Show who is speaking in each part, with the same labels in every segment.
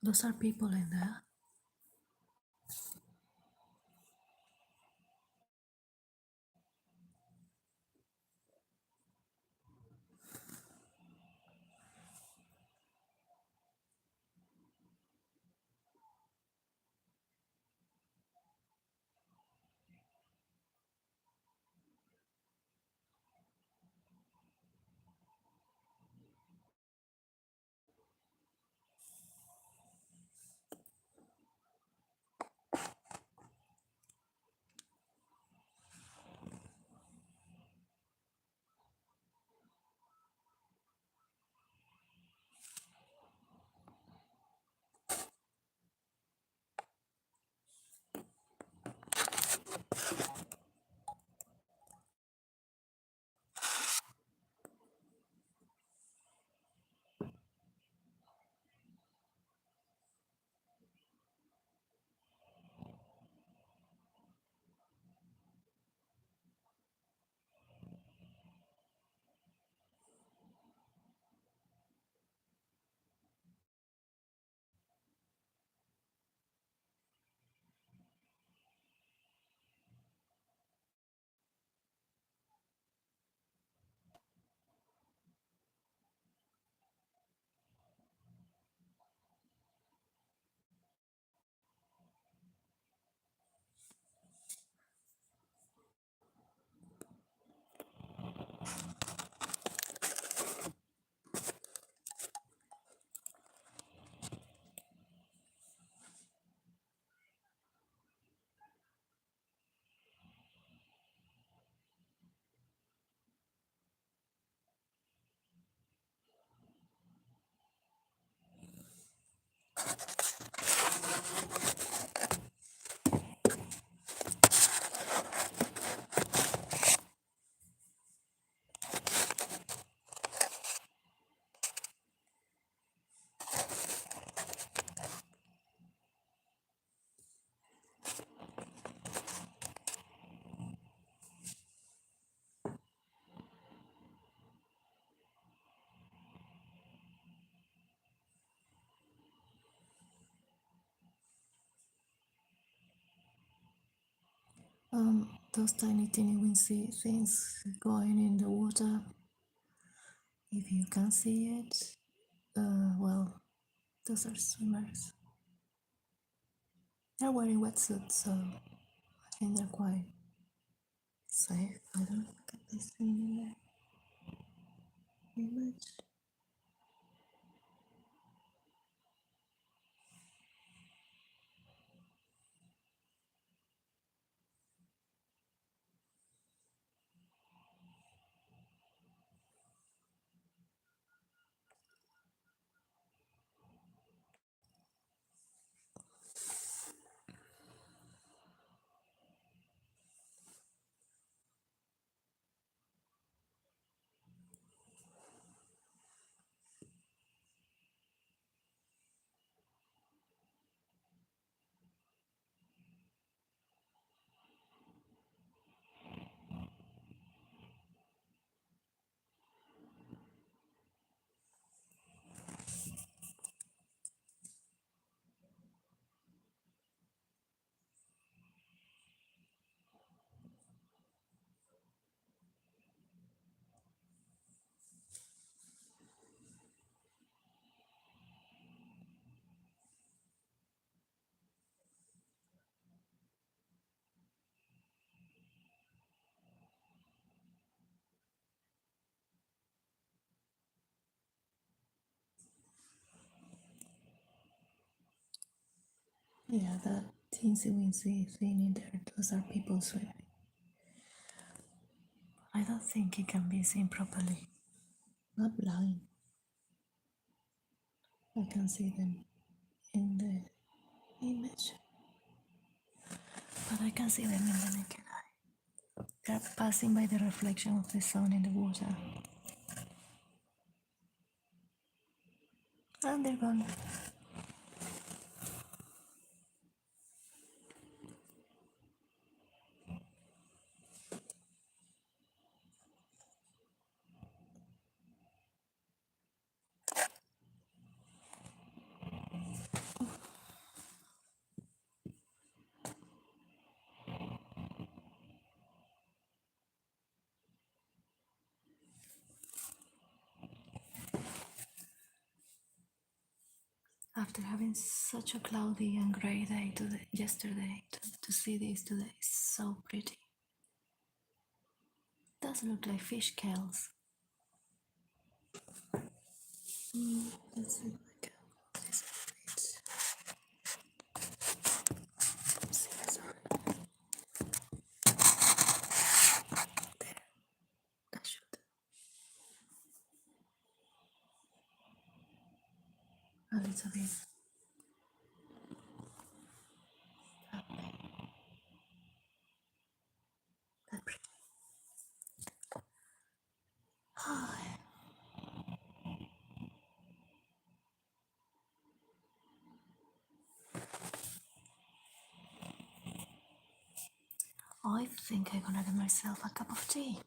Speaker 1: Those are people in there. Those tiny, teeny, wincy things going in the water. If you can see it, well, those are swimmers. They're wearing wetsuits, so I think they're quite safe. I don't know if I can be seen in the image. Yeah, that teensy weensy thing in there, those are people swimming. I don't think it can be seen properly. Not blind. I can see them in the image, but I can see them in the naked eye. They're passing by the reflection of the sun in the water. And they're gone. after having such a cloudy and grey day yesterday, to see this today is so pretty. Does look like fish scales. Let's see if I can move this a bit. Sorry. There, that should. A little bit. That way. That pretty. Hi. I think I'm gonna get myself a cup of tea.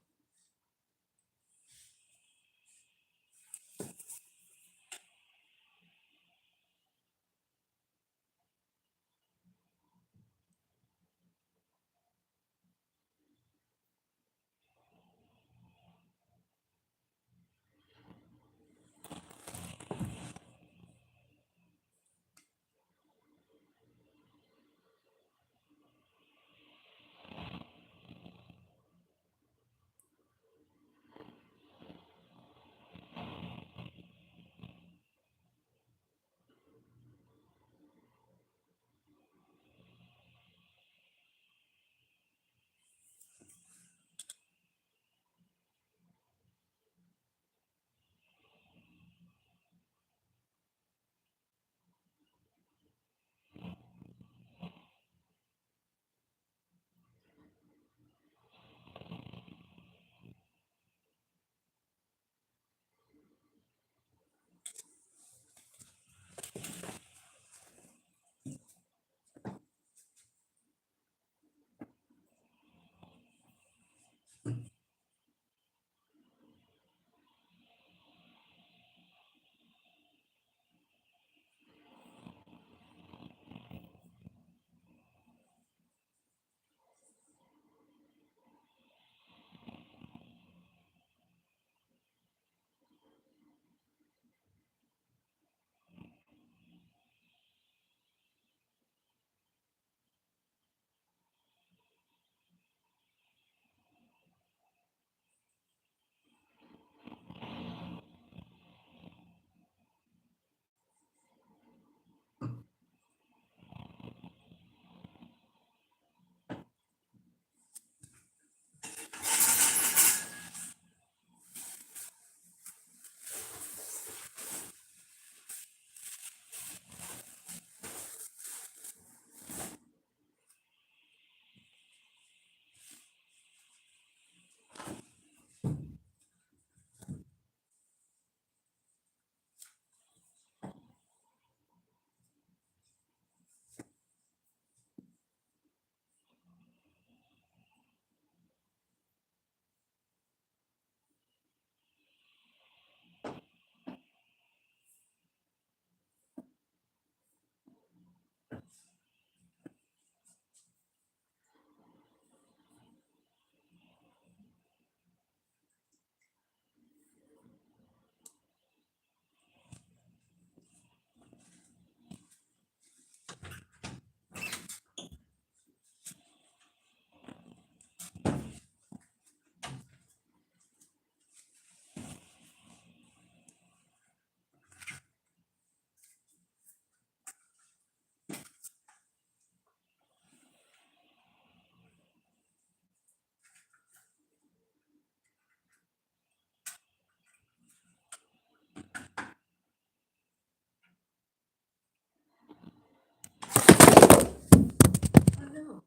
Speaker 1: Oh no.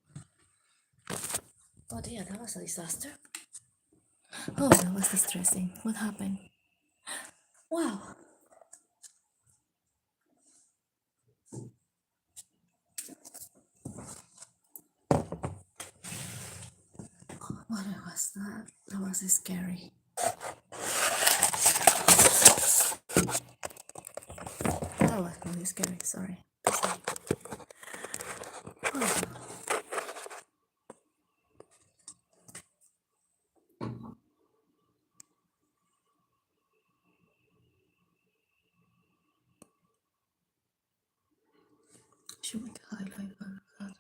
Speaker 1: Oh dear, that was a disaster. Oh, that was distressing. What happened? Wow. What was that? That was scary. That was really scary, sorry. Oh. should make a highlight of that.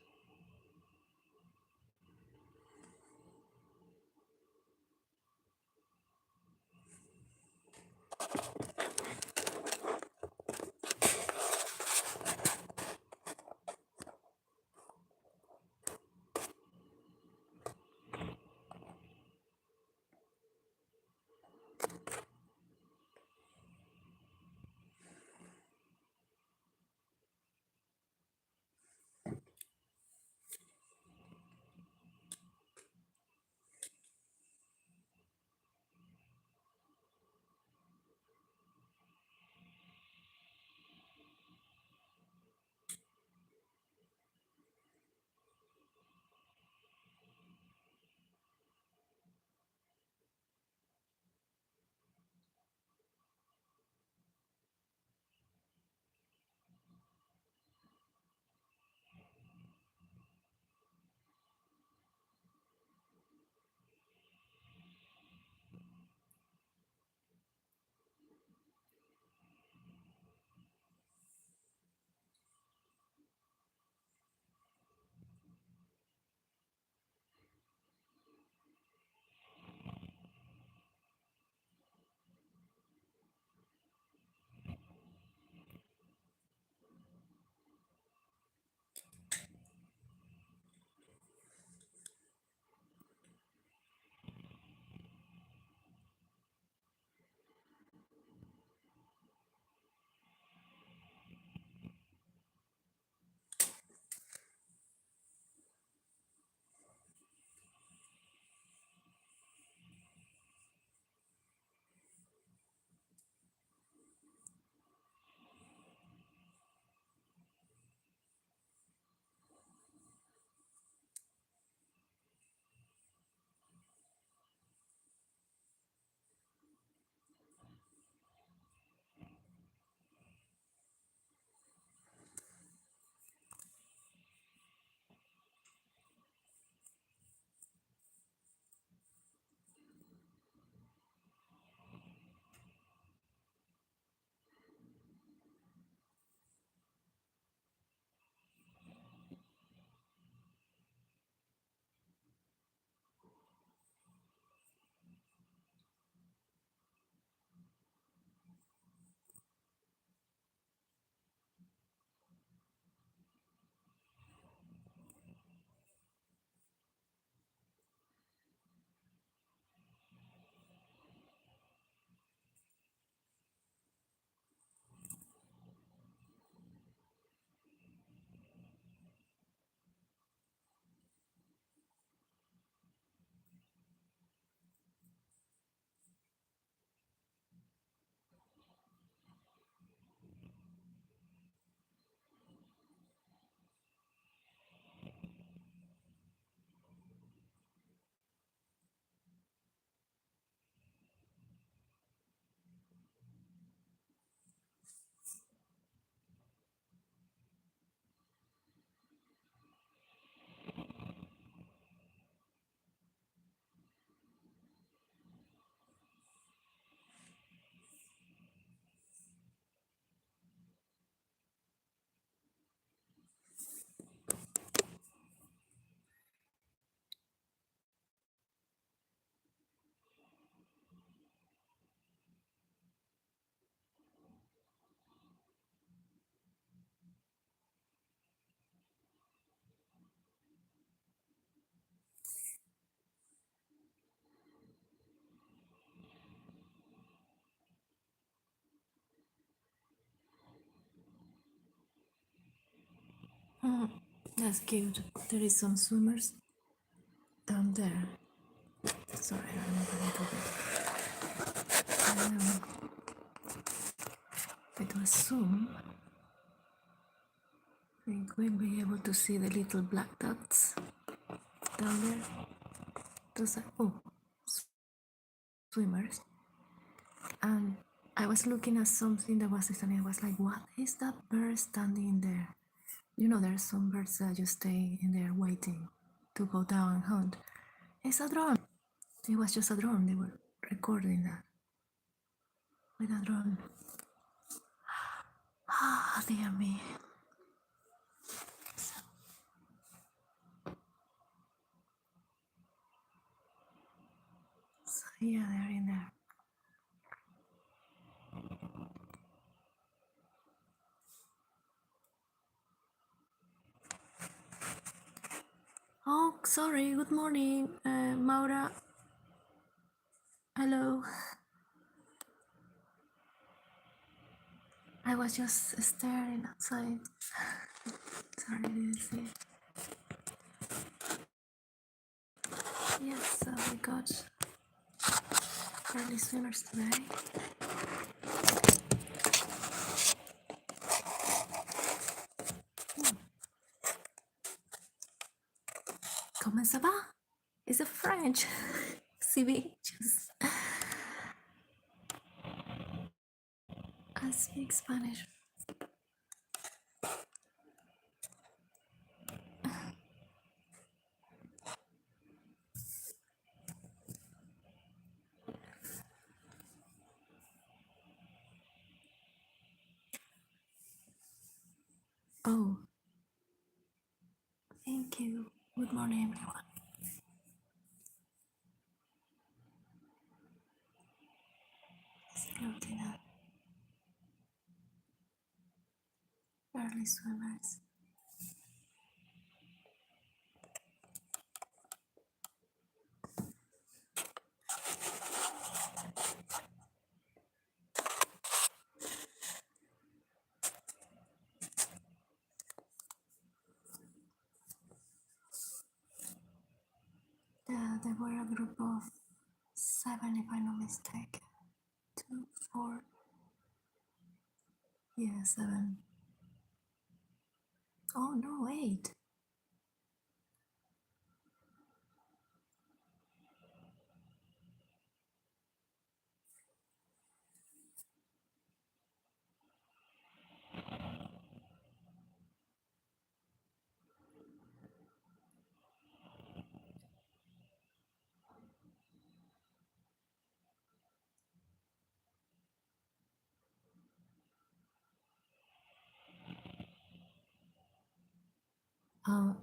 Speaker 1: That's cute. There is some swimmers down there. Sorry, I'm not a little bit. With a zoom, I think we'll be able to see the little black dots down there. Those are swimmers. And I was looking at something that was standing. I was like, what is that bird standing there? You know, there's some birds that just stay in there waiting to go down and hunt. It's a drone. It was just a drone. They were recording that with a drone. Ah, dear me. Yeah, they're in there. Oh, sorry. Good morning, Maura. Hello. I was just staring outside. Sorry, I didn't see. Yes, we got early swimmers today. Comment ça va? It's a French. CB. Just I speak Spanish. Oh, thank you. Good morning, everyone. Floating up. Early swimmers. There were a group of 7, if I'm not mistaken. 2, 4, yeah, 7. Oh no, 8.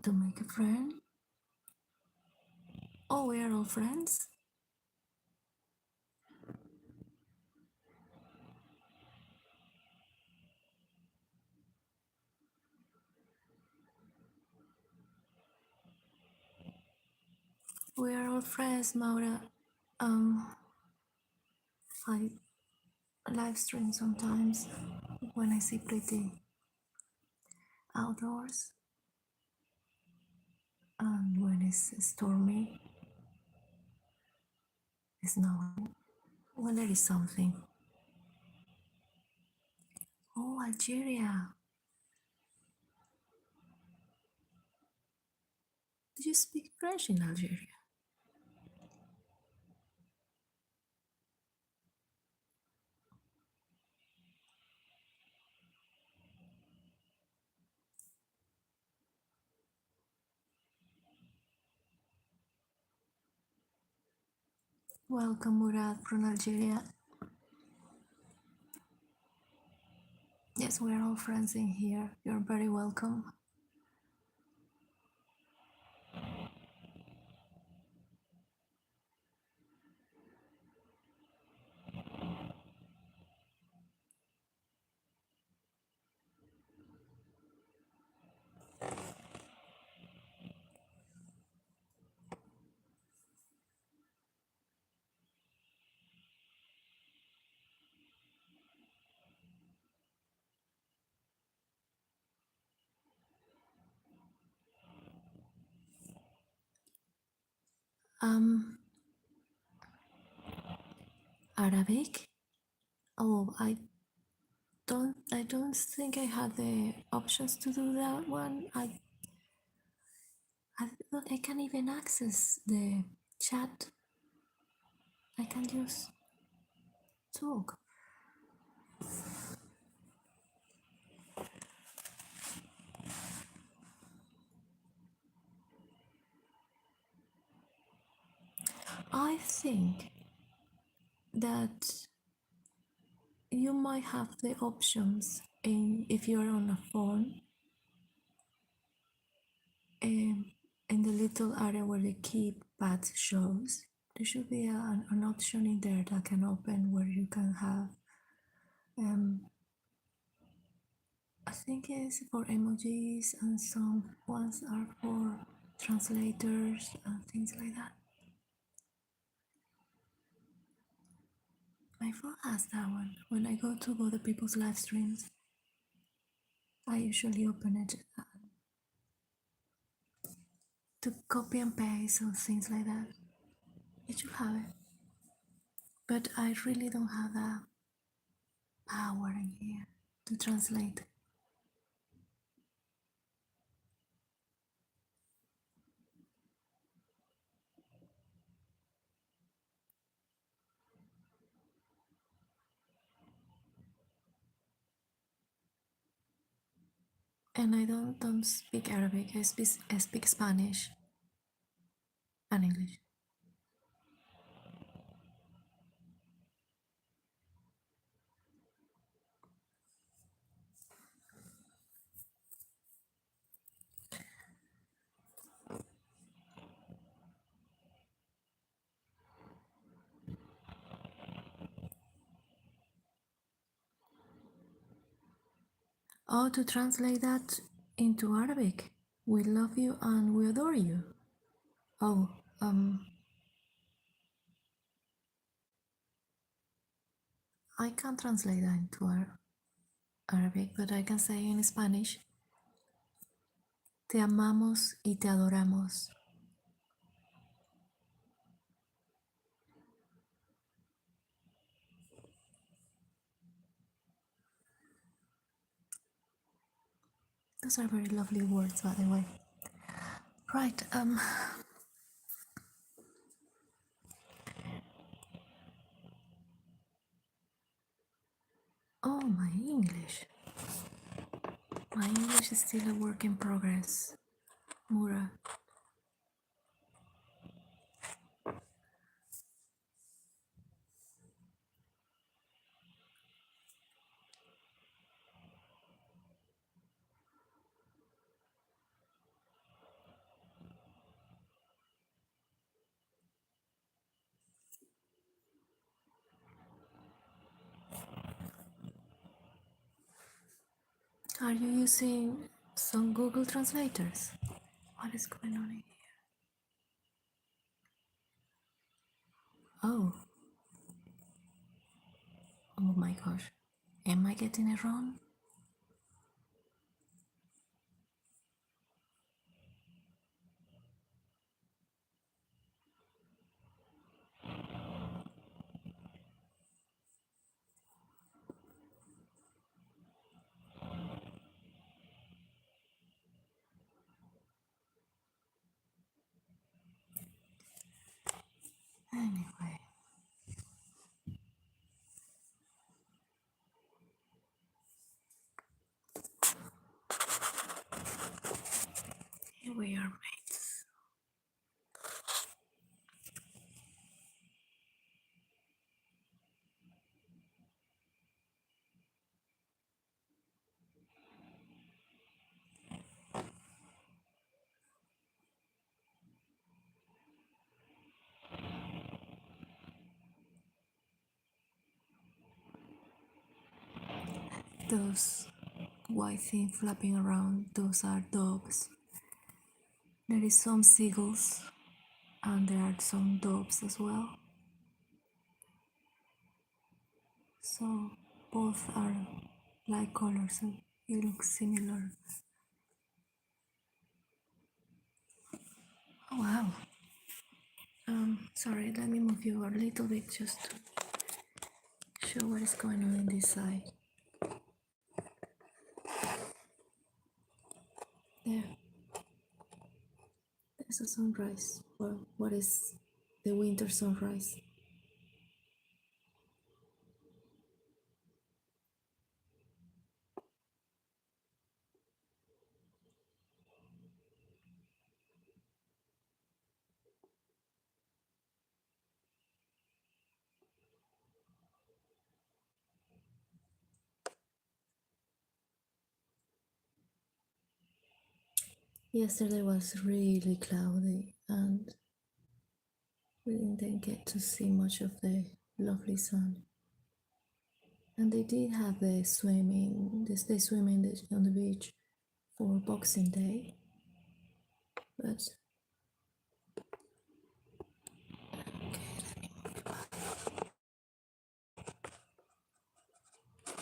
Speaker 1: To make a friend. Oh, we are all friends. We are all friends, Maura. I live stream sometimes when I see pretty outdoors and when it's stormy, snowing, when there is something. Oh, Algeria. Do you speak French in Algeria? Welcome, Murad from Algeria. Yes, we're all friends in here. You're very welcome. Um, Arabic? Oh, I don't think I had the options to do that one. I can't even access the chat. I can just talk. I think that you might have the options if you're on a phone, in the little area where the keypad shows. there should be an option in there that can open where you can have I think it's for emojis and some ones are for translators and things like that. My phone has that one. When I go to other people's live streams, I usually open it to copy and paste or things like that. It should have it. But I really don't have that power in here to translate. And I don't speak Arabic, I speak Spanish and English. Oh, to translate that into Arabic. We love you and we adore you. Oh, I can't translate that into Arabic, but I can say in Spanish, te amamos y te adoramos. Those are very lovely words, by the way. Right, oh, my English. My English is still a work in progress. Mura. Are you using some Google translators? What is going on in here? Oh. Oh my gosh. Am I getting it wrong? Anyway. Here we are, mates. Those white things flapping around, those are doves. There is some seagulls and there are some doves as well. So both are light colors, so it looks similar. Oh wow. Sorry, let me move you a little bit just to show what is going on this side. There. There's a sunrise. Well, what is the winter sunrise? Yesterday was really cloudy and We didn't get to see much of the lovely sun. And they did have the swimming, they swim on the beach for Boxing Day. But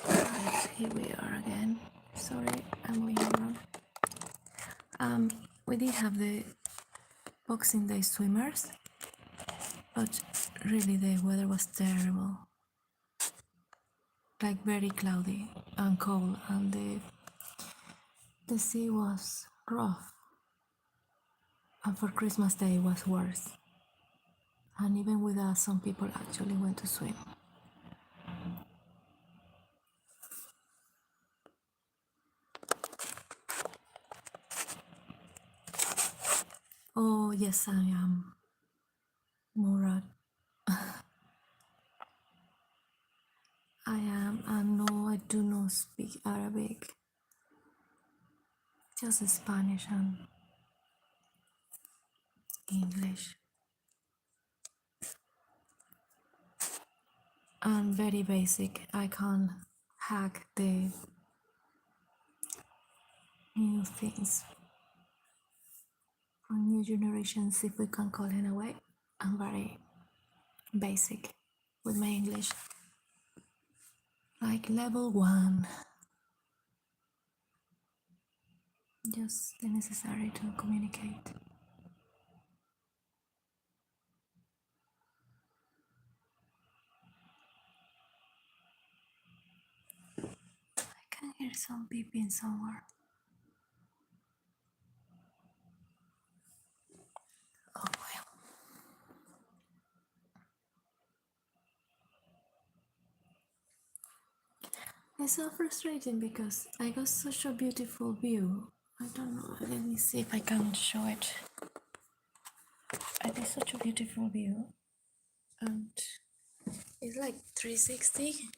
Speaker 1: right, here we are again. Sorry, I'm moving around. We did have the Boxing Day swimmers, but really the weather was terrible. Like very cloudy and cold, and the sea was rough. And for Christmas Day it was worse. And even with us, some people actually went to swim. Oh, yes, I am. Murad. I am, and no, I do not speak Arabic, just Spanish and English. And very basic. I can't hack the new things from new generations, if we can call it in a way. I'm very basic with my English. Like level 1. Just the necessary to communicate. I can hear some beeping somewhere. Oh well. It's so frustrating because I got such a beautiful view. I don't know, let me see if I can show it. I did such a beautiful view, and it's like 360.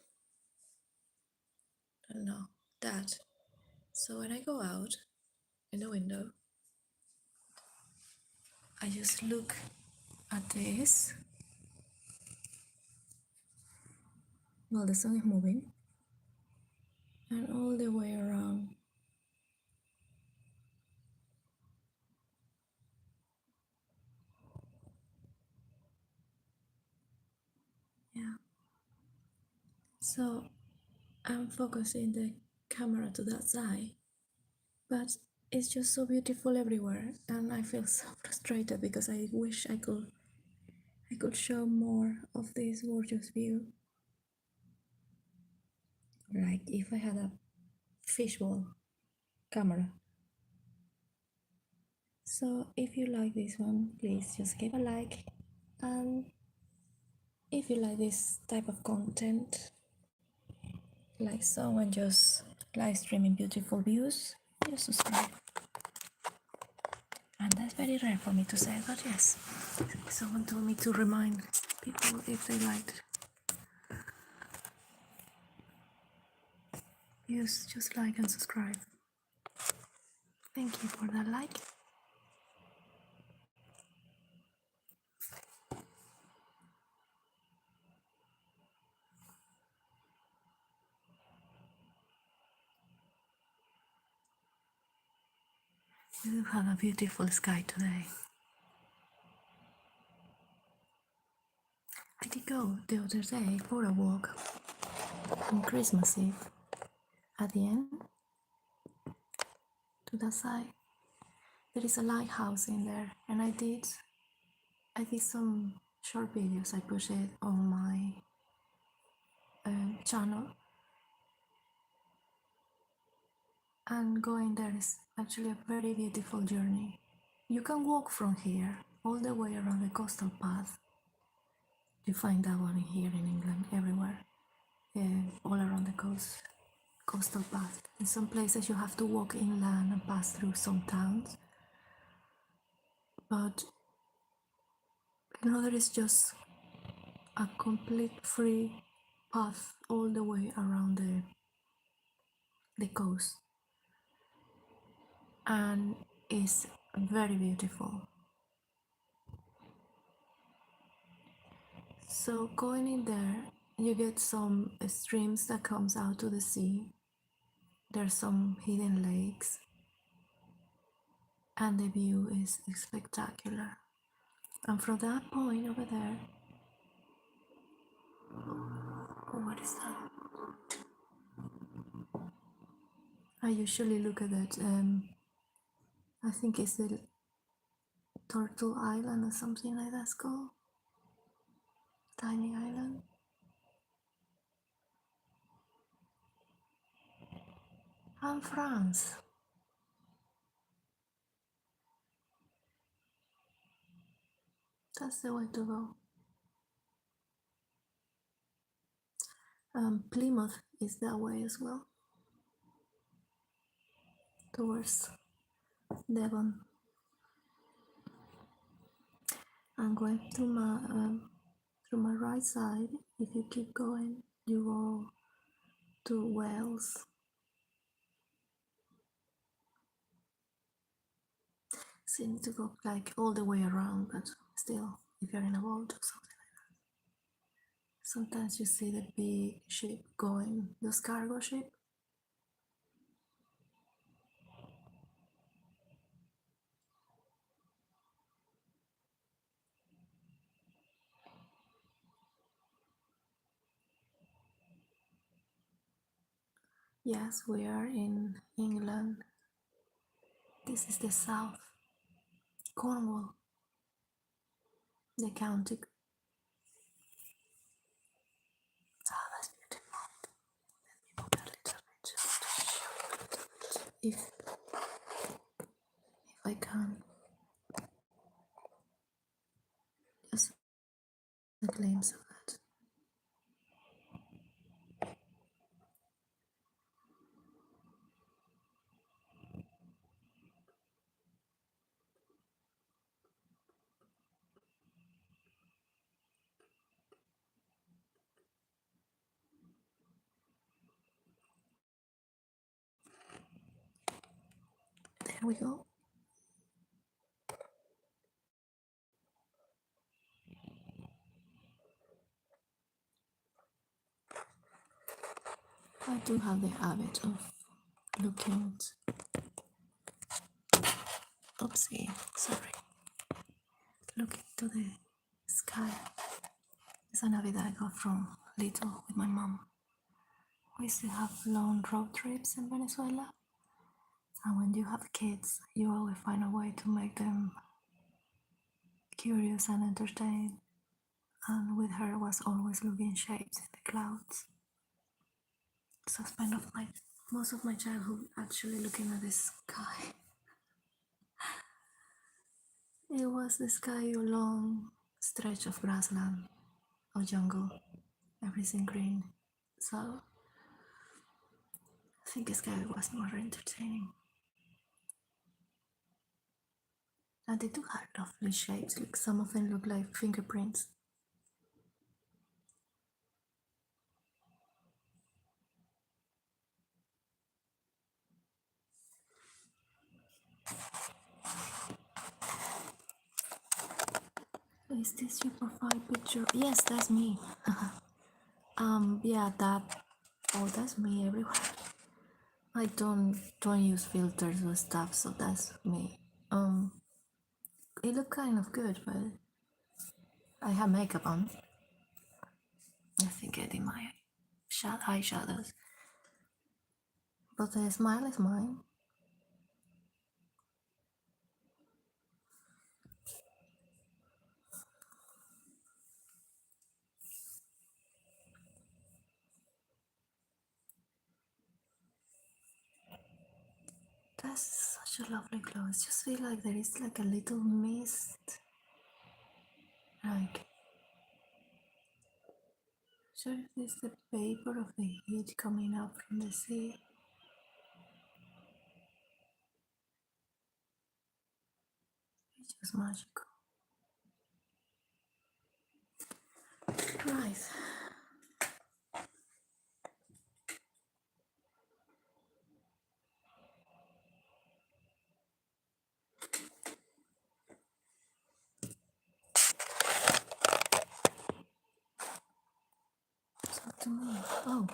Speaker 1: I don't know, that. So when I go out in the window, I just look at this. Well, the sun is moving, and all the way around. Yeah. So I'm focusing the camera to that side, but it's just so beautiful everywhere, and I feel so frustrated because I wish I could show more of this gorgeous view. Like if I had a fishbowl camera. So if you like this one, please just give a like, and if you like this type of content, like someone just live streaming beautiful views, just subscribe. And that's very rare for me to say, but yes, someone told me to remind people if they liked views, just like and subscribe. Thank you for that like. We have a beautiful sky today. I did go the other day for a walk on Christmas Eve at the end to that side. There is a lighthouse in there, and I did some short videos. I pushed it on my channel, and going there is actually a very beautiful journey. You can walk from here all the way around the coastal path. You find that one here in England, everywhere, all around the coastal path. In some places you have to walk inland and pass through some towns, but in other it's just a complete free path all the way around the coast, and it's very beautiful. So going in there, you get some streams that comes out to the sea. There's some hidden lakes, and the view is spectacular. And from that point over there, oh, what is that? I usually look at that. I think it's the Turtle Island or something like that's called. Tiny island. And France. That's the way to go. Plymouth is that way as well, towards Devon. And going through my right side, if you keep going, you go to Wales. So you need to go like all the way around, but still, if you're in a boat or something like that. Sometimes you see the big ship going, those cargo ship. Yes, we are in England. This is the south, Cornwall, the county. Oh, that's beautiful. Let me move a little bit just to show you a little bit. If I can, just a glimpse of that. There we go. I do have the habit of looking, oopsie, sorry, looking to the sky. It's an habit that I got from little with my mom. We used to have long road trips in Venezuela, and when you have kids, you always find a way to make them curious and entertained. And with her was always looking shapes in the clouds. So I spent most of my childhood actually looking at the sky. It was the sky, a long stretch of grassland or jungle, everything green. So I think the sky was more entertaining. And they do have lovely shapes, like some of them look like fingerprints. Is this your profile picture? Yes, that's me. Yeah, that's me everywhere. I don't use filters or stuff, so that's me. It looked kind of good, but I have makeup on. I think I did my eyeshadows, but the smile is mine. That's such a lovely glow. It just feel like there is like a little mist, like sure it's the vapor of the heat coming up from the sea. It's just magical. Right. to me. Oh,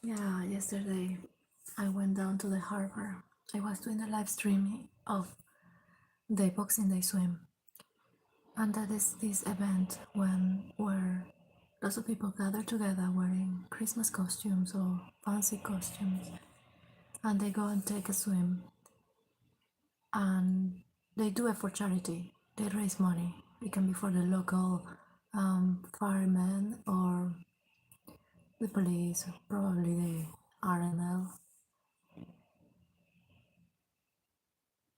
Speaker 1: yeah, yesterday I went down to the harbor. I was doing a live streaming of the Boxing Day swim. And that is this event where lots of people gather together wearing Christmas costumes or fancy costumes, and they go and take a swim, and they do it for charity. They raise money. It can be for the local firemen or the police, probably the RNL.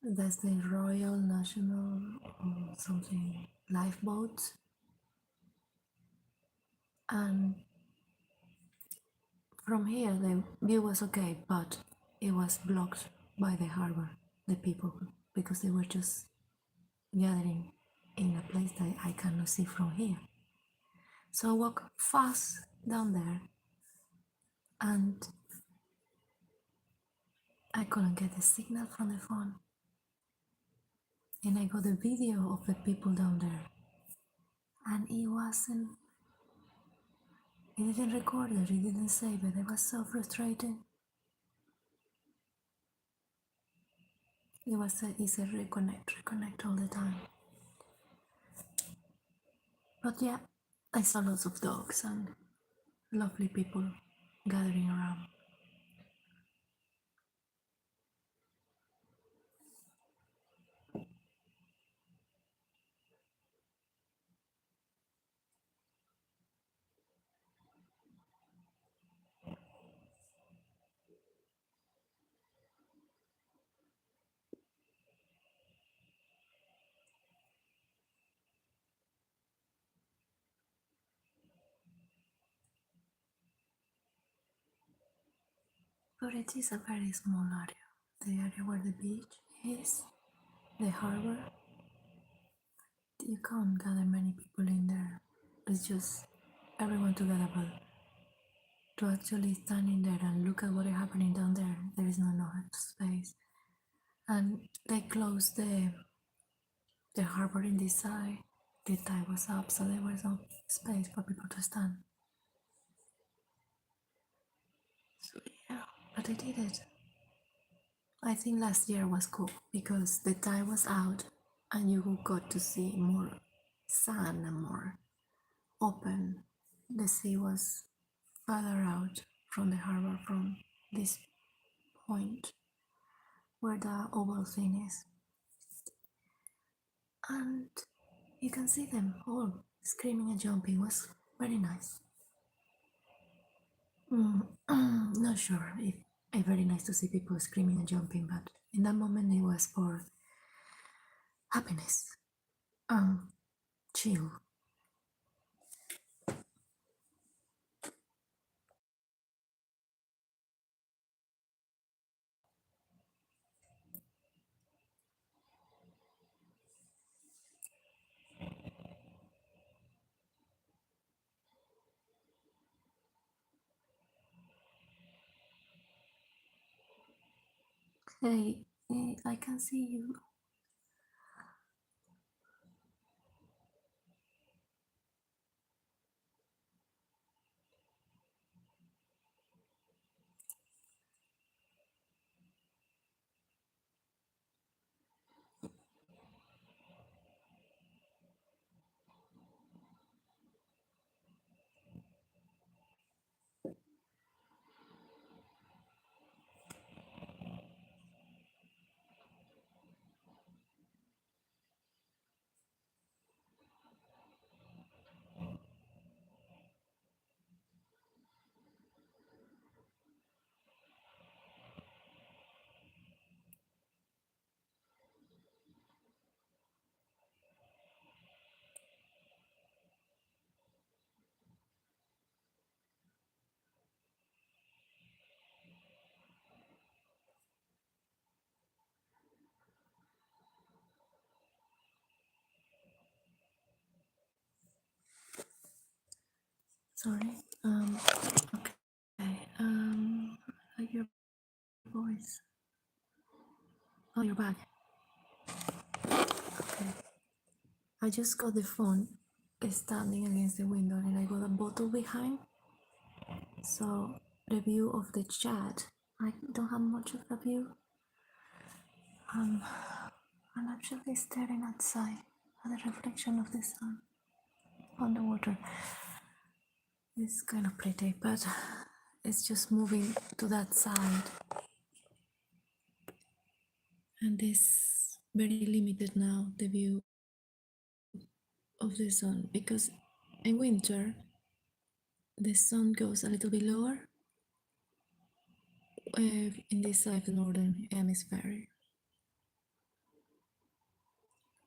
Speaker 1: That's the Royal National something lifeboats, and from here, the view was okay, but it was blocked by the harbor, the people, because they were just gathering in a place that I cannot see from here. So I walked fast down there and I couldn't get the signal from the phone. And I got a video of the people down there, and it didn't record it, it didn't save it. It was so frustrating. It's a reconnect all the time. But yeah, I saw lots of dogs and lovely people gathering around. But it is a very small area. The area where the beach is, the harbor, you can't gather many people in there. It's just everyone together, but to actually stand in there and look at what is happening down there, there is not enough space. And they closed the harbor in this side. The tide was up, so there was no space for people to stand. So yeah, but I did it. I think last year was cool because the tide was out and you got to see more sun and more open. The sea was further out from the harbor from this point where the oval thing is. And you can see them all screaming and jumping. It was very nice. Not sure if it's very nice to see people screaming and jumping, but in that moment it was for happiness. Chill. Hey, I can see you. Sorry. Okay. I like your voice. Oh, you're back. Okay. I just got the phone standing against the window and I got a bottle behind. So the view of the chat, I don't have much of a view. I'm actually staring outside at the reflection of the sun on the water. It's kind of pretty, but it's just moving to that side. And it's very limited now, the view of the sun, because in winter the sun goes a little bit lower in this side of the northern hemisphere.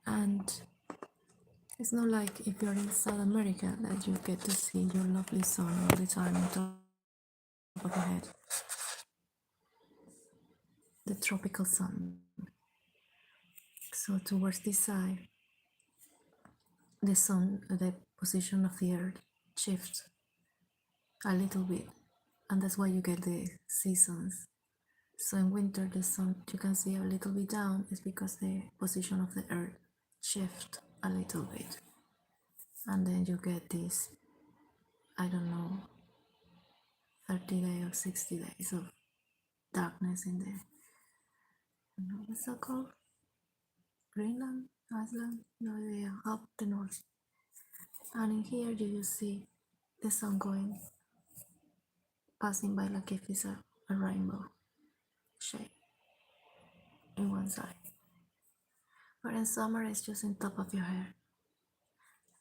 Speaker 1: And it's not like if you're in South America that you get to see your lovely sun all the time on top of your head. The tropical sun. So towards this side, the sun, the position of the earth shifts a little bit, and that's why you get the seasons. So in winter, the sun you can see a little bit down is because the position of the earth shifts a little bit, and then you get this, I don't know, 30 days or 60 days of darkness in the, what's that called? Greenland, Iceland, no idea, up the north. And in here you just see the sun going, passing by like if it's a rainbow shape in one side. But in summer it's just on top of your head.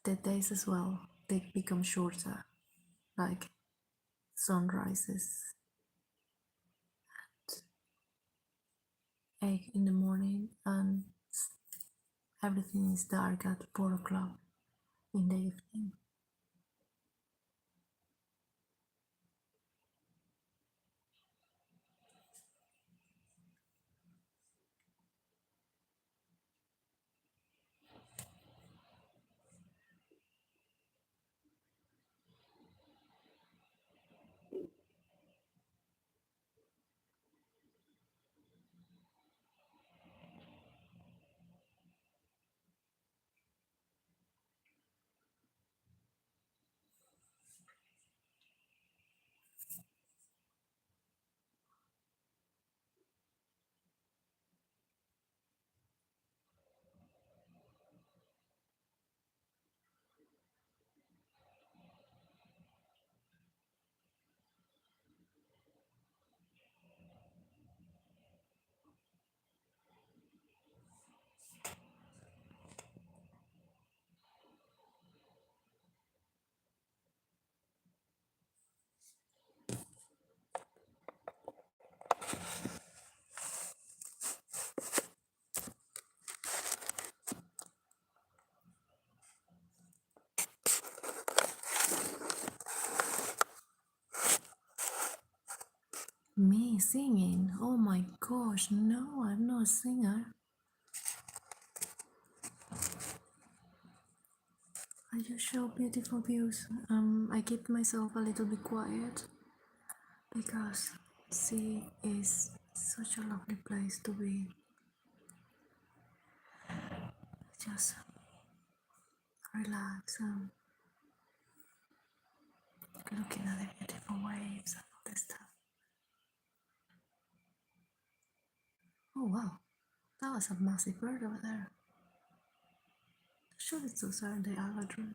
Speaker 1: The days as well, they become shorter, like sunrises at 8 in the morning and everything is dark at 4 o'clock in the evening. Me singing? Oh my gosh, no, I'm not a singer. I just show beautiful views. I keep myself a little bit quiet because sea is such a lovely place to be. Just relax and looking at the beautiful waves and all this stuff. Oh wow, that was a massive bird over there. Sure, it's those are the albatross.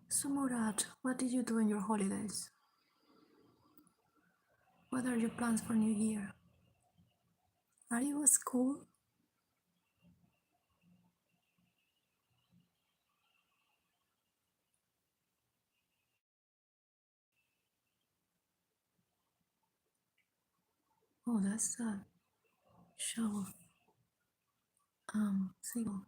Speaker 1: So Murad, what did you do in your holidays? What are your plans for New Year? Are you at school? Oh, that's a show of seagull.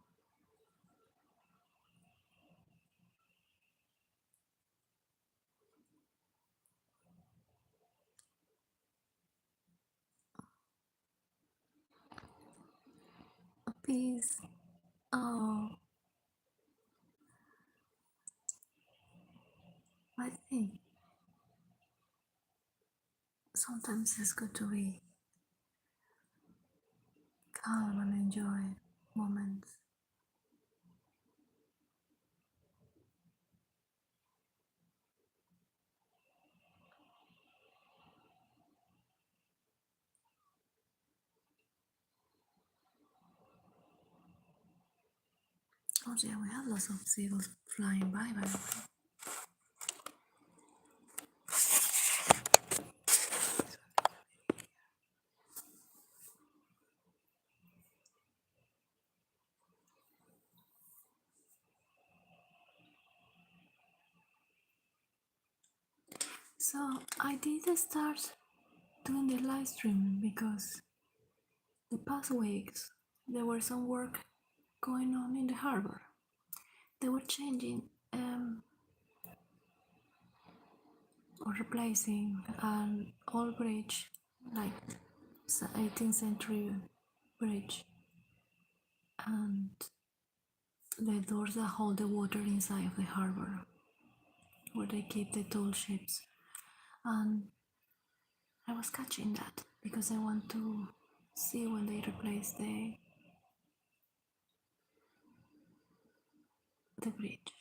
Speaker 1: A piece. Oh, I think sometimes it's good to be calm and enjoy moments. Oh yeah, we have lots of seagulls flying by the way. So I did start doing the live stream because the past weeks there were some work going on in the harbor. They were changing or replacing an old bridge, like 18th century bridge, and the doors that hold the water inside of the harbor, where they keep the tall ships. And I was catching that because I want to see when they replace the bridge.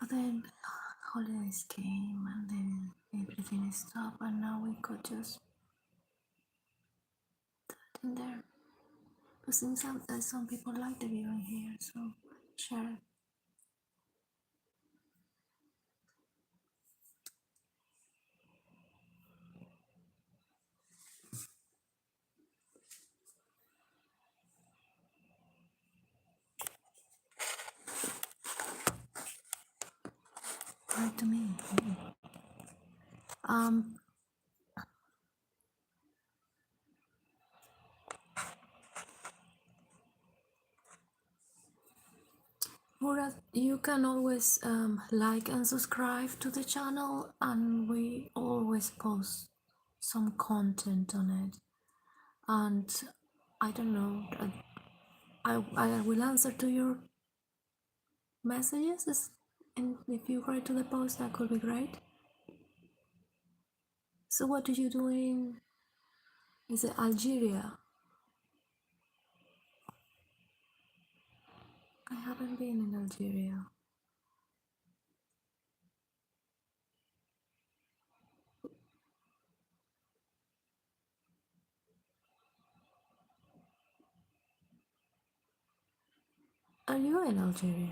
Speaker 1: But then holidays came and then everything stopped, and now we could just sit in there. But since some people like the view in here, so share. Right to me. Um, Murat, you can always like and subscribe to the channel, and we always post some content on it. And I don't know, I will answer to your messages, and if you write to the post, that could be great. So, what do you do in? Is it Algeria? I haven't been in Algeria. Are you in Algeria?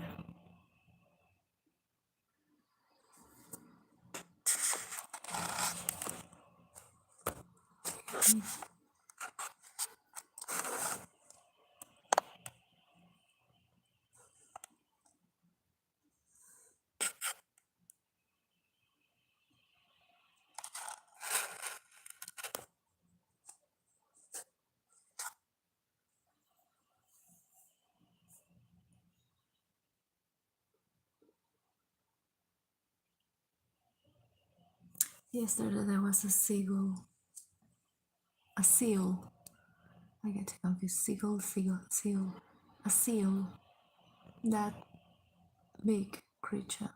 Speaker 1: Yesterday there was a seagull, a seal. I get confused. Seal. A seal. That big creature.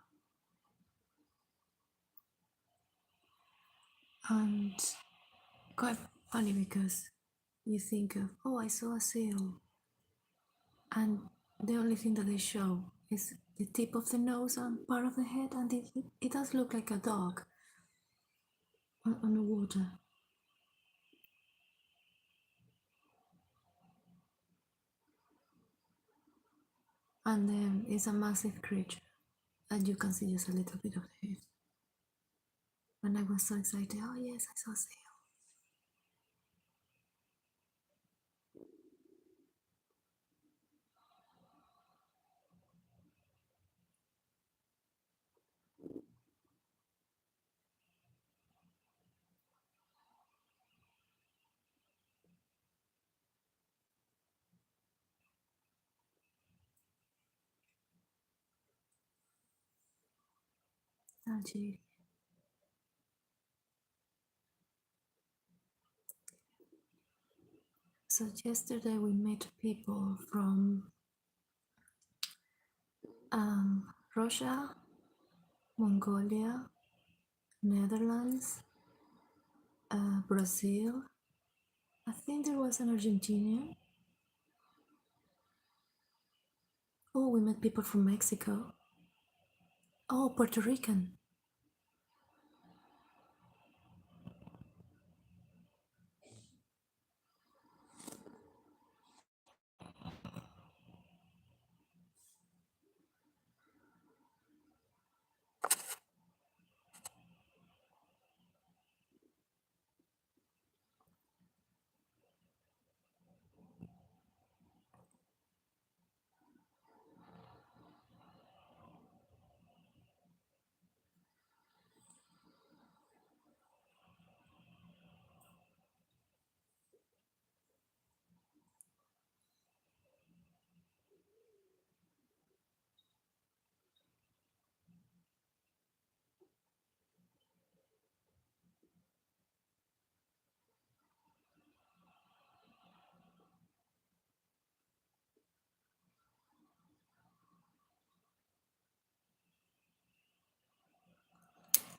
Speaker 1: And quite funny because you think of, oh, I saw a seal. And the only thing that they show is the tip of the nose and part of the head, and it does look like a dog on the water. And then it's a massive creature, and you can see just a little bit of the head. And I was so excited, oh yes, I saw a seal. Algeria. So yesterday we met people from Russia, Mongolia, Netherlands, Brazil. I think there was an Argentinian. Oh, we met people from Mexico. Oh, Puerto Rican.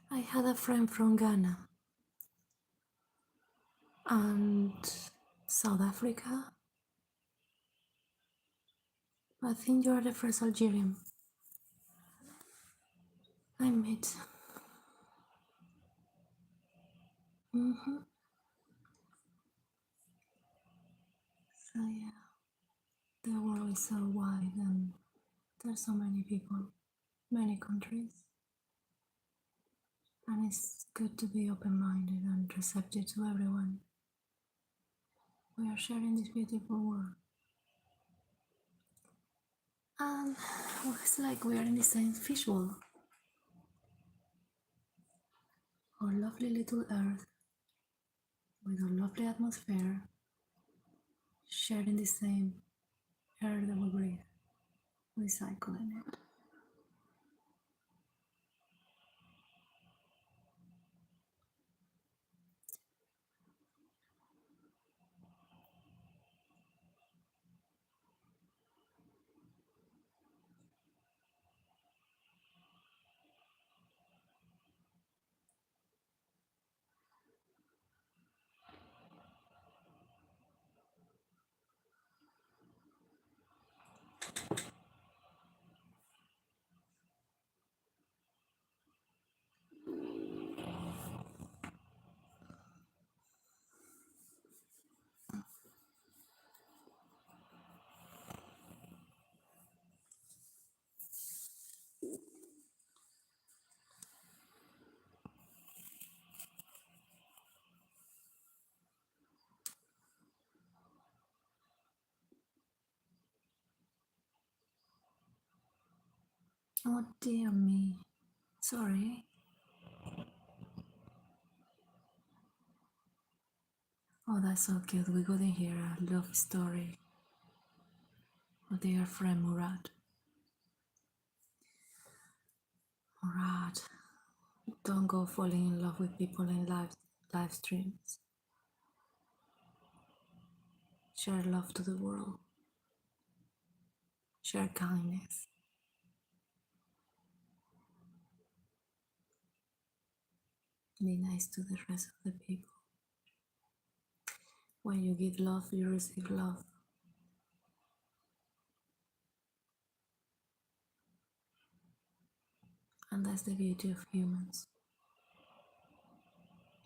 Speaker 1: I had a friend from Ghana and South Africa. I think you are the first Algerian I met. Mm-hmm. So yeah, the world is so wide and there's so many people, many countries, and it's good to be open-minded and receptive to everyone. We are sharing this beautiful world, and it's like we are in the same fishbowl. Our lovely little Earth, with our lovely atmosphere, sharing the same air that we breathe, recycling it. Oh dear me. Sorry. Oh, that's so cute. We got to hear a love story of their friend Murad. Murad, don't go falling in love with people in live streams. Share love to the world. Share kindness. Be nice to the rest of the people. When you give love, you receive love. And that's the beauty of humans.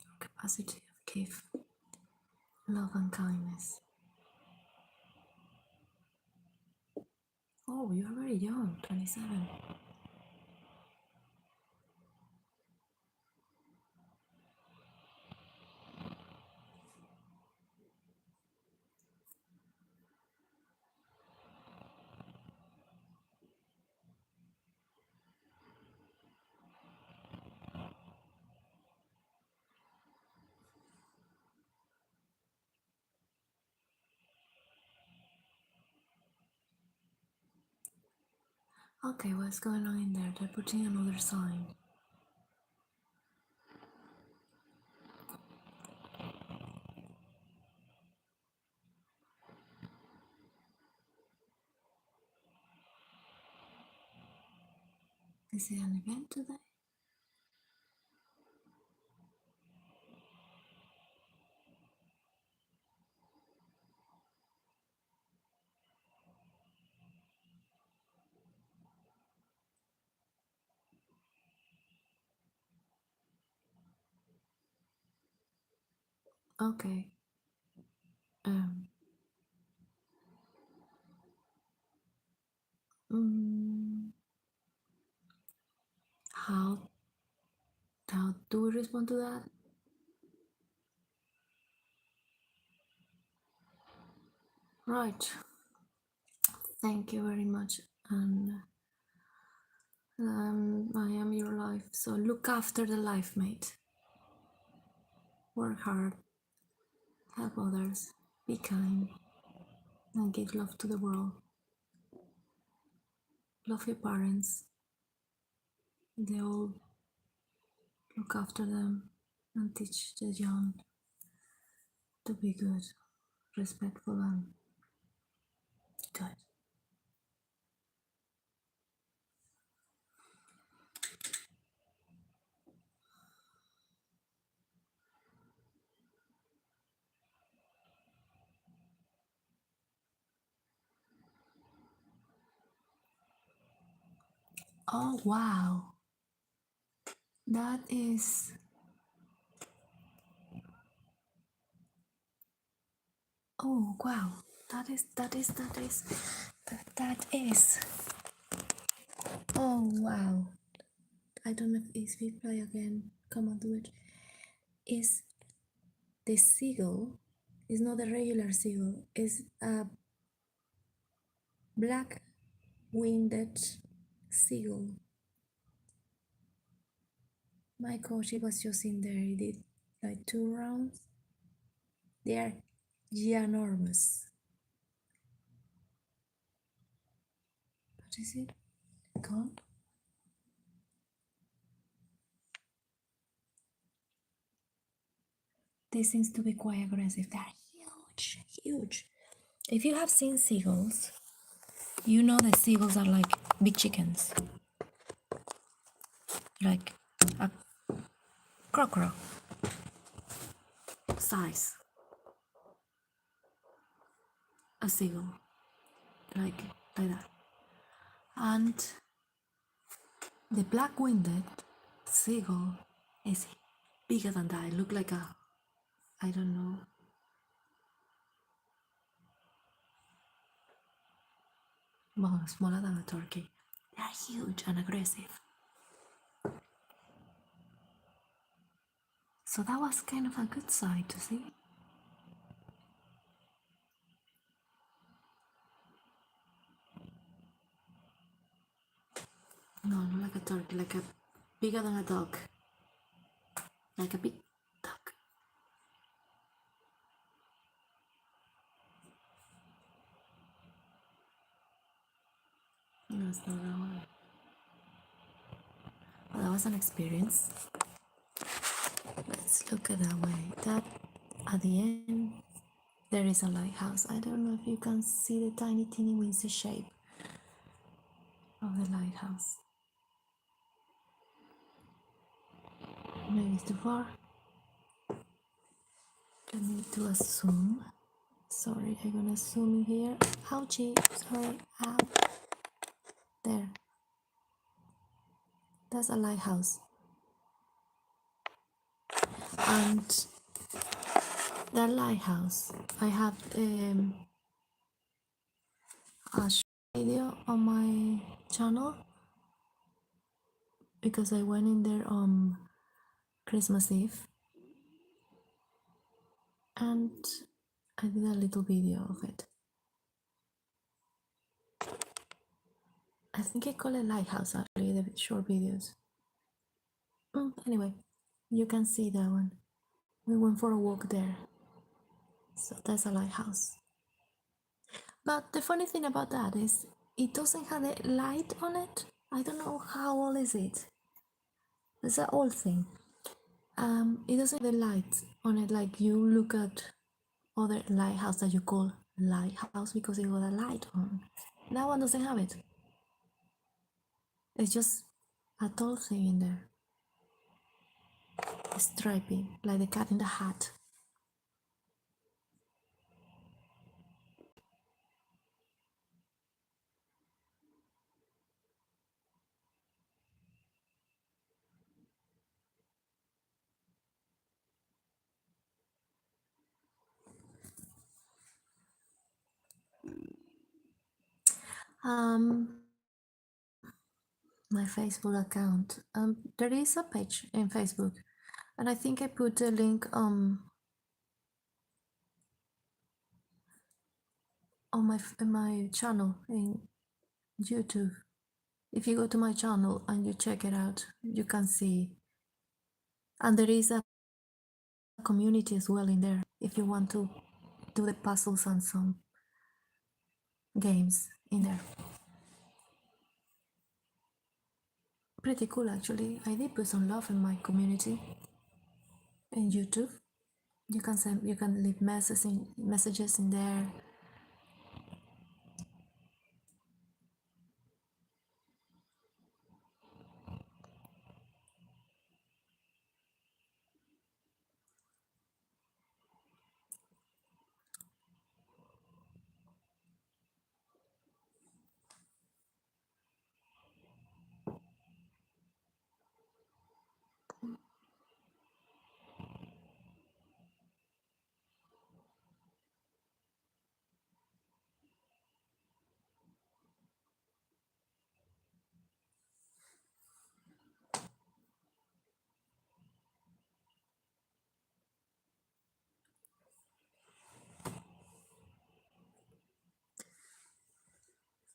Speaker 1: Our capacity of give love and kindness. Oh, you're very young, 27. Okay, what's going on in there? They're putting another sign. Is it an event today? Okay. Um. mm, how do we respond to that? Right. Thank you very much. And I am your life. So look after the life, mate. Work hard. Help others. Be kind. And give love to the world. Love your parents. They all look after them and teach the young to be good, respectful, and good. Oh wow, that is. Oh wow, that is. Oh wow. I don't know if we play again. Come on, do it. Is the seagull? Is not a regular seagull. Is a black-winged seagull. My coach, he was just in there. He did like 2 rounds. They are ginormous. What is it? Gone? This seems to be quite aggressive. They're huge, huge. If you have seen seagulls, you know that seagulls are like big chickens, like a crocodile size. A seagull, like that. And the black-winged seagull is bigger than that. It looked like a, I don't know. Well, smaller than a turkey. They are huge and aggressive. So that was kind of a good sight to see. No, not like a turkey, like a bigger than a dog. Like a big dog. No, it's not that one. Well, that was an experience. Let's look at that way. That at the end there is a lighthouse. I don't know if you can see the tiny teeny weensy shape of the lighthouse. Maybe it's too far. Let me do a zoom. Sorry, I'm gonna zoom in here. Ouchie, sorry, ow. There. That's a lighthouse. And that lighthouse, I have a video on my channel because I went in there on Christmas Eve and I did a little video of it. I think I call it lighthouse actually, the short videos. Anyway, you can see that one. We went for a walk there. So that's a lighthouse. But the funny thing about that is it doesn't have a light on it. I don't know how old is it. It's an old thing. It doesn't have the light on it like you look at other lighthouse that you call lighthouse because it got a light on. That one doesn't have it. It's just a tall thing in there, stripy, like the cat in the hat. Um, my Facebook account. There is a page in Facebook, and I think I put a link on my channel in YouTube. If you go to my channel and you check it out, you can see, and there is a community as well in there. If you want to do the puzzles and some games in there, pretty cool actually. I did put some love in my community in YouTube. You can leave messages in there.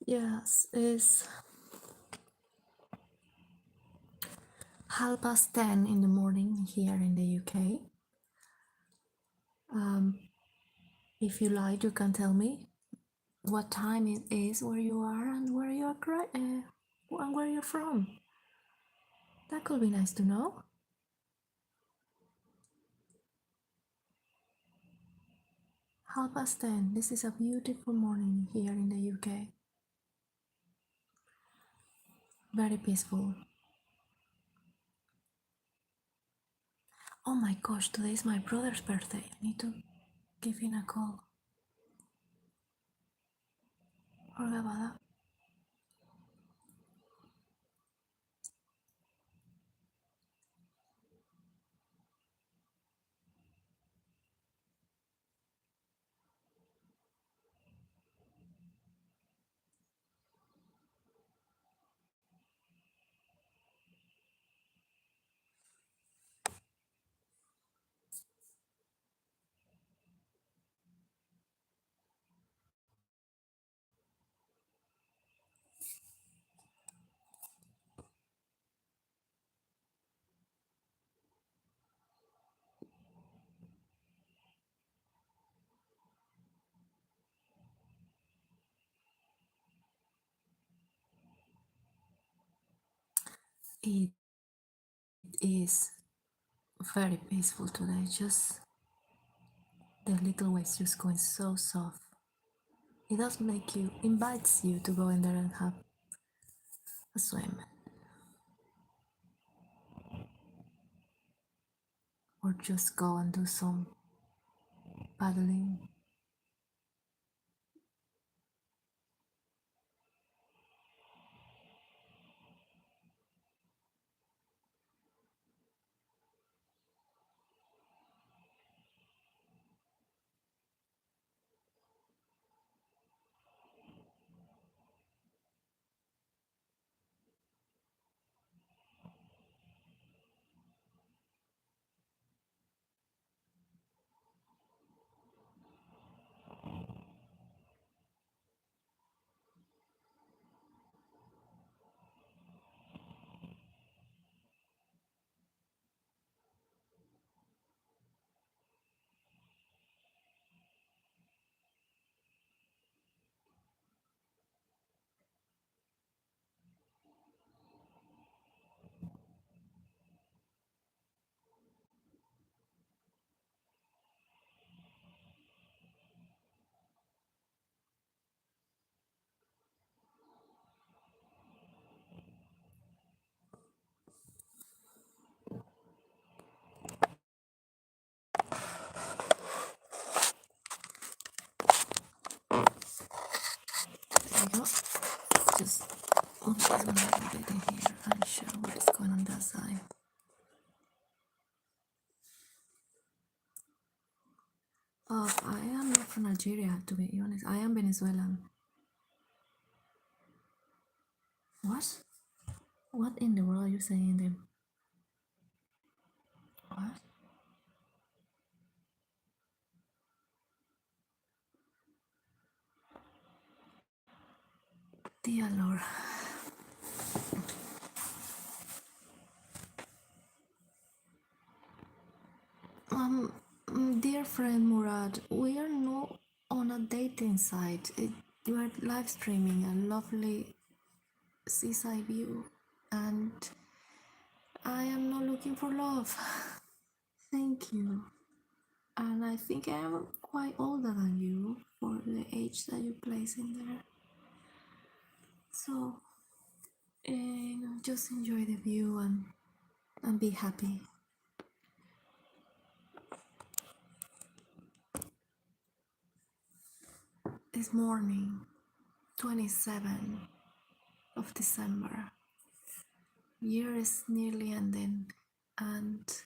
Speaker 1: Yes, it's 10:30 in the morning here in the UK. If you like, you can tell me what time it is where you are and and where you're from. That could be nice to know. 10:30. This is a beautiful morning here in the UK. Very peaceful. Oh my gosh, today is my brother's birthday. I need to give him a call. Forget about that. It is very peaceful today. Just the little waves just going so soft. It does invites you to go in there and have a swim or just go and do some paddling. I'm just gonna get in here and show what is going on that side. I am not from Nigeria, to be honest. I am Venezuelan. What? What in the world are you saying then? What? Dear Lord. Dear friend Murad, we are not on a dating site. You are live streaming a lovely seaside view, and I am not looking for love. Thank you. And I think I am quite older than you for the age that you place in there. So, just enjoy the view and be happy. This morning, 27th of December, year is nearly ending, and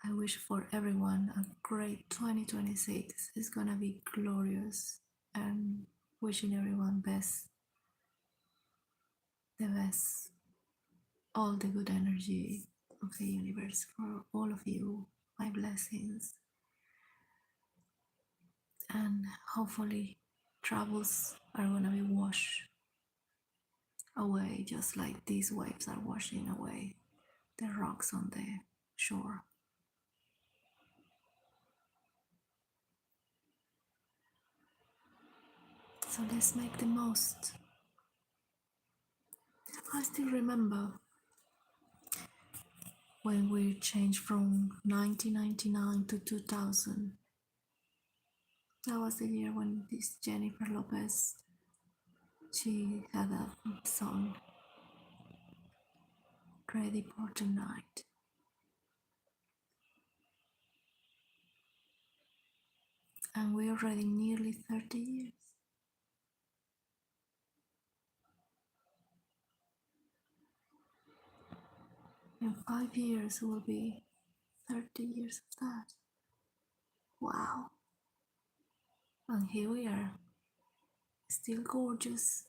Speaker 1: I wish for everyone a great 2026. It's gonna be glorious, and wishing everyone the best, all the good energy of the universe for all of you. My blessings, and hopefully troubles are gonna be washed away just like these waves are washing away the rocks on the shore. So let's make the most. I still remember when we changed from 1999 to 2000. That was the year when this Jennifer Lopez, she had a song, Ready for Tonight. And we're already nearly 30 years. In 5 years will be 30 years of that. Wow. And here we are, still gorgeous.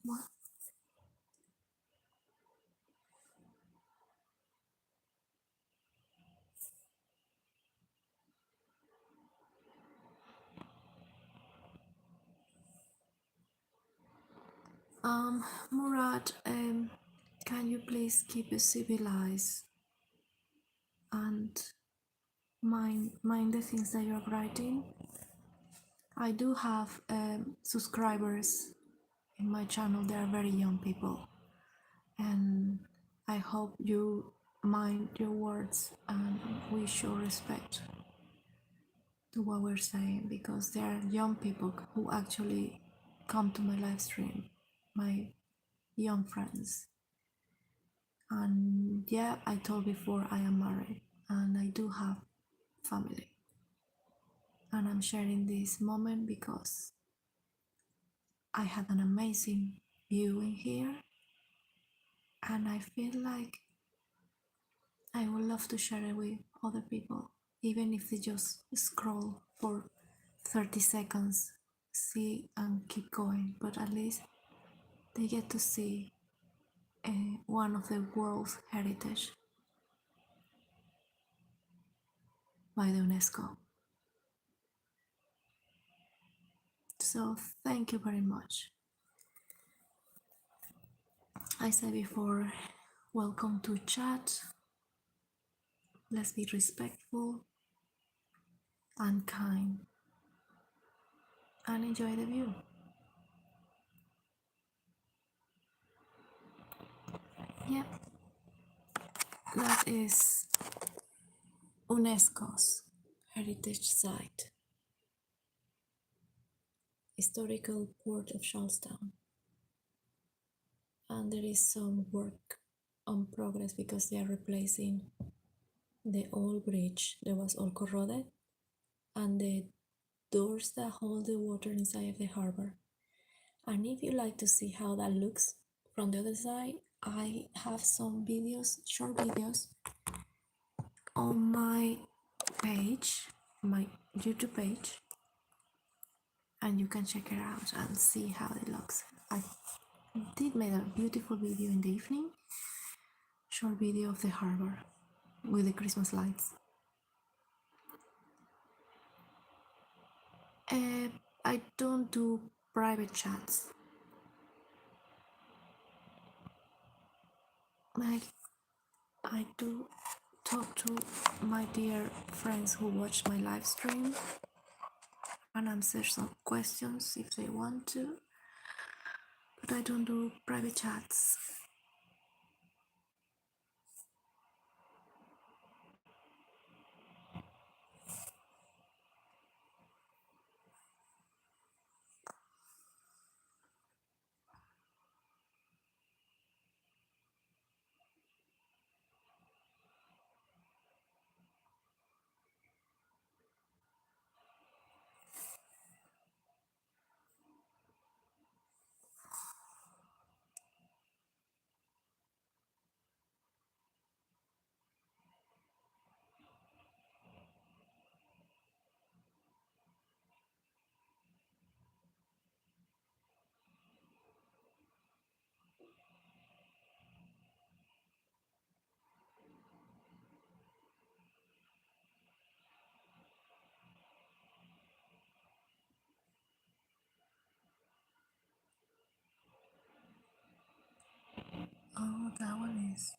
Speaker 1: What? Murad, can you please keep it civilized and mind the things that you're writing? I do have subscribers in my channel. They are very young people, and I hope you mind your words and we show respect to what we're saying, because there are young people who actually come to my live stream, my young friends. And yeah, I told before I am married and I do have family, and I'm sharing this moment because I had an amazing view in here, and I feel like I would love to share it with other people, even if they just scroll for 30 seconds, see and keep going, but at least they get to see one of the world's heritage by the UNESCO. So thank you very much. I said before, welcome to chat. Let's be respectful and kind. and enjoy the view. Yeah, that is UNESCO's heritage site, historical port of Charlestown. And there is some work on progress because they are replacing the old bridge that was all corroded and the doors that hold the water inside of the harbor. And if you like to see how that looks from the other side, I have some videos, short videos on my page, my YouTube page, and you can check it out and see how it looks. I did make a beautiful video in the evening, short video of the harbor with the Christmas lights. I don't do private chats. Like, I do talk to my dear friends who watch my live stream and answer some questions if they want to, but I don't do private chats. Oh, that one is.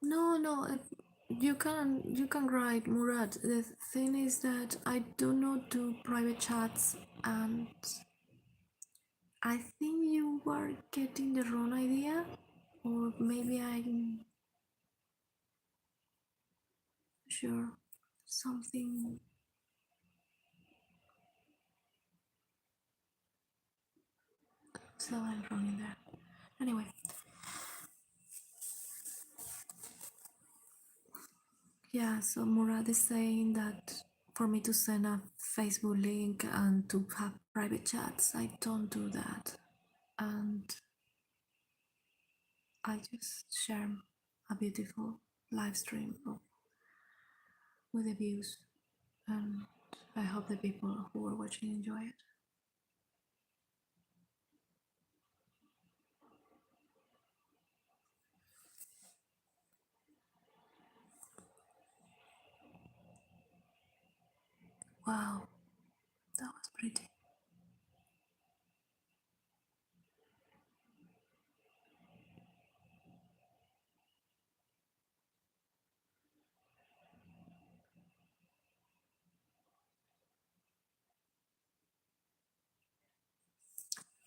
Speaker 1: No, no, you can write Murad. The thing is that I do not do private chats, and I think you were getting the wrong idea, or maybe I'm sure something. So I'm wrong in there. Anyway, yeah. So Murad is saying that for me to send a Facebook link and to have private chats, I don't do that, and I just share a beautiful live stream with the views, and I hope the people who are watching enjoy it. Wow, that was pretty.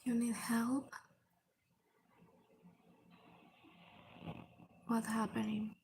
Speaker 1: You need help? What's happening?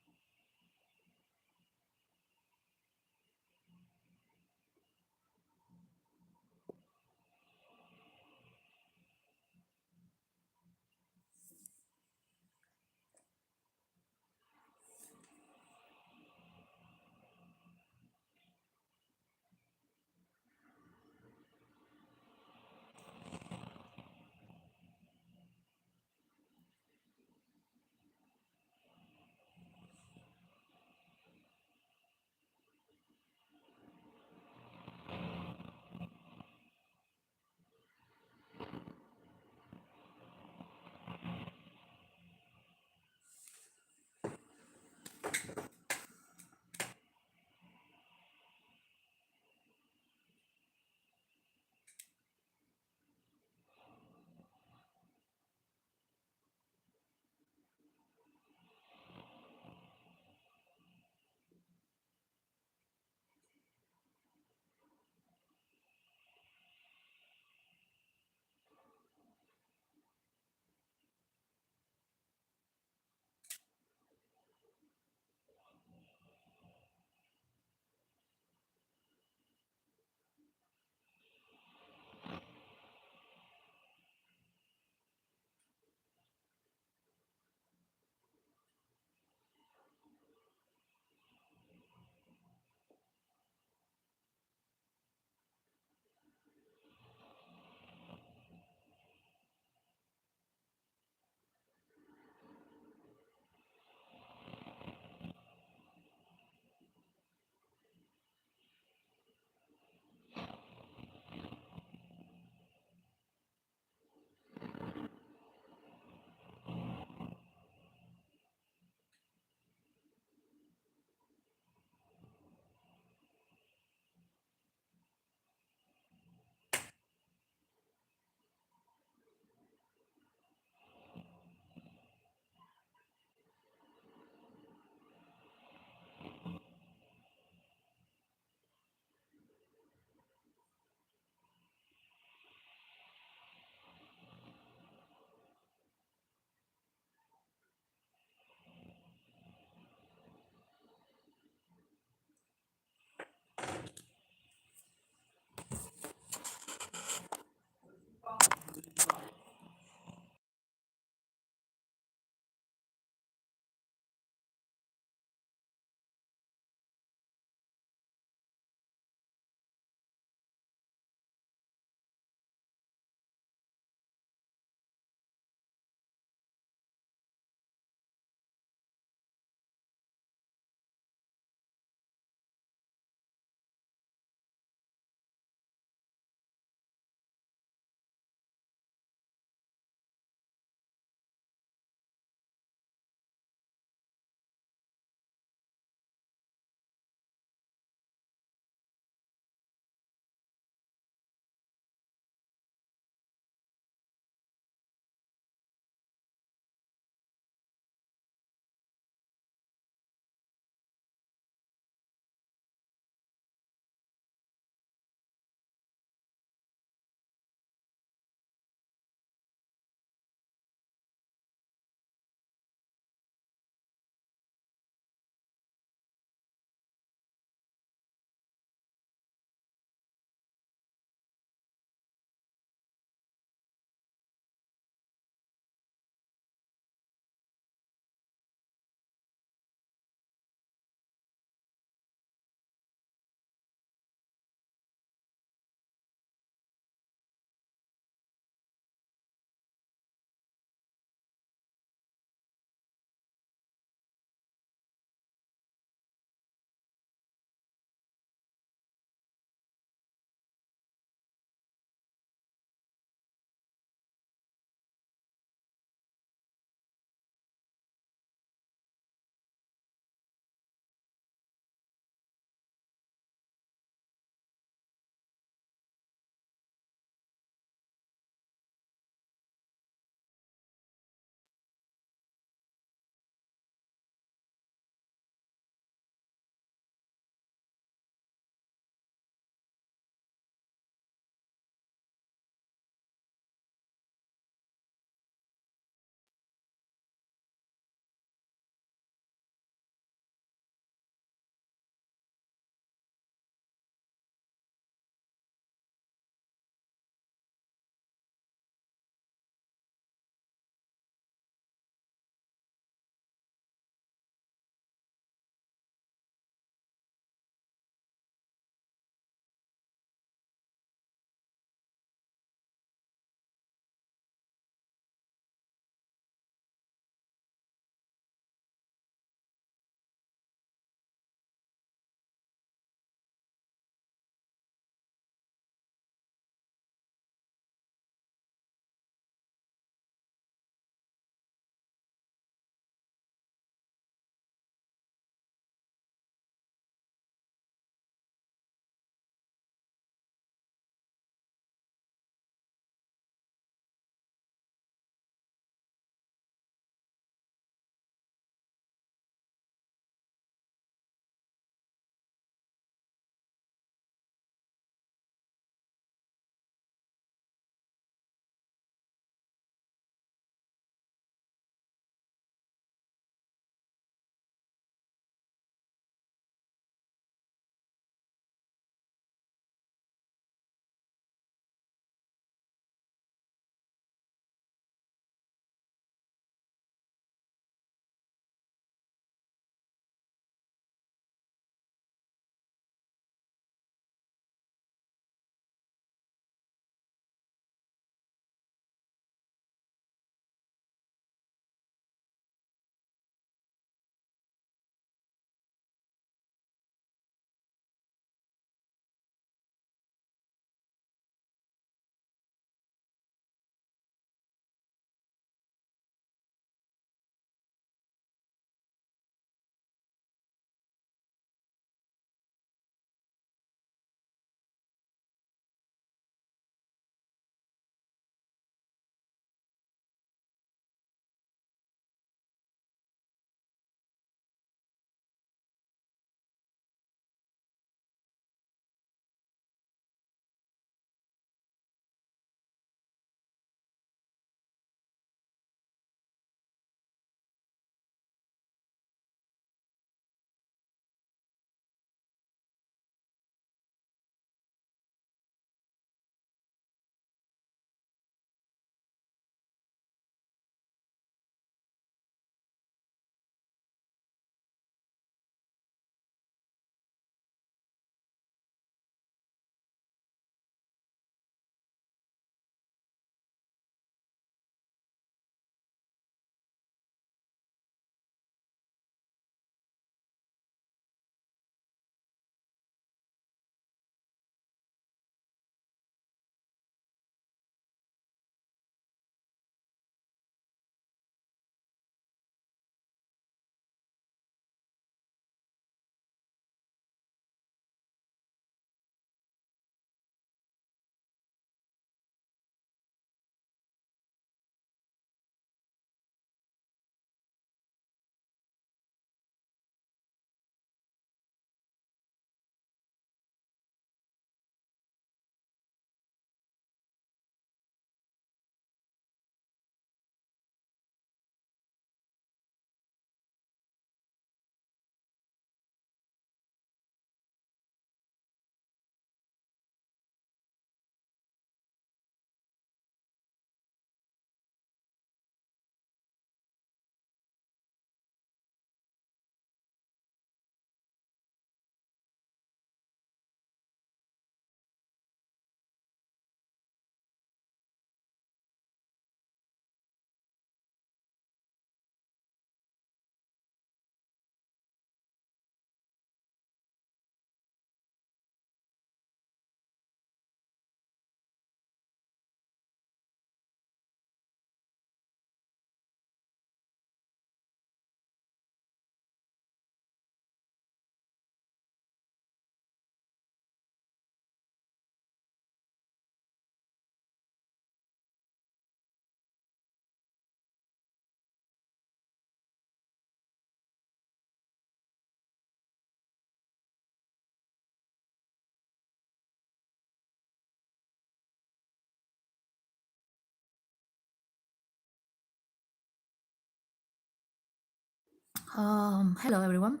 Speaker 1: Hello everyone.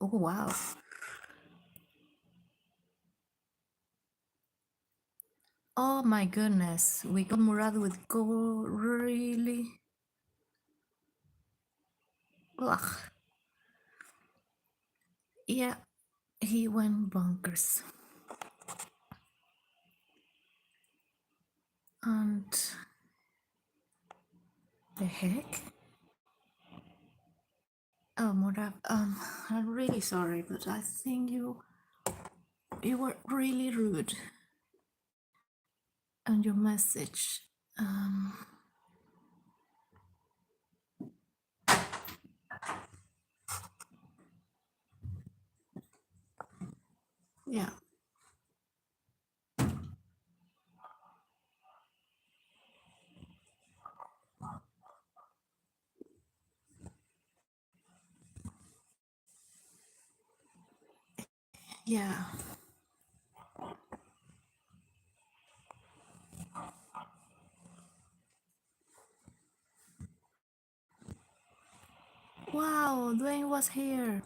Speaker 1: Oh wow. Oh my goodness. We got Murad with go really. Ugh. Yeah, he went bonkers. And the heck? Oh Murad, I'm really sorry, but I think you were really rude. And your message. Um yeah. Yeah. Wow, Dwayne was here.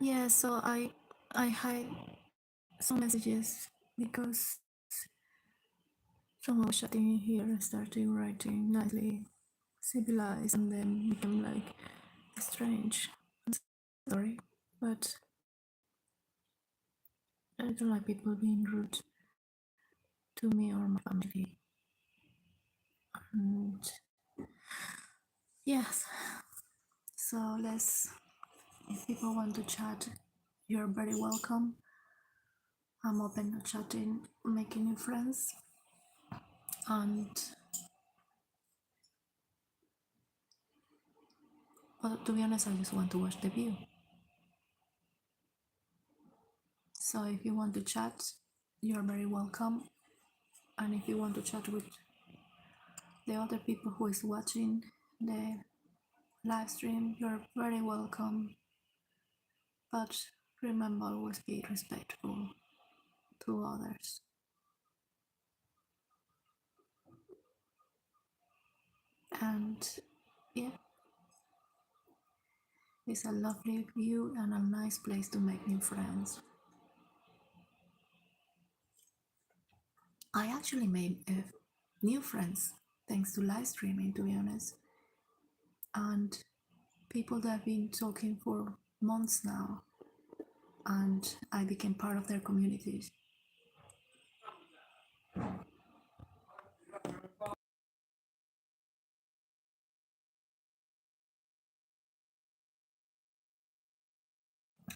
Speaker 1: Yeah, so I hide some messages because someone was chatting in here and started writing nicely civilized and then became like strange. Sorry, but I don't like people being rude to me or my family. And yes, so if people want to chat, you're very welcome. I'm open to chatting, making new friends, and but to be honest, I just want to watch the view. So if you want to chat, you're very welcome. And if you want to chat with the other people who is watching the live stream, you're very welcome. But remember, always be respectful to others. And yeah, it's a lovely view and a nice place to make new friends. I actually made new friends thanks to live streaming, to be honest. And people that have been talking for months now, and I became part of their communities.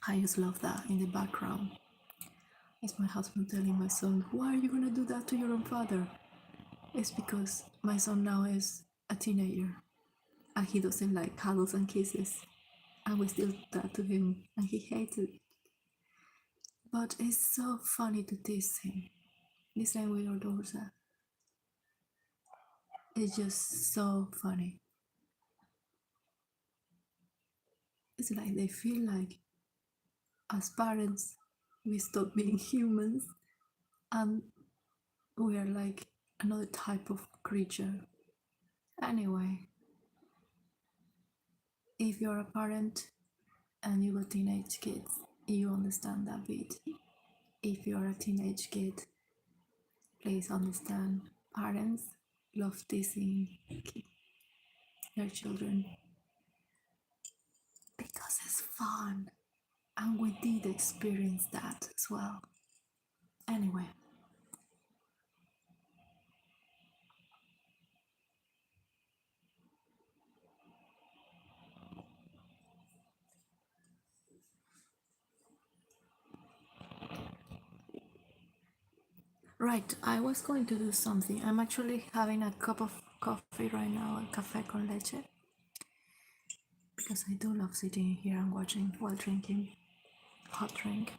Speaker 1: I just love that in the background. It's my husband telling my son, "Why are you gonna do that to your own father?" It's because my son now is a teenager and he doesn't like cuddles and kisses. And we still do that to him and he hates it. But it's so funny to tease him. The same with our daughter. It's just so funny. It's like they feel like as parents we stop being humans and we are like another type of creature. Anyway, if you're a parent and you got teenage kids, you understand that bit. If you're a teenage kid, please understand parents love teasing their children because it's fun. And we did experience that as well. Anyway, right, I was going to do something. I'm actually having a cup of coffee right now, a café con leche, because I do love sitting here and watching while drinking hot drink.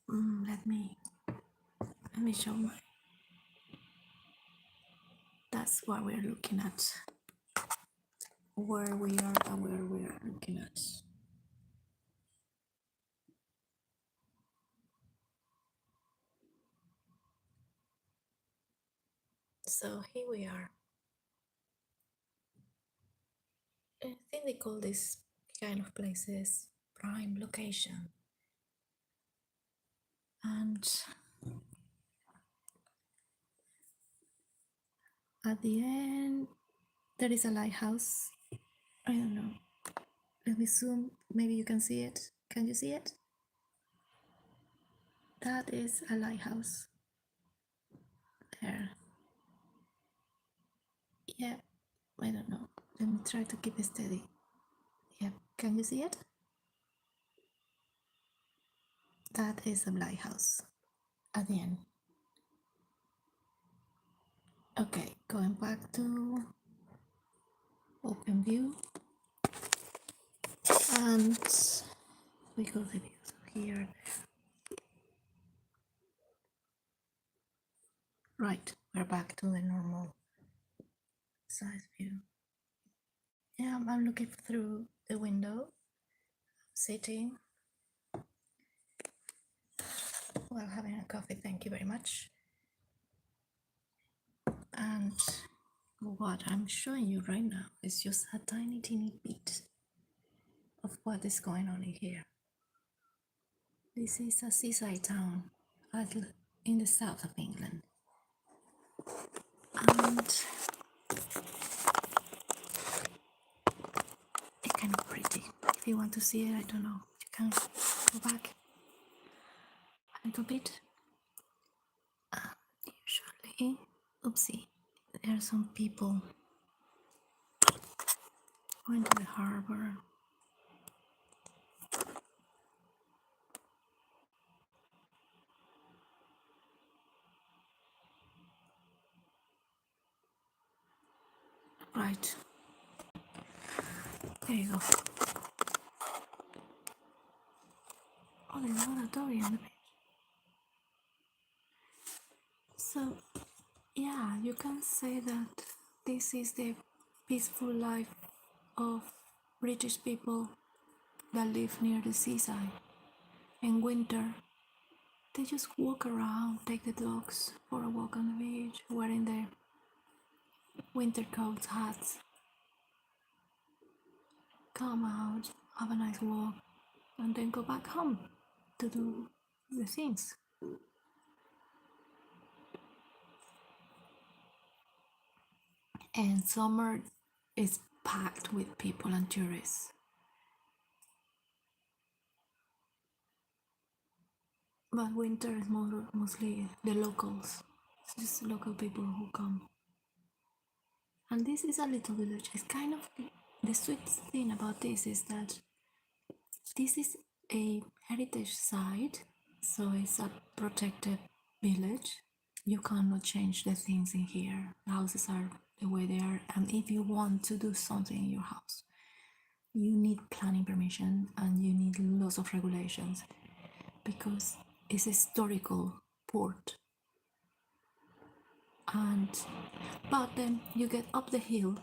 Speaker 1: Let me show my. That's what we're looking at. Where we are and where we're looking at. So here we are. I think they call this kind of places prime location. And at the end, there is a lighthouse. I don't know. Let me zoom. Maybe you can see it. Can you see it? That is a lighthouse. There. Yeah. I don't know. Let me try to keep it steady. Yeah. Can you see it? That is a lighthouse at the end. Okay, going back to open view, and we go the views here. Right, we're back to the normal size view. Yeah, I'm looking through the window, sitting while having a coffee. Thank you very much. And what I'm showing you right now is just a tiny, teeny bit of what is going on in here. This is a seaside town in the south of England. And it's kind of pretty. If you want to see it, I don't know, you can go back a little bit. Usually, oopsie, there are some people going to the harbor. Right. There you go. Oh, there's not a dory on the beach. So, yeah, you can say that this is the peaceful life of British people that live near the seaside. In winter, they just walk around, take the dogs for a walk on the beach, wearing their winter coats, hats, come out, have a nice walk, and then go back home to do the things. And summer is packed with people and tourists. But winter is mostly the locals. It's just local people who come. And this is a little village. It's kind of the sweet thing about this is that this is a heritage site, so it's a protected village. You cannot change the things in here. The houses are the way they are, and if you want to do something in your house, you need planning permission and you need lots of regulations because it's a historical port. But then you get up the hill,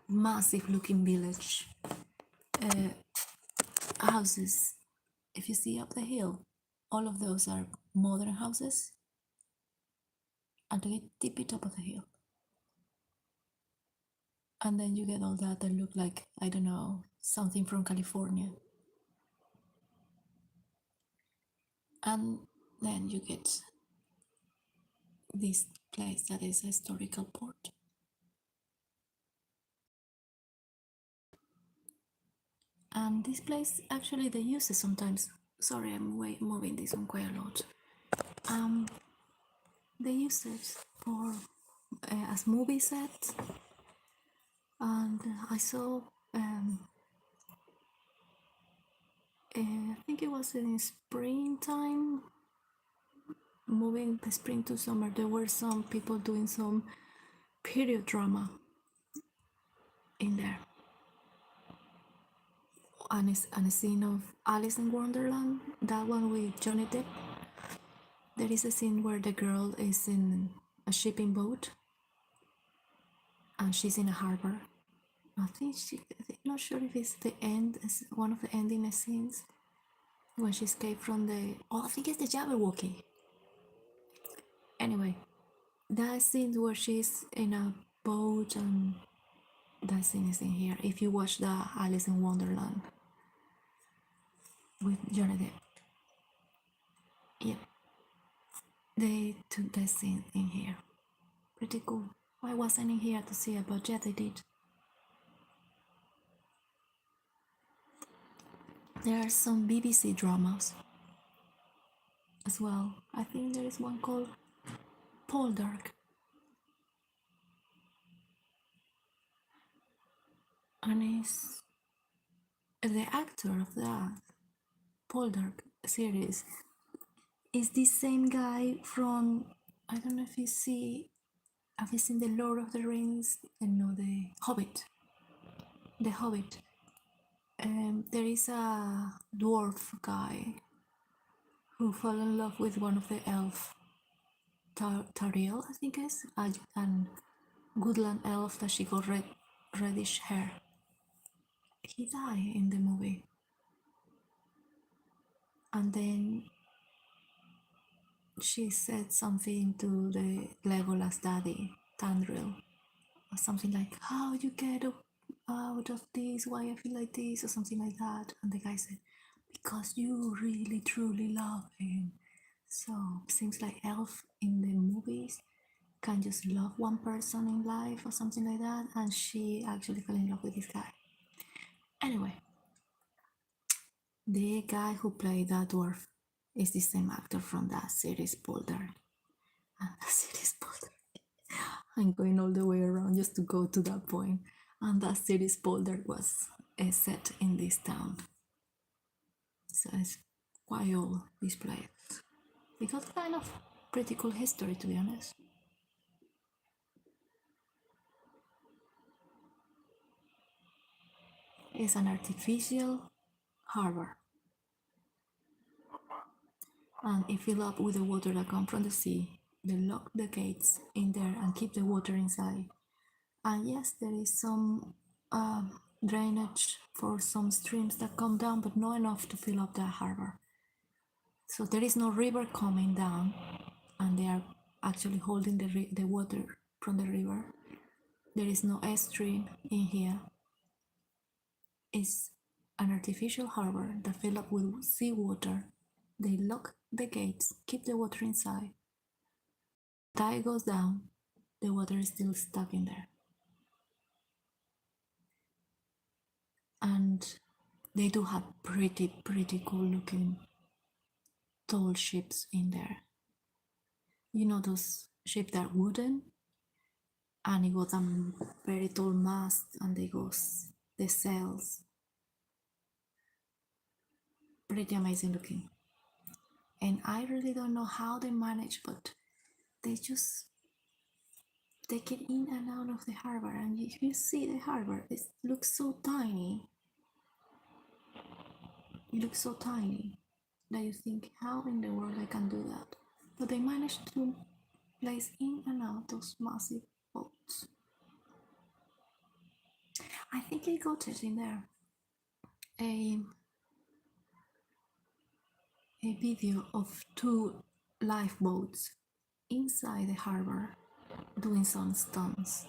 Speaker 1: massive looking village, houses. If you see up the hill, all of those are modern houses at the tippy top of the hill. And then you get all that look like, I don't know, something from California. And then you get this place that is a historical port. And this place, actually, they use it sometimes. Sorry, I'm moving this one quite a lot. They use it for as movie set, and I saw. I think it was in springtime, moving the spring to summer. There were some people doing some period drama in there. And a scene of Alice in Wonderland, that one with Johnny Depp. There is a scene where the girl is in a shipping boat and she's in a harbor. I'm not sure if it's the end, it's one of the ending scenes when she escaped from the. Oh, I think it's the Jabberwocky. Anyway, that scene where she's in a boat, and that scene is in here. If you watch the Alice in Wonderland with Johnny Depp, yeah, they took that scene in here. Pretty cool. I wasn't in here to see it, but yeah, they did. There are some BBC dramas as well. I think there is one called Poldark. And it's the actor of that Poldark series is the same guy from, I don't know if you see, have you seen the Lord of the Rings? No, the Hobbit. The Hobbit. There is a dwarf guy who fell in love with one of the elf, Tariel, I think is, and Goodland elf that she got reddish hair. He died in the movie. And then she said something to the Legolas daddy, Tandril, or something like, "How you get out of this? Why I feel like this?" or something like that. And the guy said, "Because you really truly love him." So seems like elf in the movies can just love one person in life or something like that, and she actually fell in love with this guy. Anyway, the guy who played that dwarf is the same actor from that series Boulder. And that series Boulder. I'm going all the way around just to go to that point. And that series Boulder was set in this town. So it's quite old, this place. It got kind of pretty cool history, to be honest. It's an artificial harbor. And it filled up with the water that comes from the sea. They lock the gates in there and keep the water inside. And yes, there is some drainage for some streams that come down, but not enough to fill up the harbor. So there is no river coming down, and they are actually holding the water from the river. There is no stream in here. It's an artificial harbor that fill up with seawater. They lock the gates, keep the water inside. Tide goes down, the water is still stuck in there. And they do have pretty cool looking tall ships in there. You know those ships that are wooden, and it got a very tall mast, and they go the sails. Pretty amazing looking. And I really don't know how they manage, but they just take it in and out of the harbor. And if you see the harbor, it looks so tiny. It looks so tiny that you think, how in the world I can do that? But they managed to place in and out those massive boats. I think I got it in there. A video of two lifeboats inside the harbor doing some stunts.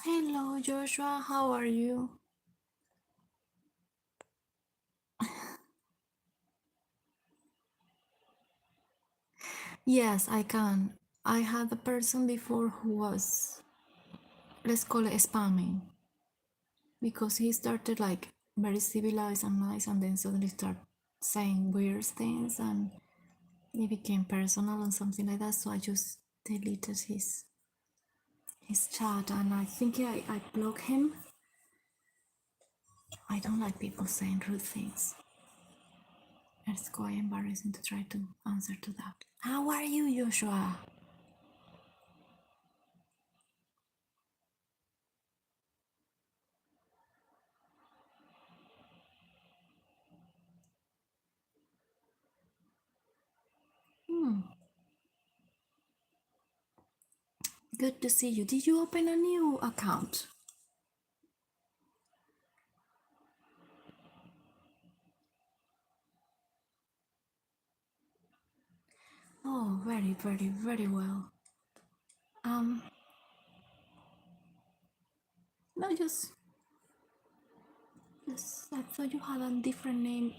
Speaker 1: Hello Joshua, how are you? Yes, I can. I had a person before who was, let's call it spamming, because he started like very civilized and nice, and then suddenly start saying weird things, and it became personal and something like that. So I just deleted his chat, and I think I blocked him. I don't like people saying rude things. It's quite embarrassing to try to answer to that. How are you, Joshua? Hmm, good to see you. Did you open a new account? Oh, very, very, very well. Um, no, just I thought you had a different name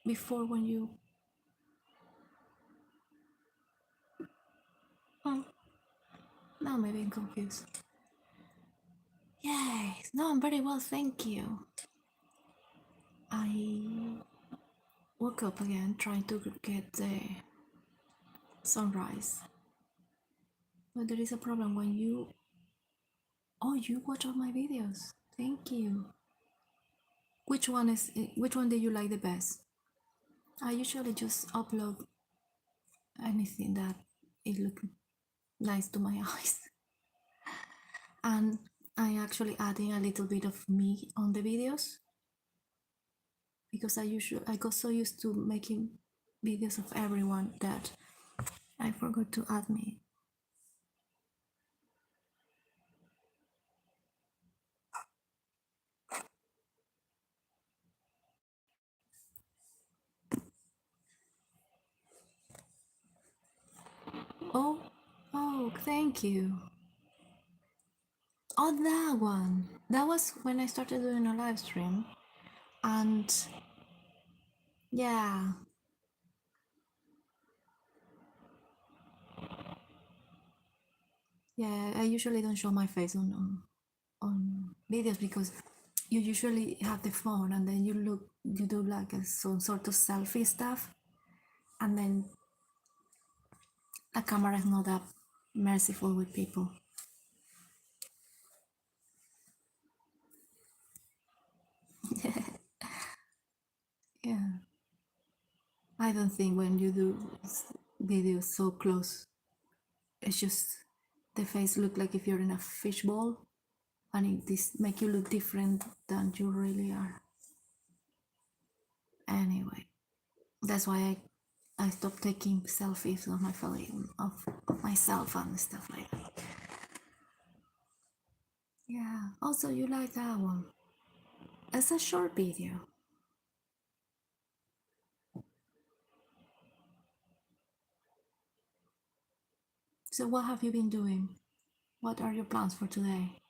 Speaker 1: before when you. Oh, now maybe I'm confused. Yay! No, I'm very well, thank you. I woke up again trying to get the sunrise. But there is a problem when you. Oh, you watch all my videos. Thank you. Which one do you like the best? I usually just upload anything that it look nice to my eyes. And I actually adding a little bit of me on the videos because I got so used to making videos of everyone that I forgot to add me. Oh, oh, thank you. Oh, that one. That was when I started doing a live stream. And yeah, yeah, I usually don't show my face on videos because you usually have the phone and then you do like some sort of selfie stuff, and then a camera is not that merciful with people. Yeah, I don't think when you do videos so close, it's just the face look like if you're in a fishbowl, and this make you look different than you really are. Anyway, that's why I stopped taking selfies of my phone of myself and stuff like that. Yeah. Also, you like that one? It's a short video. So, what have you been doing? What are your plans for today?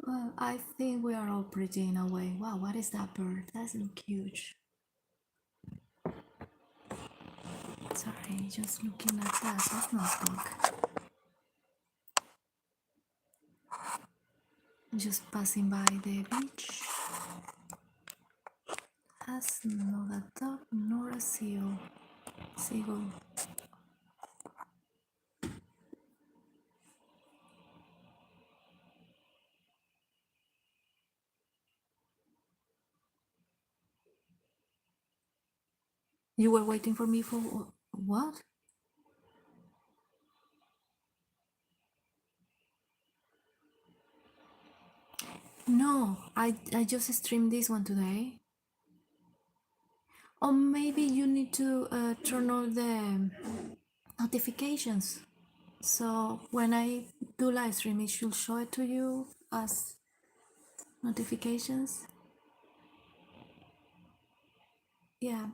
Speaker 1: Well, I think we are all pretty in a way. Wow, what is that bird? That looks huge. Sorry, just looking at that. That's not bug. Just passing by the beach. Has not a dog nor a seagull. You were waiting for me for what? No, I just streamed this one today. Or maybe you need to turn on the notifications. So when I do live stream, it should show it to you as notifications. Yeah.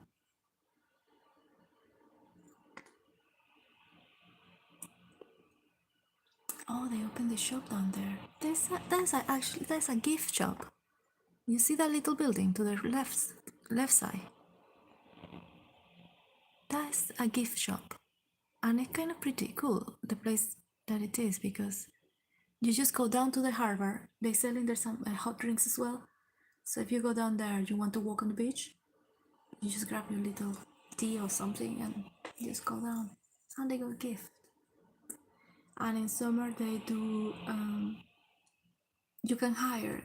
Speaker 1: Oh, they opened the shop down there. There's a gift shop. You see that little building to the left side? That's a gift shop. And it's kind of pretty cool, the place that it is, because you just go down to the harbor. They sell in there some hot drinks as well. So if you go down there, you want to walk on the beach, you just grab your little tea or something and just go down. And they got a gift. And in summer they do. You can hire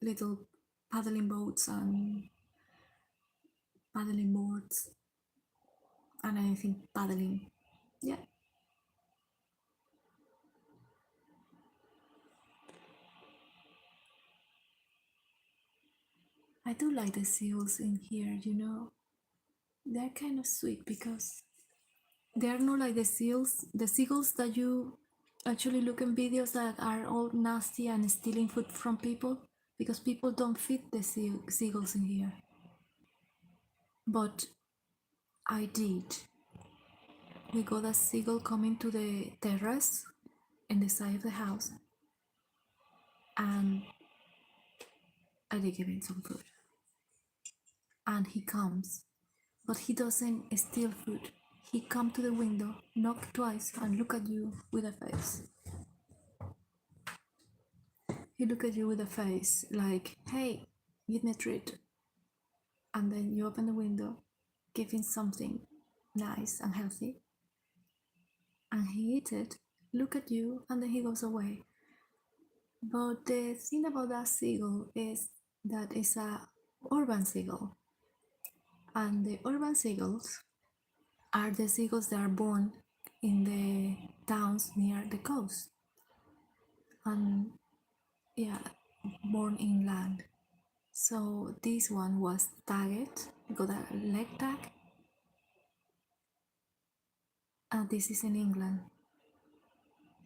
Speaker 1: little paddling boats and paddling boards and anything paddling. Yeah. I do like the seals in here. They're kind of sweet because they're not like the seagulls that you actually look in videos that are all nasty and stealing food from people, because people don't feed the seagulls in here. But I did. We got a seagull coming to the terrace in the side of the house, and I did give him some food. And he comes, but he doesn't steal food. He come to the window, knock twice, and look at you with a face. He look at you with a face like, "Hey, give me a treat." And then you open the window, give him something nice and healthy, and he eats it, look at you, and then he goes away. But the thing about that seagull is that it's a urban seagull, and the urban seagulls are the seagulls that are born in the towns near the coast, and yeah, born inland. So this one was tagged, got a leg tag, and this is in England.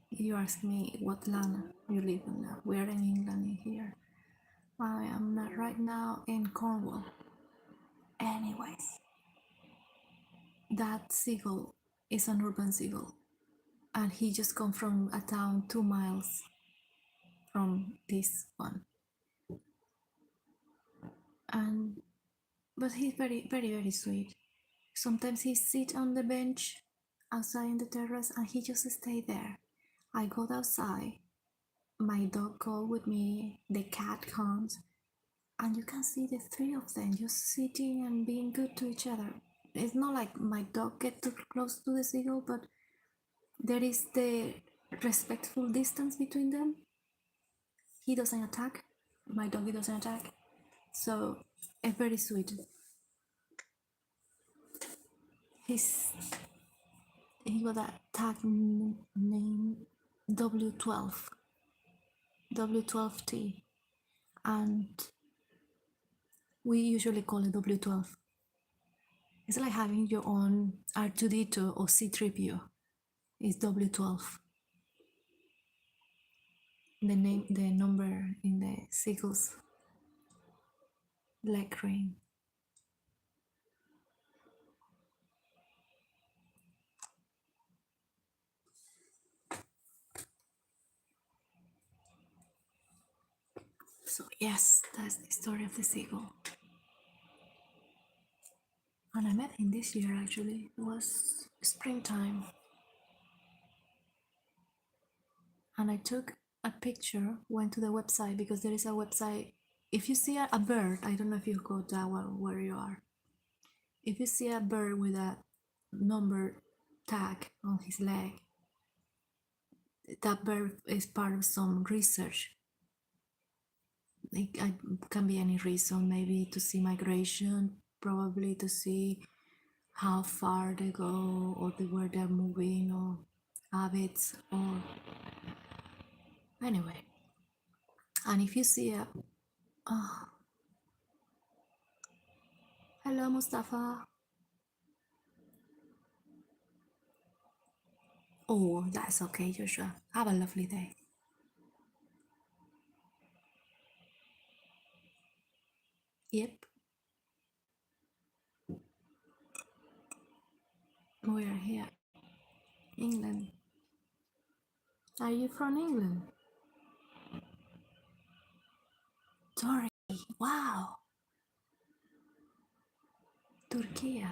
Speaker 1: You ask me what land you live in. We are in England in here. I am right now in Cornwall. Anyways, that seagull is an urban seagull, and he just come from a town 2 miles from this one. And but he's very, very, very sweet. Sometimes he sit on the bench outside in the terrace, and he just stay there. I go outside. My dog go with me. The cat comes, and you can see the three of them just sitting and being good to each other. It's not like my dog get too close to the seagull, but there is the respectful distance between them. He doesn't attack. My doggy doesn't attack. So it's very sweet. He's he got a tag name W12, W12T, and we usually call it W12. It's like having your own R2D2 or C3PO. It's W12. The number in the seagull's leg ring. So yes, that's the story of the seagull. And I met him this year actually. It was springtime. And I took a picture, went to the website, because there is a website. If you see a bird, I don't know if you go that one where you are. If you see a bird with a number tag on his leg, that bird is part of some research. It can be any reason, maybe to see migration, probably to see how far they go, or where they're moving, or habits, or anyway. And if you see a hello Mustafa. Oh, that's okay, Joshua. Have a lovely day. Yep. We are here. England. Are you from England? Turkey. Wow. Turkey.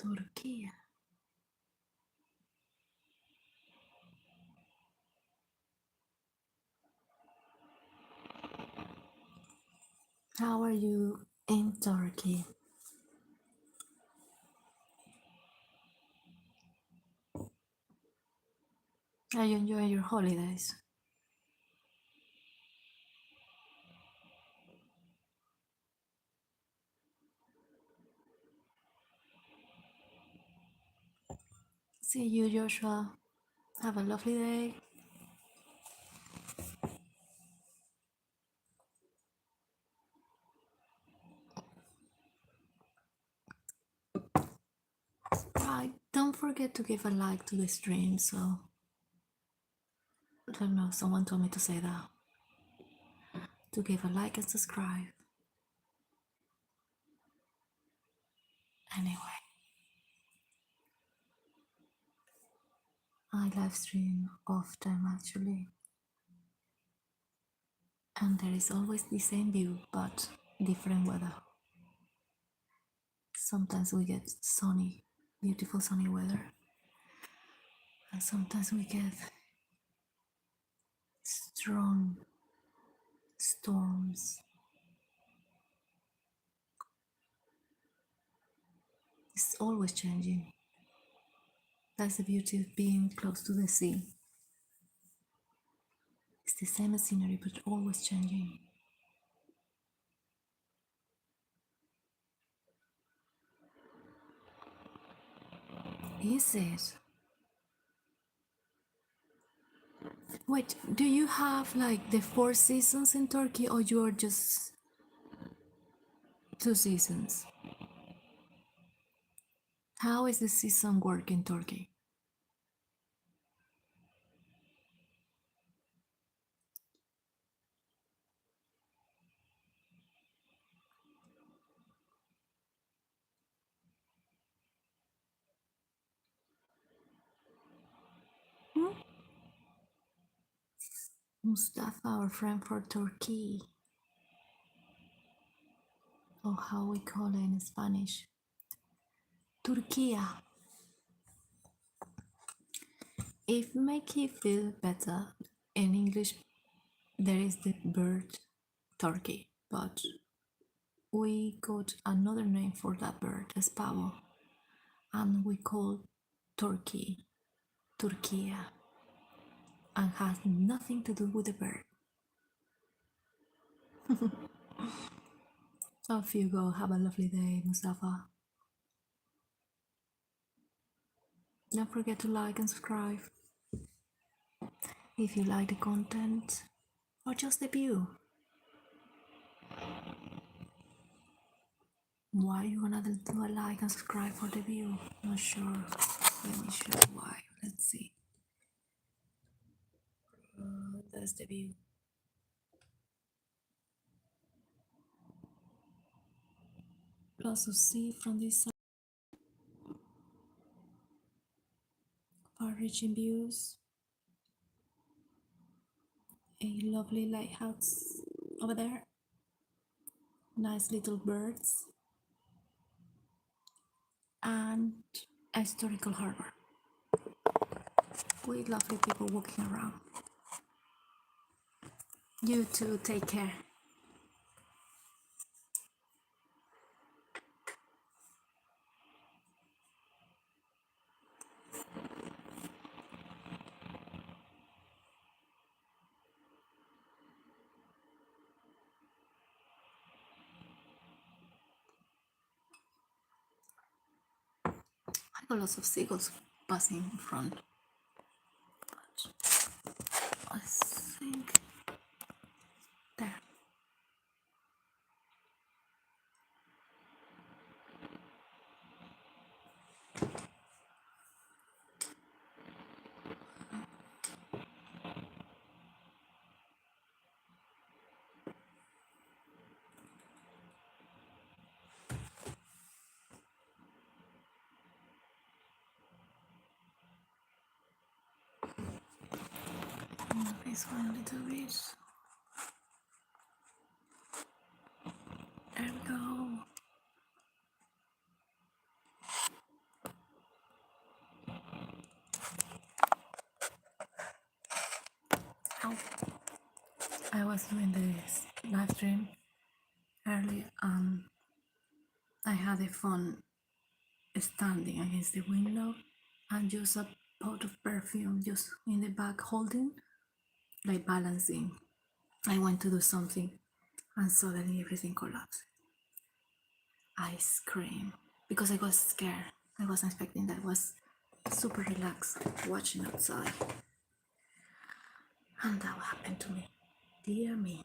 Speaker 1: Turkey. How are you in Turkey? Are you enjoying your holidays? See you, Joshua. Have a lovely day. Right, don't forget to give a like to the stream. So, I don't know, someone told me to say that. To give a like and subscribe. Anyway, I live stream often actually, and there is always the same view but different weather. Sometimes we get sunny, beautiful sunny weather, and sometimes we get strong storms. It's always changing. That's the beauty of being close to the sea. It's the same scenery but always changing. Is it? Wait, do you have like the 4 seasons in Turkey or you're just 2 seasons? How is the season work in Turkey? Hmm? Mustafa, our friend for Turkey, or how we call it in Spanish, Turquía. If make you feel better, in English there is the bird turkey, but we got another name for that bird, as pavo, and we call Turkey Turquía, and has nothing to do with the bird. Off you go, have a lovely day, Mustafa. Don't forget to like and subscribe if you like the content or just the view. Why you gonna do a like and subscribe for the view? Not sure. Let me show why. Let's see. That's the view. Also see from this side far-reaching views. A lovely lighthouse over there. Nice little birds. And a historical harbor with lovely people walking around. You too, take care. I got lots of seagulls passing in front. But I think there. this one a little bit. There we go. Ow. I was doing this live stream early. I had a phone standing against the window and just a pot of perfume just in the back holding, like balancing. I went to do something and suddenly everything collapsed. I screamed because I was scared. I wasn't expecting that. I was super relaxed watching outside. And that happened to me. Dear me.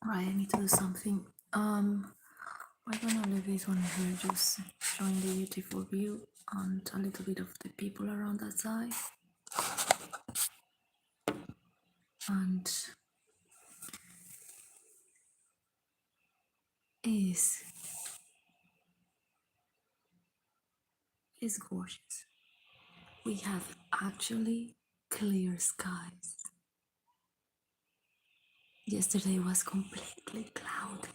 Speaker 1: Right, I need to do something. We're gonna leave this one here, just showing the beautiful view and a little bit of the people around that side. And is gorgeous. We have actually clear skies. Yesterday was completely cloudy,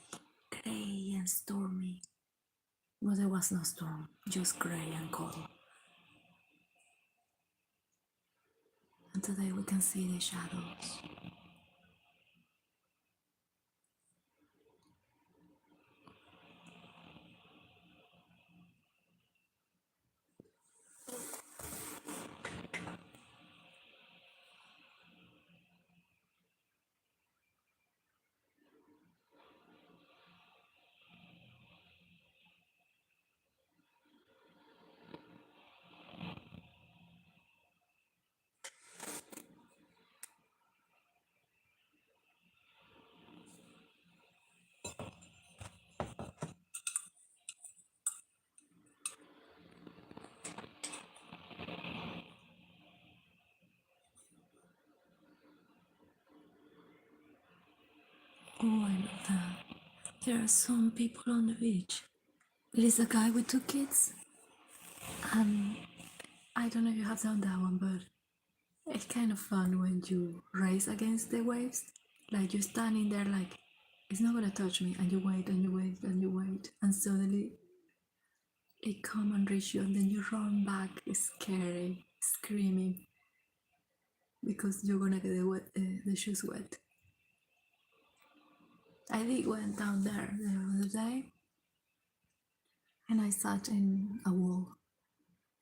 Speaker 1: gray and stormy. Well, there was no storm, just gray and cold. And today we can see the shadows. Oh, I love that. There are some people on the beach. There is a guy with two kids. I don't know if you have done that one, but it's kind of fun when you race against the waves. Like you're standing there, like it's not gonna touch me, and you wait and you wait and you wait, and suddenly it come and reach you, and then you run back, scary, screaming, because you're gonna get the shoes wet. I did went down there the other day, and I sat in a wall,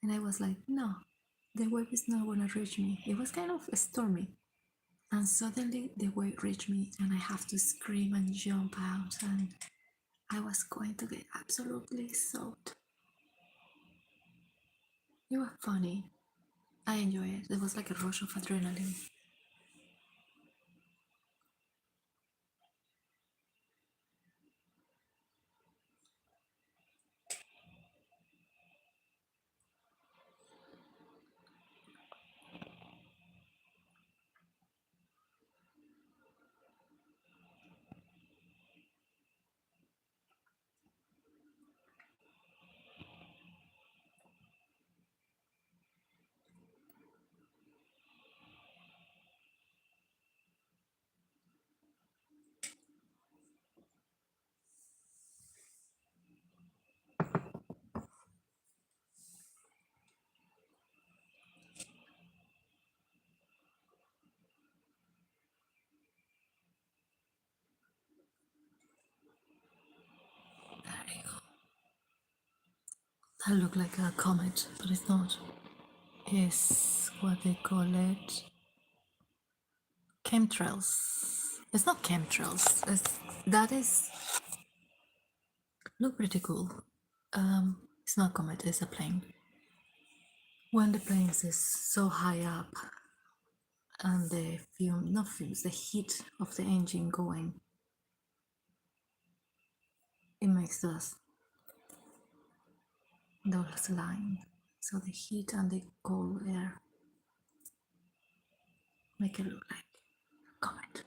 Speaker 1: and I was like, no, the wave is not gonna reach me. It was kind of stormy, and suddenly the wave reached me, and I have to scream and jump out, and I was going to get absolutely soaked. It was funny. I enjoyed it. There was like a rush of adrenaline. There you go. That looked like a comet, but it's not. It's what they call it chemtrails. It's not chemtrails. That is look pretty cool. It's not comet. It's a plane. When the plane is so high up, and the fume, not fumes, the heat of the engine going, it makes those lines. So the heat and the cold air make it look like a comet.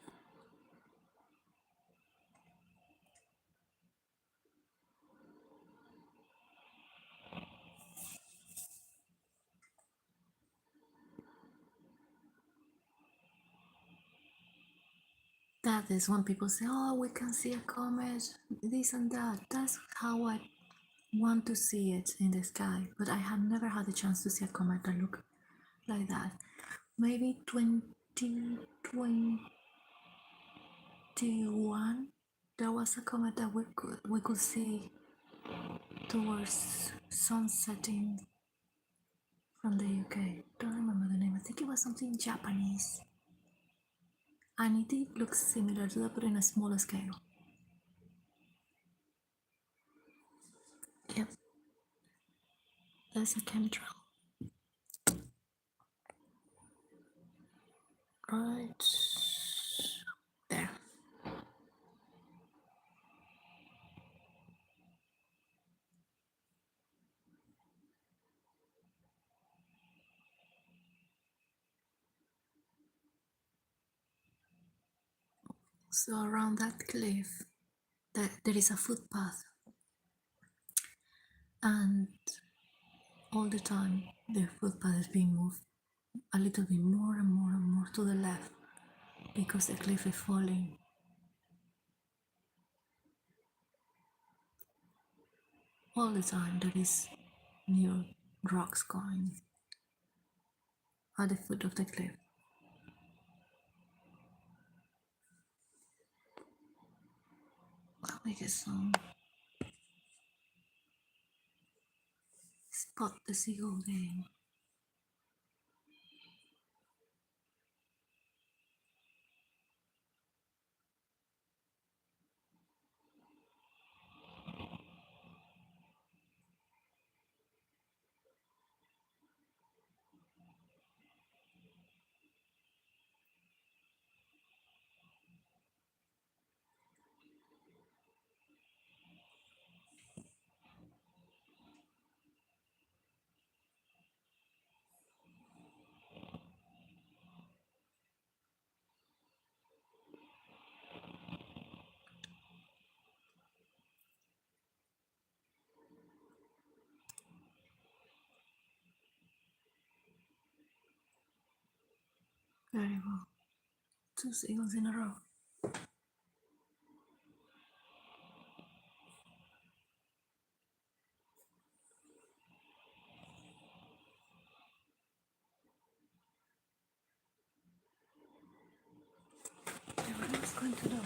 Speaker 1: That is when people say, oh, we can see a comet, this and that. That's how I want to see it in the sky, but I have never had the chance to see a comet that look like that. Maybe 2021, there was a comet that we could see towards sunsetting from the UK. Don't remember the name. I think it was something Japanese, and it did look similar to that, but in a smaller scale. Yep, there's a chemtrail. Right there. So around that cliff, there is a footpath, and all the time the footpath is being moved a little bit more and more and more to the left because the cliff is falling. All the time there is new rocks going at the foot of the cliff. I'll make a song. Spot the seagull game. Very well. 2 seagulls in a row. Everyone's going to know.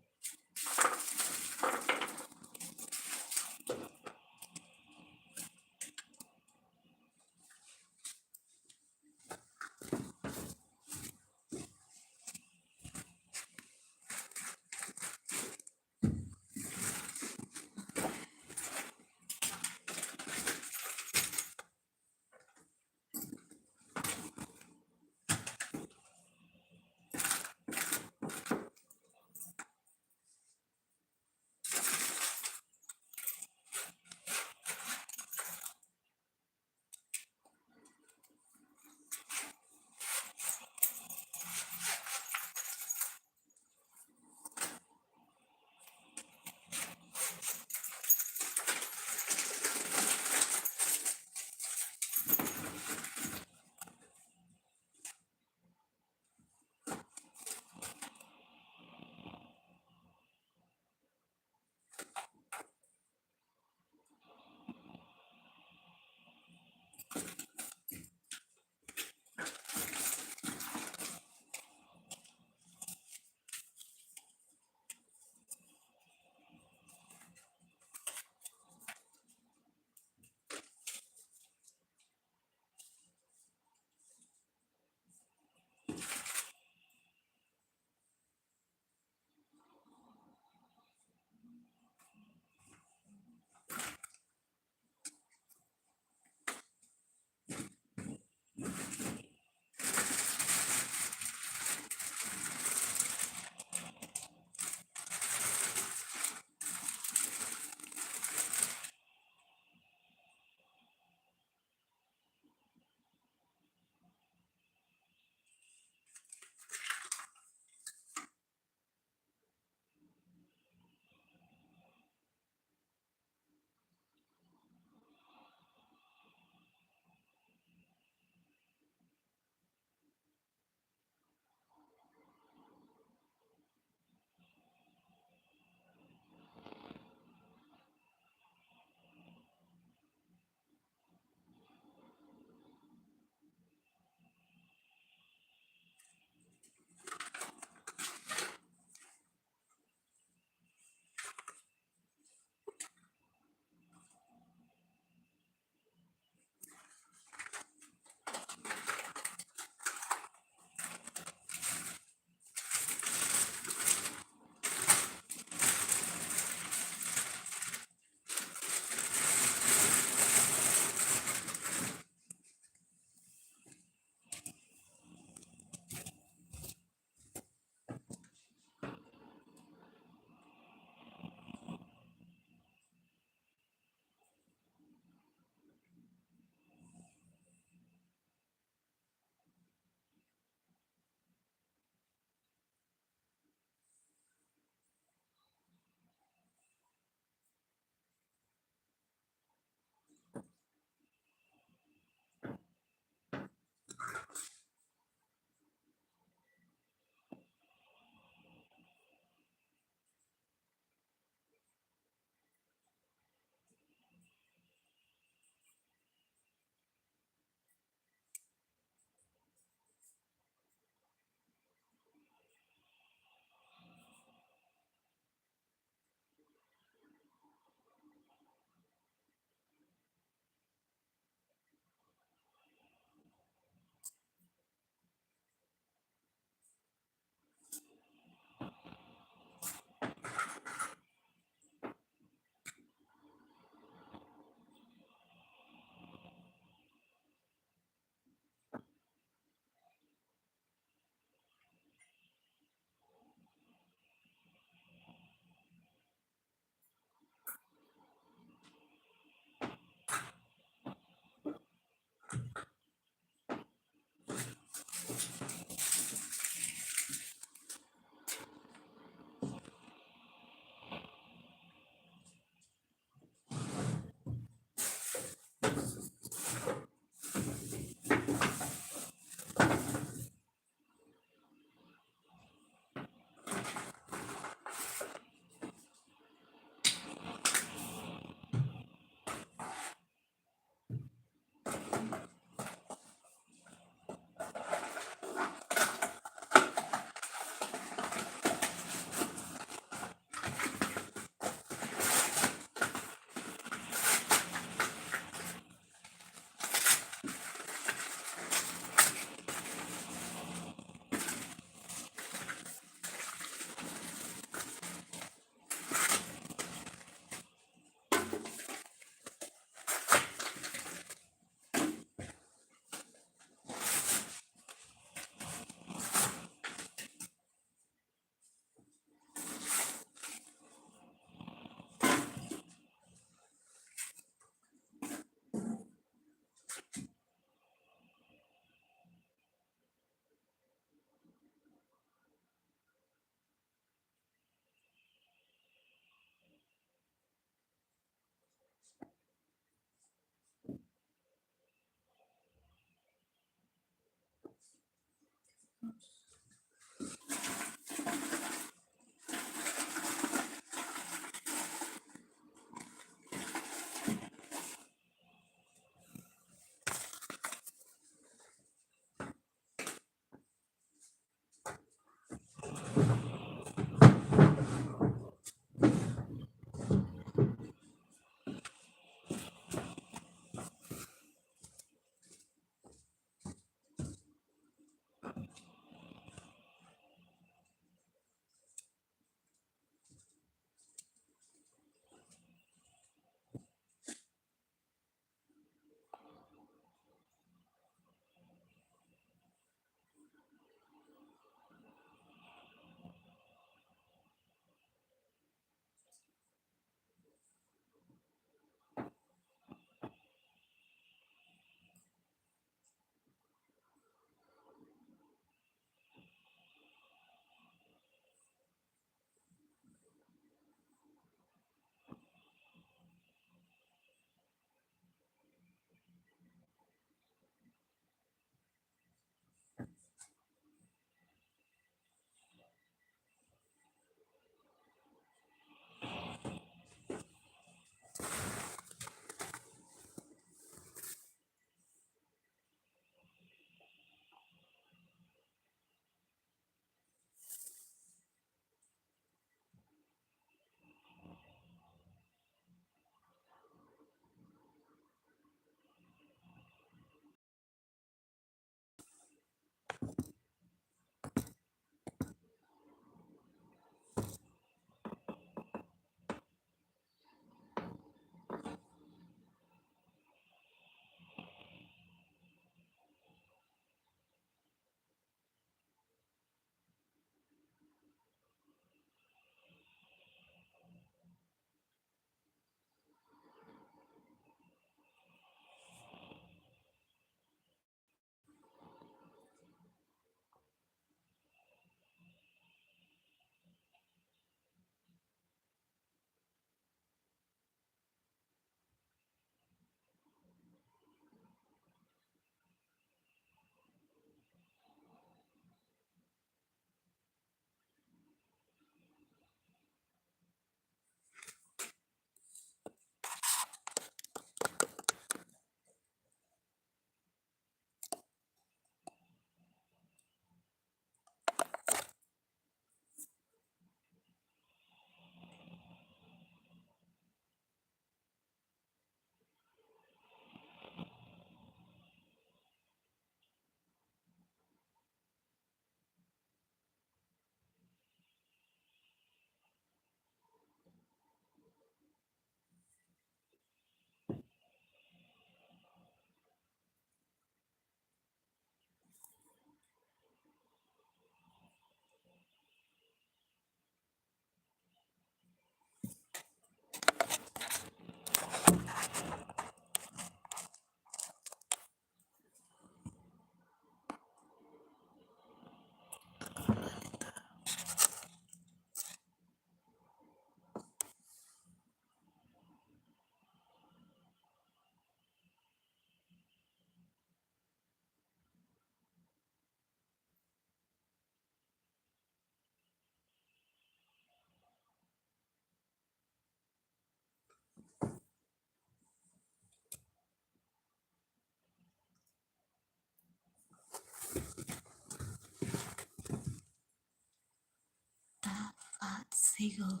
Speaker 1: That fat seagull.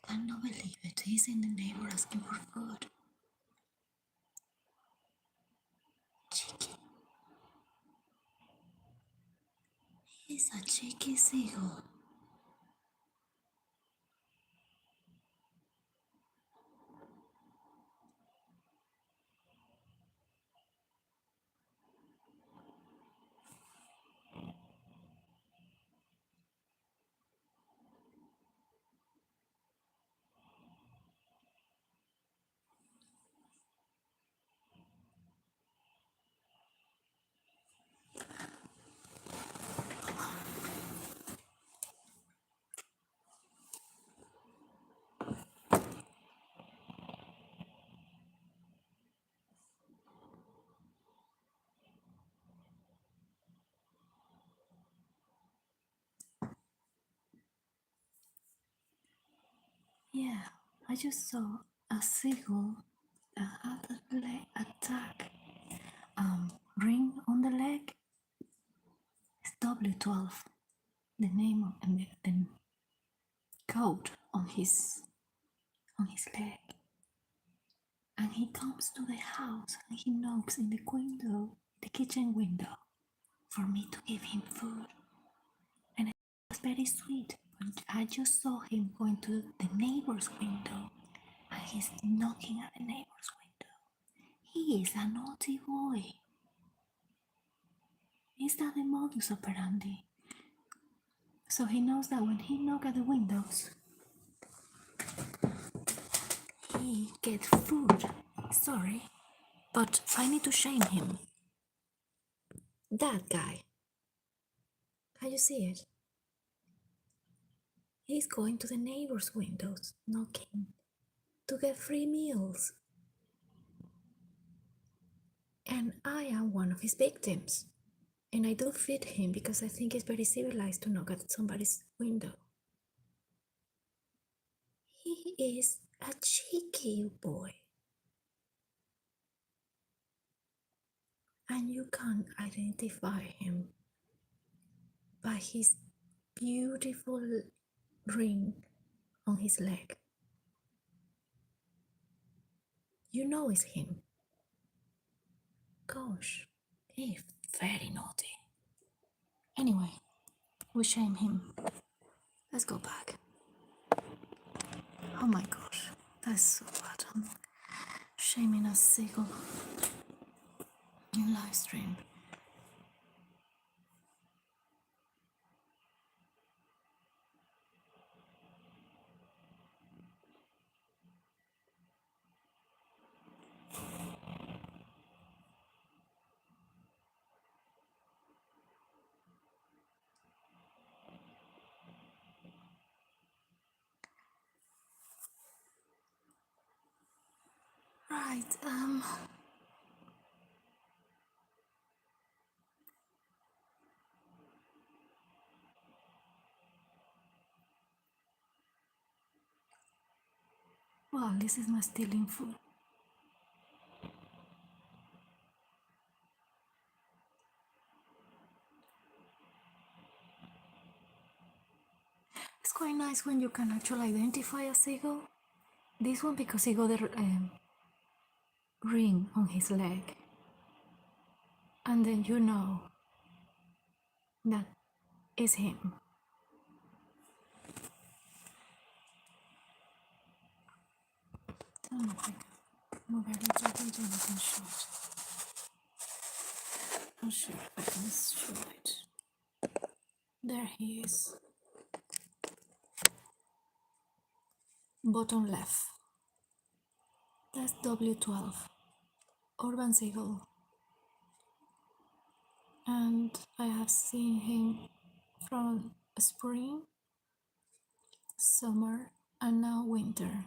Speaker 1: Cannot believe it. He's in the neighbor asking for food. Cheeky. He's a cheeky seagull. Yeah, I just saw a seagull that had a leg attack. Ring on the leg is W12. The name of and the code on his leg. And he comes to the house and he knocks in the window, the kitchen window, for me to give him food. And it was very sweet. But I just saw him going to the neighbor's window and he's knocking at the neighbor's window. He is a naughty boy. Is that the modus operandi? So he knows that when he knocks at the windows, he gets food. Sorry, but I need to shame him. That guy. Can you see it? He's going to the neighbor's windows, knocking, to get free meals. And I am one of his victims. And I do feed him because I think it's very civilized to knock at somebody's window. He is a cheeky boy. And you can identify him by his beautiful ring on his leg. You know it's him. Gosh, he's very naughty. Anyway, we shame him. Let's go back. Oh my gosh, that's so bad. I'm shaming a seagull in live stream. Right, well, this is my stealing food. It's quite nice when you can actually identify a seagull. This one because he got a ring on his leg. And then you know that is him. Don't know if I can move a little bit and I can show it. Not sure if I can show it. There he is. Bottom left. That's W12. Urban Seagull. And I have seen him from spring, summer, and now winter.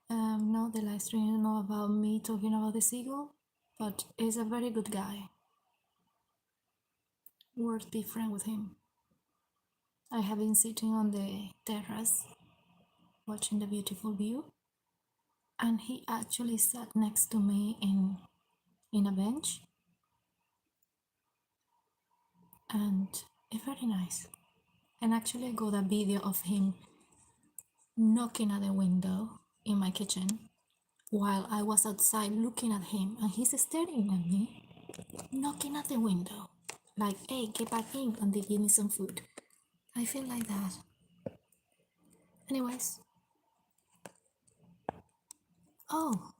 Speaker 1: Now the live stream is not about me talking about the seagull, but he's a very good guy. Worth be friend with him. I have been sitting on the terrace watching the beautiful view, and he actually sat next to me in a bench, and it's very nice. And actually I got a video of him knocking at the window in my kitchen while I was outside looking at him, and he's staring at me, knocking at the window, like, hey, get back in and they give me some food. I feel like that. Anyways. Oh,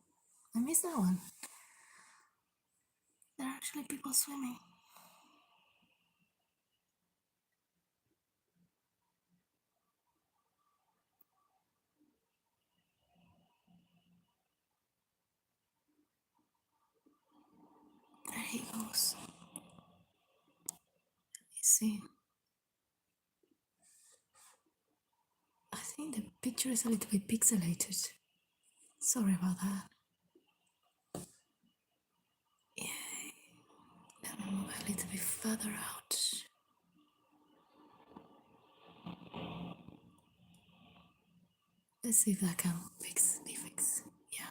Speaker 1: I missed that one. There are actually people swimming. There he goes. Let me see. I think the picture is a little bit pixelated. Sorry about that. Yay. Let me move a little bit further out. Let's see if that can be fixed. Yeah.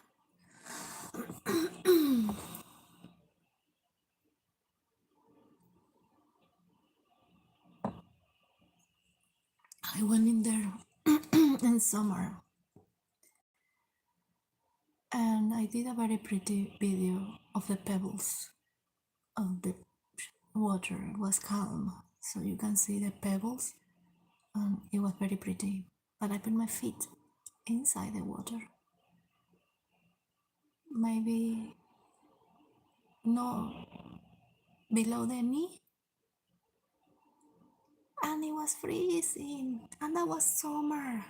Speaker 1: I went in there in summer and I did a very pretty video of the pebbles of the water. It was calm, so you can see the pebbles, and it was very pretty. But I put my feet inside the water, maybe no below the knee, and it was freezing, and that was summer.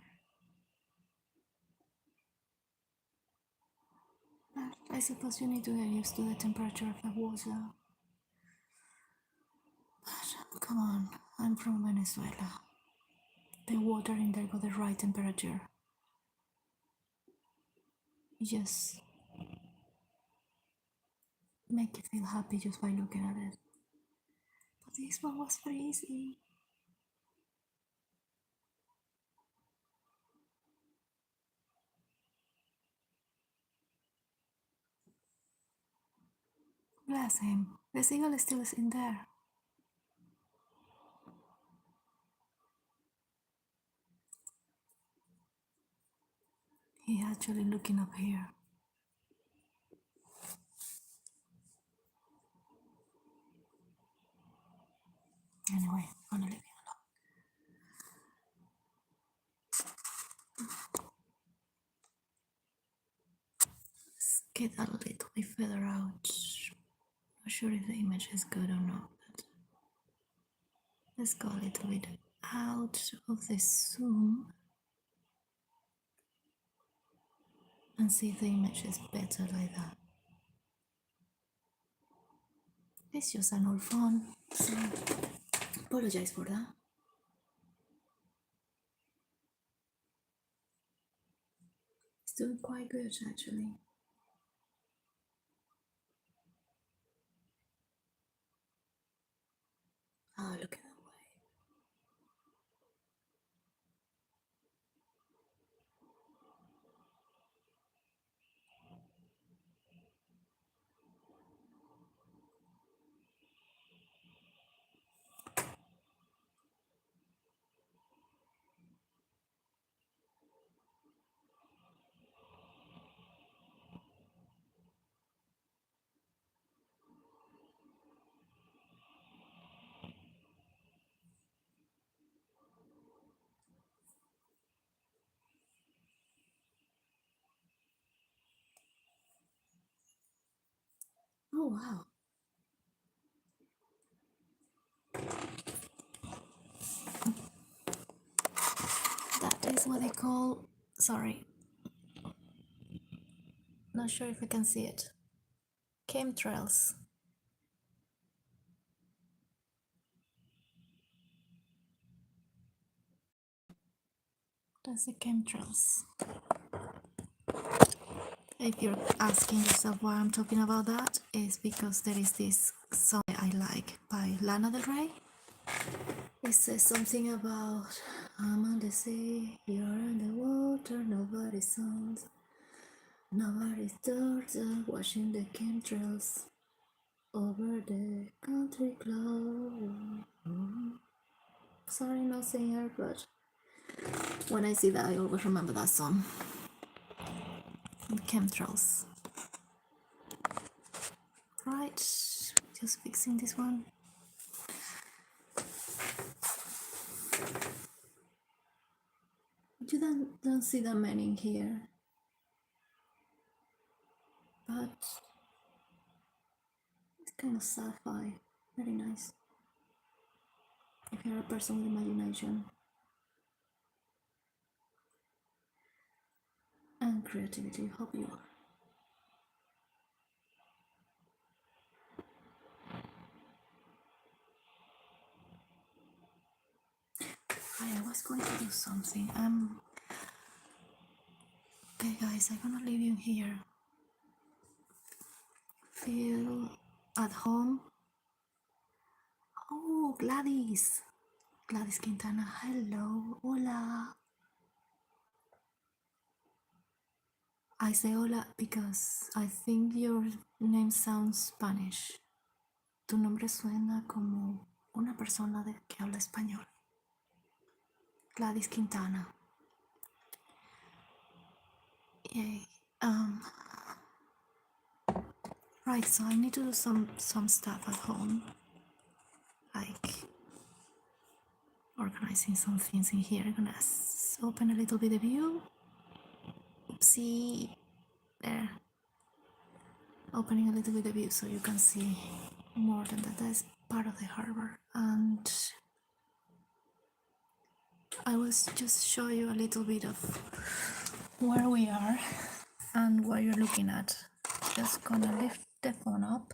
Speaker 1: But I suppose you need to get used to the temperature of the water. But come on, I'm from Venezuela. The water in there got the right temperature. You just make you feel happy just by looking at it. But this one was freezing. Bless him. The seagull still is in there. He actually looking up here. Anyway, I'm gonna leave him alone. Let's get a little bit further out. Not sure if the image is good or not, but let's go a little bit out of the zoom and see if the image is better like that. It's just an old phone, so apologize for that. It's doing quite good actually. Oh, look at that way. Oh wow. That is what they call, sorry, not sure if I can see it. Chemtrails. That's the chemtrails. If you're asking yourself why I'm talking about that, it's because there is this song I like by Lana Del Rey. It says something about I'm on the sea, you're in the water, nobody's sounds, nobody's doors, watching the chemtrails over the country club. Sorry, no singer, but when I see that, I always remember that song. Chemtrails. Right, just fixing this one. You don't see that many in here, but it's kind of sci-fi. Very nice. If you're a person with imagination and creativity, hope you are. I was going to do something. Okay, guys, I'm gonna leave you here. Feel at home. Oh, Gladys. Gladys Quintana, hello, hola. I say hola because I think your name sounds Spanish. Tu nombre suena como una persona que habla español. Gladys Quintana. Yay. Right, so I need to do some stuff at home, like organizing some things in here. I'm gonna open a little bit the view. Oopsie, there. Opening a little bit the view so you can see more than that. That's part of the harbor, and I will just show you a little bit of where we are and what you're looking at. Just gonna lift the phone up.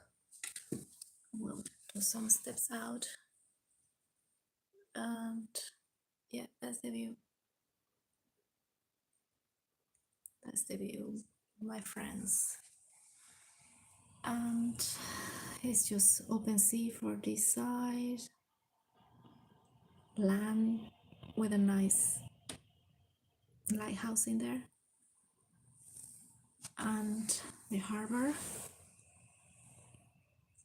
Speaker 1: We'll do some steps out, and yeah, that's the view. That's the view, my friends. And it's just open sea for this side, land with a nice lighthouse in there, and the harbor.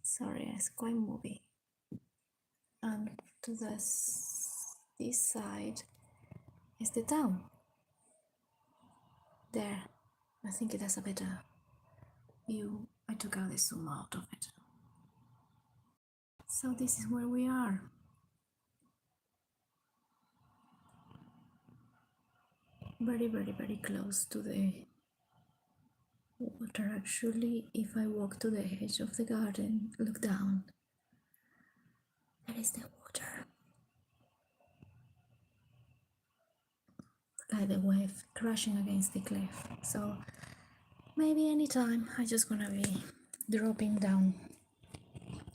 Speaker 1: Sorry, it's quite moving. And to this side is the town. There, I think it has a better view. I took out the zoom out of it. So this is where we are. Very, very, very close to the water. Actually, if I walk to the edge of the garden, look down, there is the water. Like the wave crashing against the cliff. So maybe anytime I'm just gonna be dropping down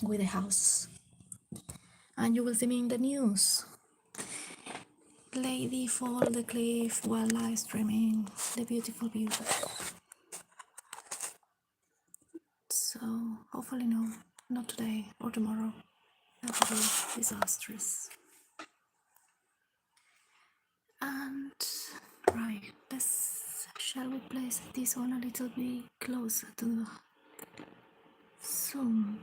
Speaker 1: with the house, and you will see me in the news. Lady fall the cliff while live streaming the beautiful view. So hopefully no, not today or tomorrow. That would be disastrous. And right, shall we place this one a little bit closer to the zoom?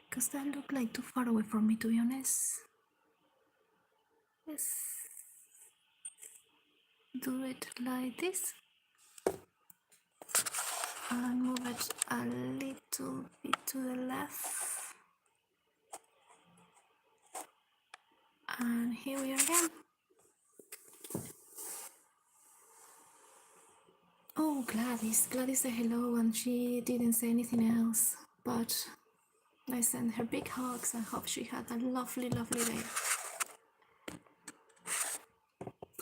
Speaker 1: Because that looked like too far away for me, to be honest. Let's do it like this and move it a little bit to the left. And here we are again. Oh, Gladys said hello and she didn't say anything else, but I sent her big hugs and hope she had a lovely, lovely day.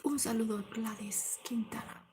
Speaker 1: Un saludo, Gladys Quintana.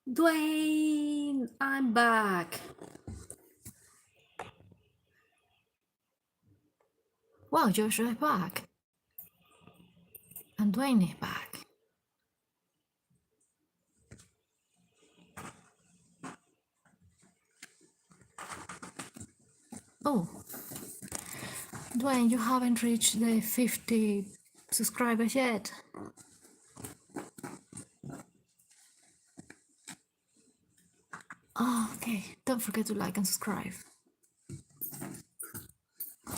Speaker 1: Dwayne, I'm back. Wow, Joshua is back. And Dwayne is back. Oh, Dwayne, you haven't reached the 50 subscribers yet. Oh, okay. Don't forget to like and subscribe.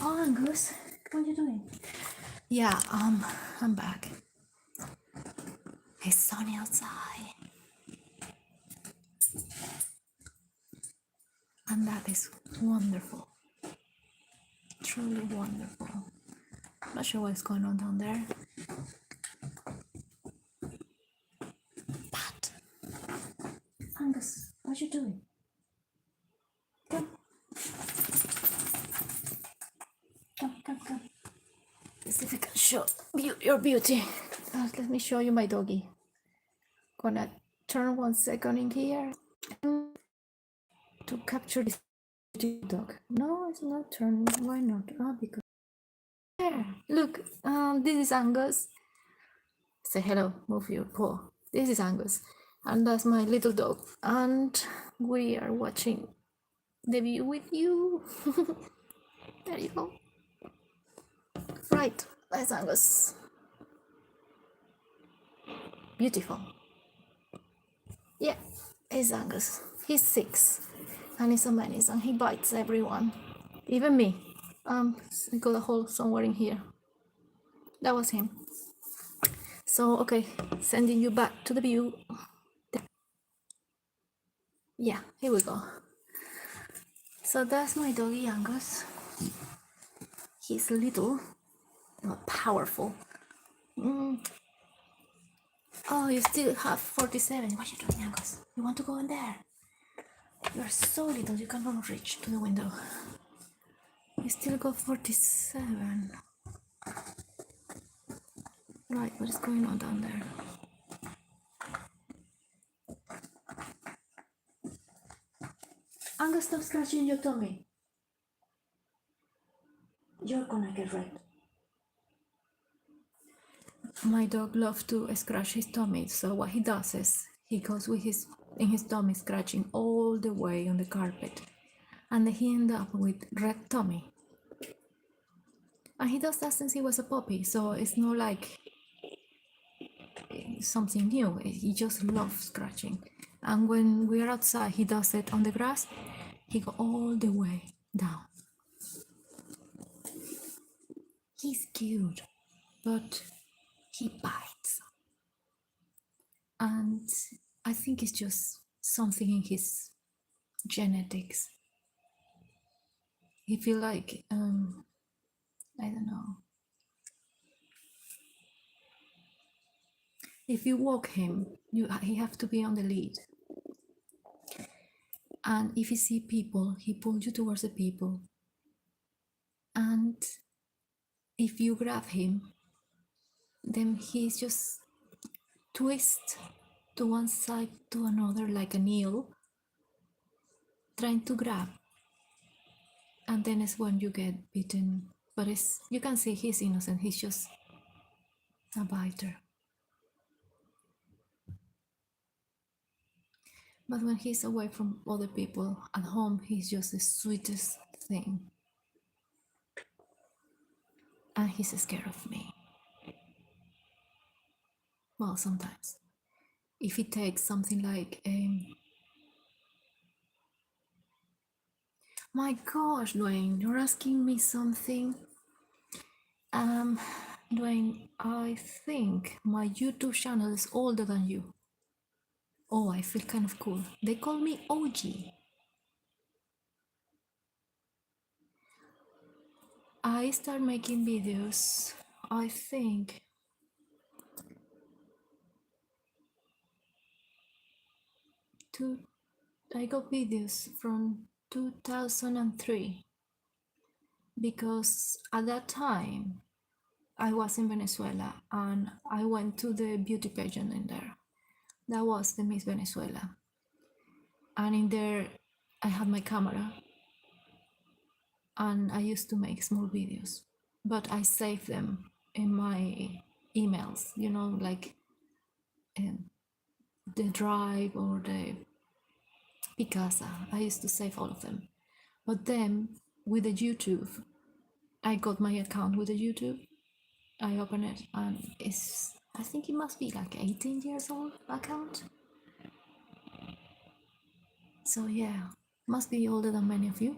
Speaker 1: Oh, Angus, what are you doing? Yeah, I'm back. It's sunny outside. And that is wonderful. Truly wonderful. Not sure what's going on down there. But Angus, what are you doing? Come. Come. Let's see if I can show your beauty. Let me show you my doggy. Gonna turn 1 second in here to capture this dog. No, it's not turning. Why not? Oh, because there. Look, this is Angus. Say hello. Move your paw. This is Angus, and that's my little dog. And we are watching the view with you. There you go. Right, that's Angus. Beautiful. Yeah, it's Angus. He's 6, and he's a menace, and he bites everyone, even me. I got a hole somewhere in here. That was him. So okay, sending you back to the view. Yeah, here we go. So that's my doggy Angus. He's little, but powerful. Oh, you still have 47. What are you doing, Angus? You want to go in there? You're so little, you cannot reach to the window. You still got 47. Right, what is going on down there? Angus, stop scratching your tummy. You're gonna get red. My dog loves to scratch his tummy, so what he does is he goes with his tummy scratching all the way on the carpet, and then he ends up with red tummy. And he does that since he was a puppy, so it's not like something new. He just loves scratching. And when we are outside, he does it on the grass. He go all the way down. He's cute, but he bites. And I think it's just something in his genetics. He feel like I don't know. If you walk him, he have to be on the lead. And if he see people, he pulls you towards the people. And if you grab him, then he's just twist to one side to another like an eel, trying to grab. And then it's when you get bitten. But you can see he's innocent, he's just a biter. But when he's away from other people at home, he's just the sweetest thing. And he's scared of me. Well, sometimes. If he takes something like my gosh, Dwayne, you're asking me something. Dwayne, I think my YouTube channel is older than you. Oh, I feel kind of cool. They call me OG. I start making videos, I think, I got videos from 2003 because at that time I was in Venezuela and I went to the beauty pageant in there. That was the Miss Venezuela. And in there, I had my camera, and I used to make small videos, but I saved them in my emails, like um, the Drive or the Picasa. I used to save all of them. But then with the YouTube, I got my account with the YouTube. I opened it, and I think it must be like 18 years old account. So yeah, must be older than many of you.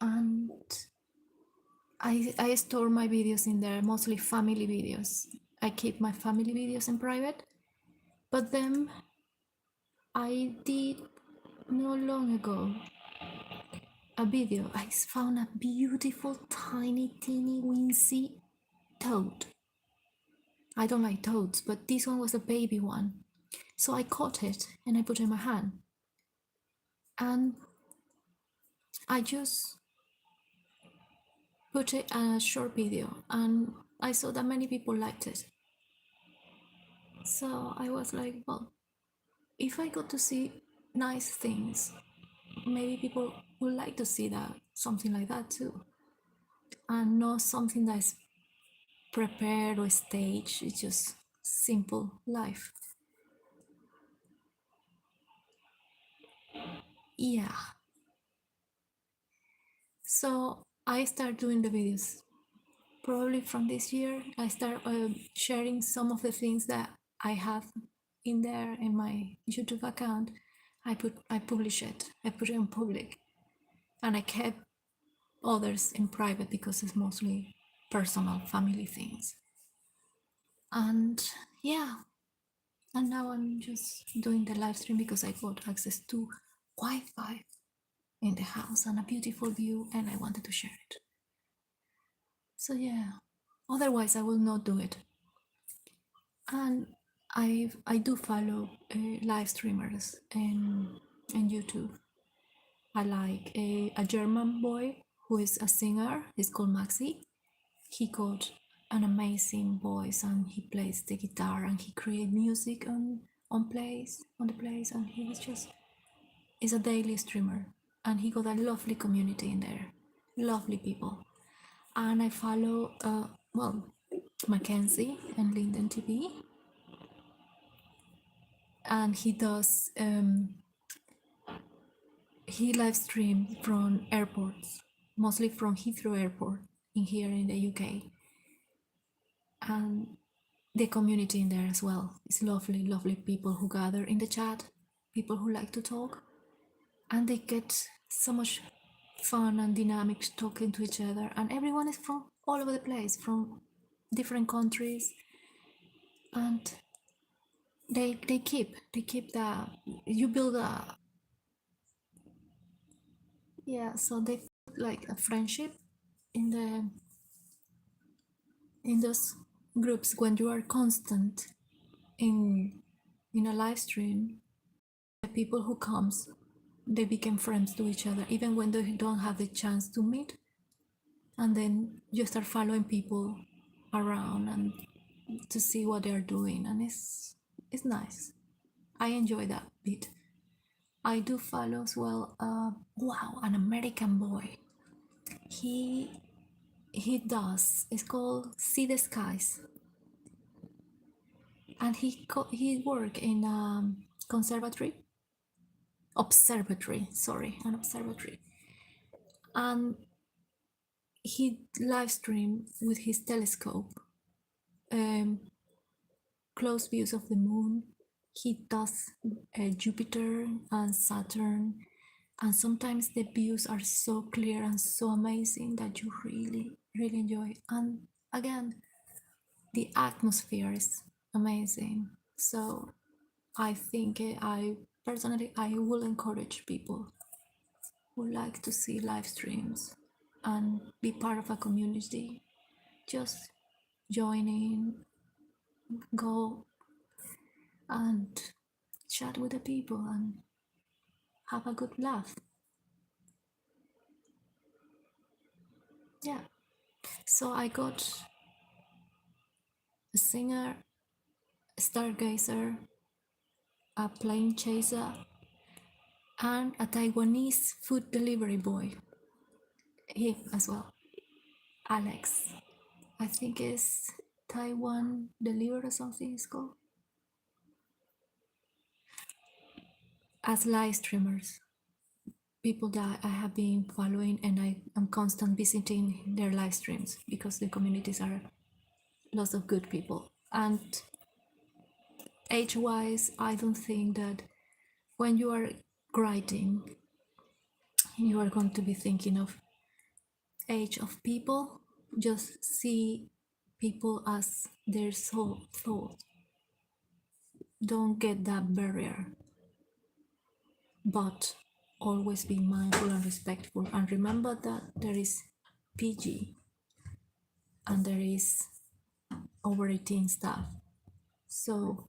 Speaker 1: And I store my videos in there, mostly family videos. I keep my family videos in private. But then I did not long ago a video. I found a beautiful, tiny, teeny, wincy toad. I don't like toads, but this one was a baby one. So I caught it and I put it in my hand. And I just put it a short video, and I saw that many people liked it. So I was like, well, if I got to see nice things, maybe people would like to see that, something like that too. And not something that's prepared or staged, it's just simple life. Yeah. So I start doing the videos. Probably from this year, I start sharing some of the things that I have in there in my YouTube account. I publish it. I put it in public, and I kept others in private because it's mostly personal, family things. And yeah, and now I'm just doing the live stream because I got access to Wi-Fi in the house and a beautiful view, and I wanted to share it. So yeah, otherwise I will not do it. And I do follow live streamers in YouTube. I like a German boy who is a singer. He's called Maxi. He got an amazing voice, and he plays the guitar, and he creates music on the place, and he is a daily streamer, and he got a lovely community in there, lovely people. And I follow Mackenzie and Linden TV, and he live streams from airports, mostly from Heathrow Airport in here in the UK, and the community in there as well. It's lovely people who gather in the chat, people who like to talk, and they get so much fun and dynamics talking to each other, and everyone is from all over the place, from different countries, and they keep that you build a yeah, so they like a friendship in those groups. When you are constant in a live stream, the people who comes, they become friends to each other even when they don't have the chance to meet, and then you start following people around and to see what they're doing, and it's nice. I enjoy that bit. I do follow as well wow, an American boy. he he does, it's called See the Skies, and he work in an observatory, and he live stream with his telescope um, close views of the moon. He does Jupiter and Saturn, and sometimes the views are so clear and so amazing that you really enjoy. And again, the atmosphere is amazing. So I think I personally I will encourage people who like to see live streams and be part of a community. Just join in, go and chat with the people and have a good laugh. Yeah. So I got a singer, stargazer, a plane chaser, and a Taiwanese food delivery boy. He as well, Alex. I think it's Taiwan Deliver or something it's called. As live streamers, people that I have been following, and I am constant visiting their live streams because the communities are lots of good people. And age-wise, I don't think that when you are writing, you are going to be thinking of age of people. Just see people as their soul thought. Don't get that barrier, but always be mindful and respectful, and remember that there is PG and there is over 18 stuff. So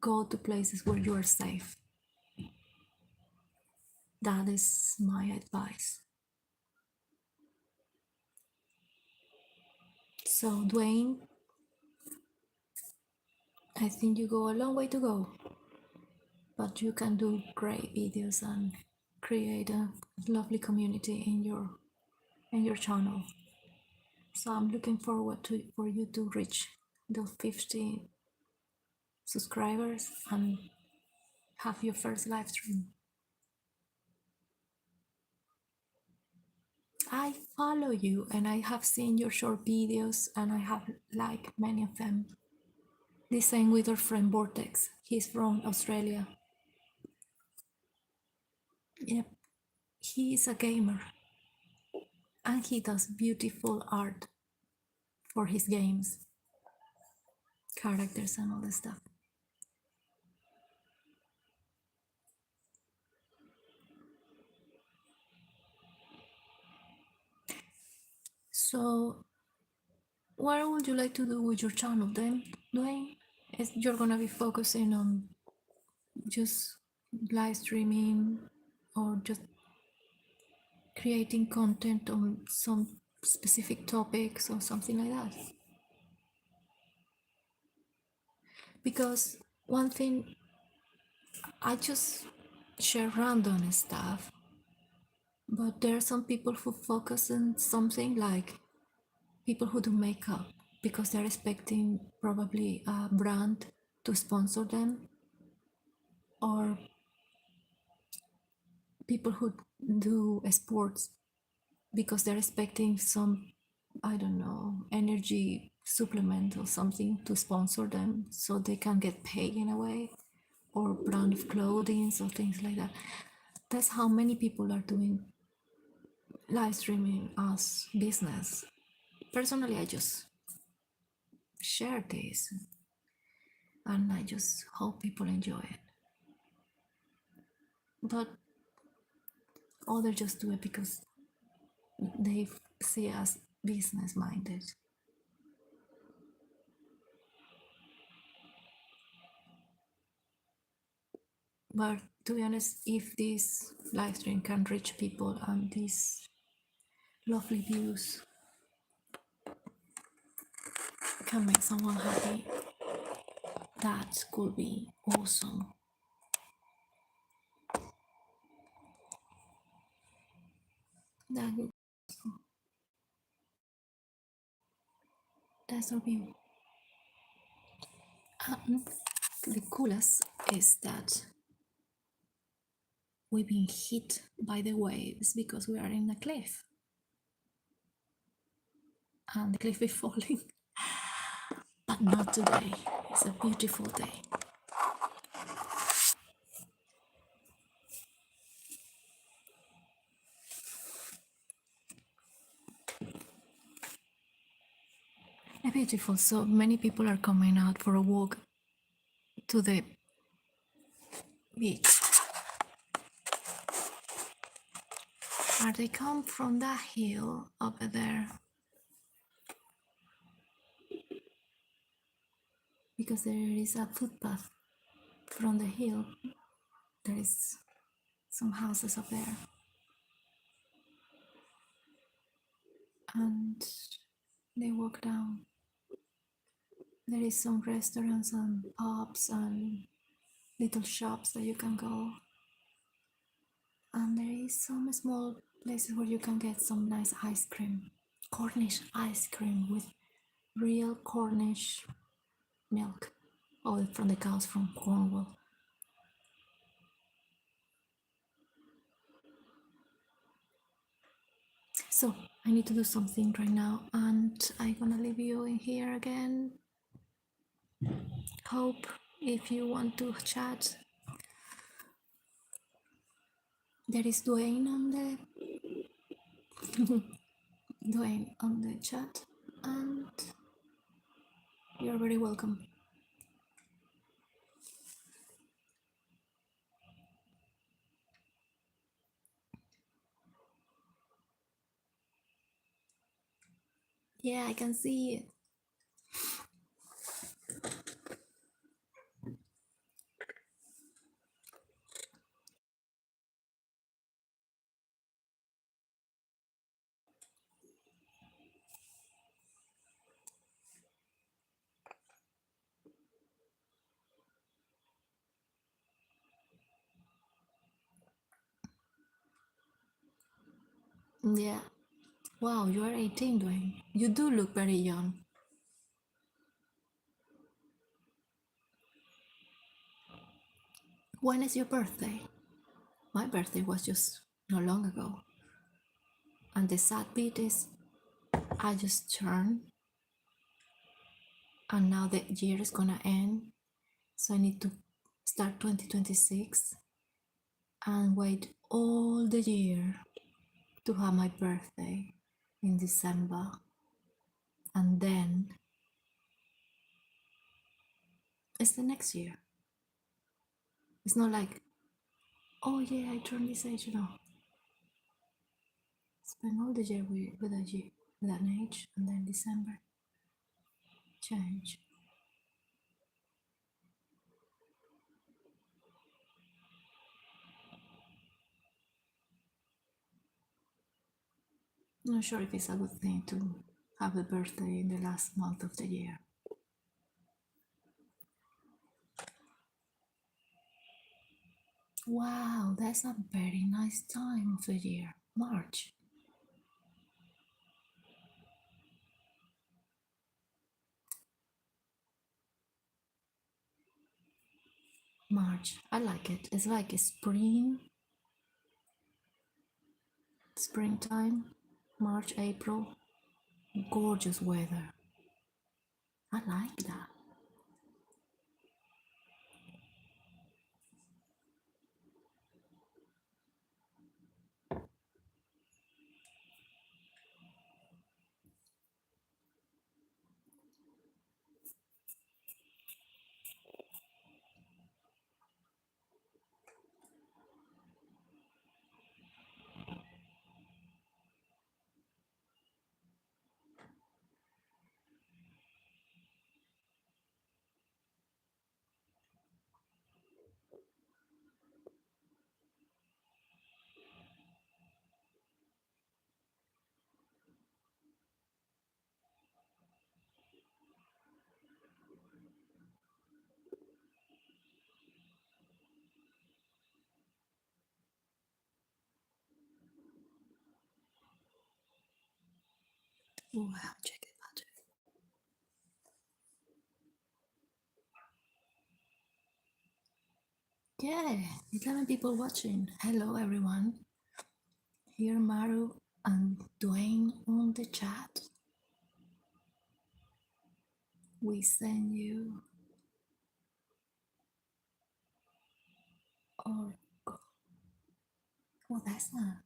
Speaker 1: go to places where you are safe. That is my advice. So Dwayne, I think you go a long way to go, but you can do great videos and create a lovely community in your channel. So I'm looking forward to for you to reach those 50 subscribers and have your first live stream. I follow you and I have seen your short videos and I have liked many of them. The same with our friend Vortex. He's from Australia. Yep, he is a gamer and he does beautiful art for his games, characters and all this stuff. So what would you like to do with your channel then, Dwayne? Is you're gonna be focusing on just live streaming or just creating content on some specific topics or something like that? Because one thing, I just share random stuff, but there are some people who focus on something, like people who do makeup because they're expecting probably a brand to sponsor them, or people who do sports because they're expecting some, I don't know, energy supplement or something to sponsor them so they can get paid in a way, or brand of clothing or things like that. That's how many people are doing live streaming as business. Personally, I just share this and I just hope people enjoy it. But others just do it because they see us business minded. But to be honest, if this live stream can reach people and these lovely views can make someone happy, that could be awesome. That would, that's our view. The coolest is that we've been hit by the waves because we are in a cliff and the cliff is falling. But not today. It's a beautiful day. Beautiful. So many people are coming out for a walk to the beach. Are they come from that hill over there? Because there is a footpath from the hill. There is some houses up there. And they walk down. There is some restaurants and pubs and little shops that you can go, and there is some small places where you can get some nice ice cream, Cornish ice cream with real Cornish milk, all from the cows from Cornwall. So I need to do something right now, and I'm gonna leave you in here again. Hope if you want to chat, there is Dwayne on the Dwayne on the chat, and you're very welcome. Yeah, I can see it. Yeah. Wow, you are 18, Dwayne. You do look very young. When is your birthday? My birthday was just not long ago. And the sad bit is, I just turned, and now the year is gonna end. So I need to start 2026 and wait all the year to have my birthday in December. And then it's the next year. It's not like, oh yeah, I turned this age, Spend all the year with with an age, and then December change. I'm not sure if it's a good thing to have a birthday in the last month of the year. Wow, that's a very nice time of the year, March. March, I like it. It's like a springtime, March, April, gorgeous weather. I like that. Wow, check it out. Yeah, 11 people watching. Hello, everyone. Here, Maru and Dwayne on the chat. We send you or oh, that's not.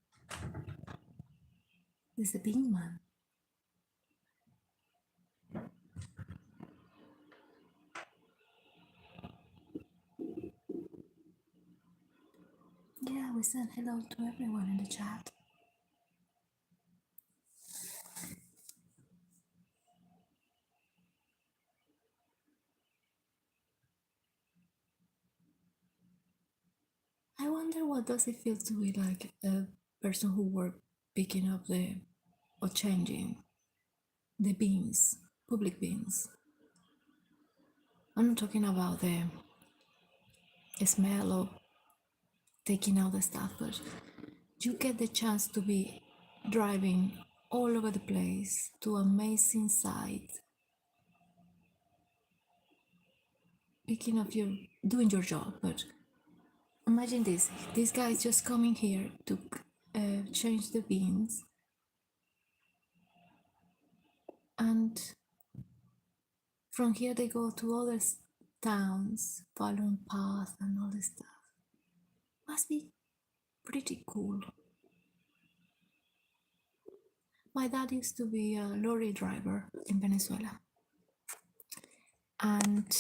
Speaker 1: This is a big man. Yeah, we send hello to everyone in the chat. I wonder what does it feel to be like a person who work picking up the or changing the bins, public bins. I'm not talking about smell of taking out the stuff, but you get the chance to be driving all over the place to amazing sights, picking up your doing your job. But imagine this guy is just coming here to change the beans, and from here they go to other towns following paths and all this stuff. Must be pretty cool. My dad used to be a lorry driver in Venezuela, and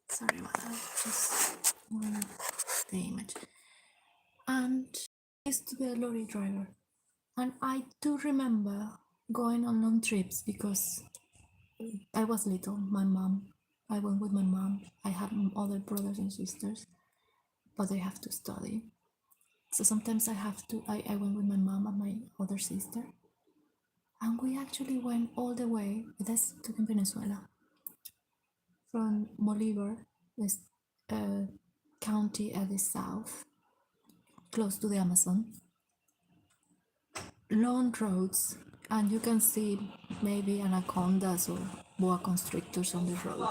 Speaker 1: sorry about that, just moving the image. And I used to be a lorry driver, and I do remember going on long trips because I was little. I went with my mom. I have other brothers and sisters, but they have to study. So sometimes I went with my mom and my other sister. And we actually went all the way, that's to Venezuela, from Bolivar, this county at the south, close to the Amazon. Long roads, and you can see maybe anacondas or boa constrictors on the road.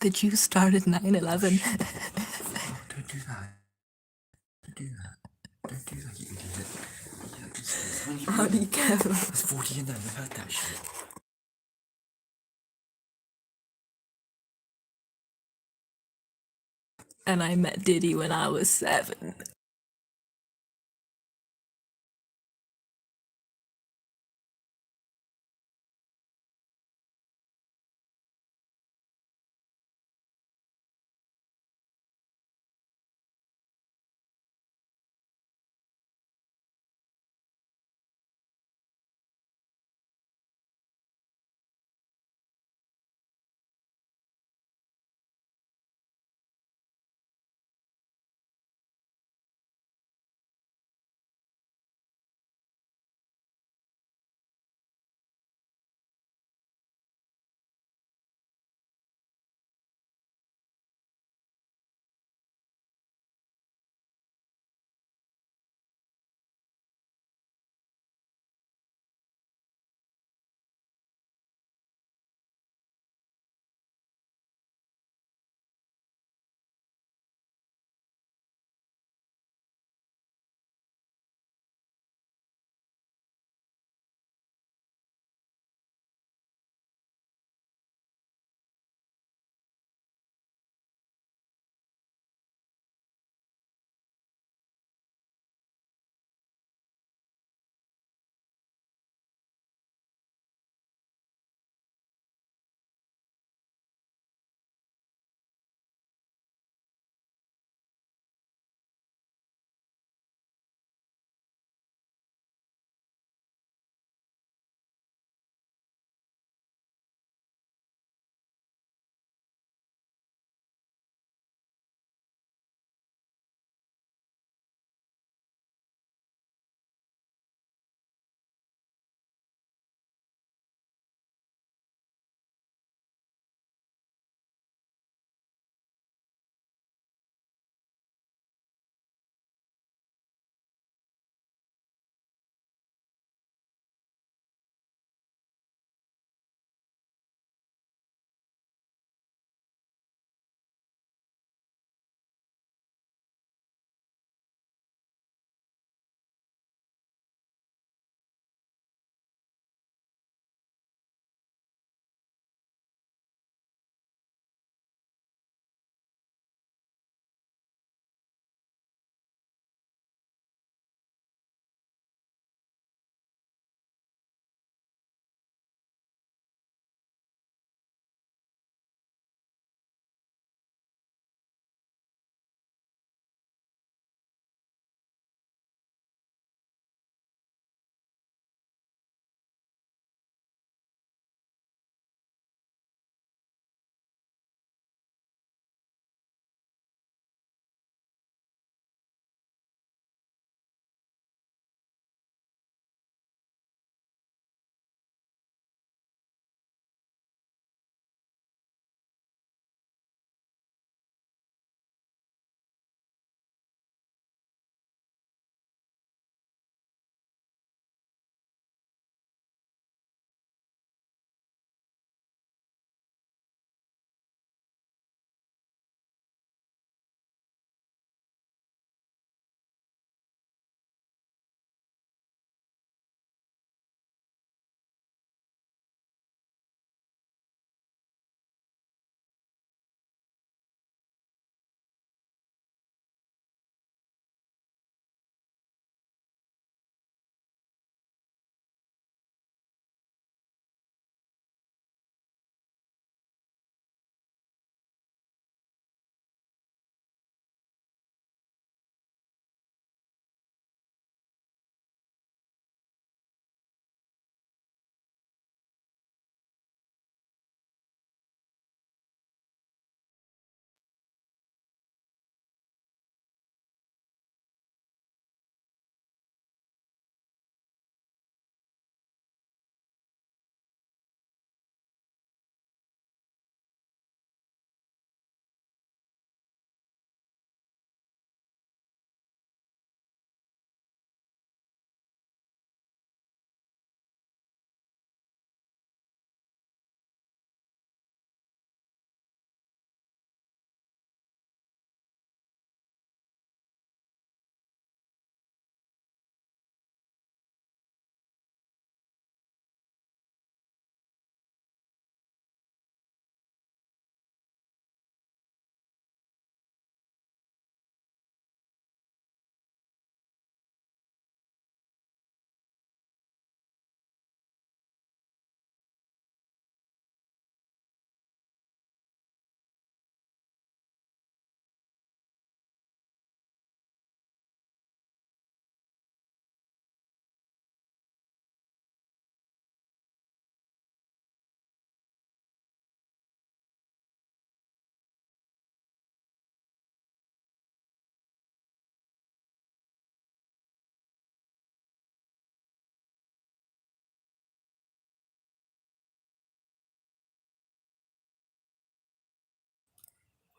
Speaker 1: that you started 9/11.
Speaker 2: Oh, don't do that. Don't do that. Don't do that, you idiot. Yeah, it's funny.
Speaker 1: How do you careful?
Speaker 2: There's 40 in there, they've heard that shit.
Speaker 1: And I met Diddy when I was 7.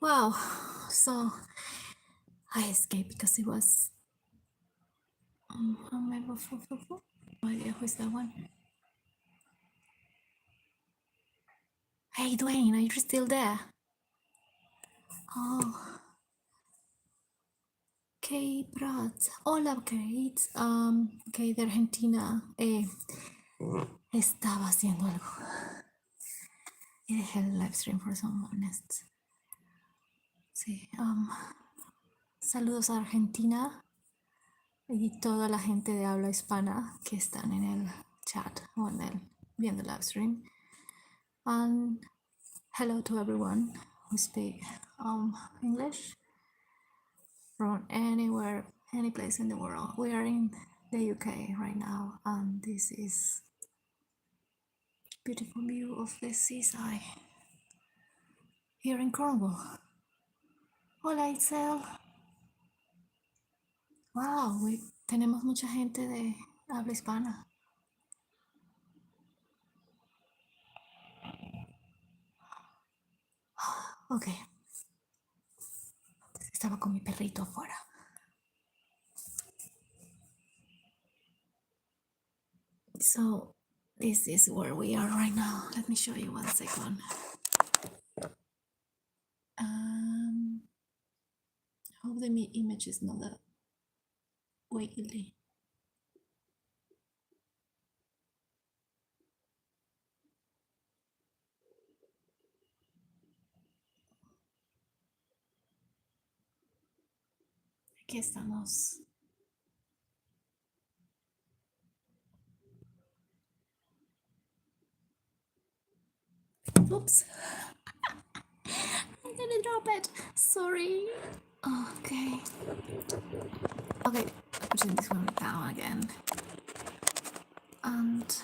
Speaker 1: Wow. So I escaped because it was. Oh yeah, who's that one? Hey, Dwayne, are you still there? Oh, Kate Prats. Hola, Kate. Kate de Argentina. Estaba haciendo algo. Y dejé el live stream for some honest. Sí. Saludos a Argentina y toda la gente de habla hispana que están en el chat o en el viendo el live stream. And hello to everyone who speak English from anywhere, any place in the world. We are in the UK right now, and this is beautiful view of the seaside here in Cornwall. Hola Itzel. Wow, tenemos mucha gente de habla hispana. Ok. Estaba con mi perrito afuera. So this is where we are right now. Let me show you 1 second. I hope the image is not that wiggly. Aquí estamos. Oops. I'm gonna drop it. Sorry. Okay. Okay, putting this one down again. And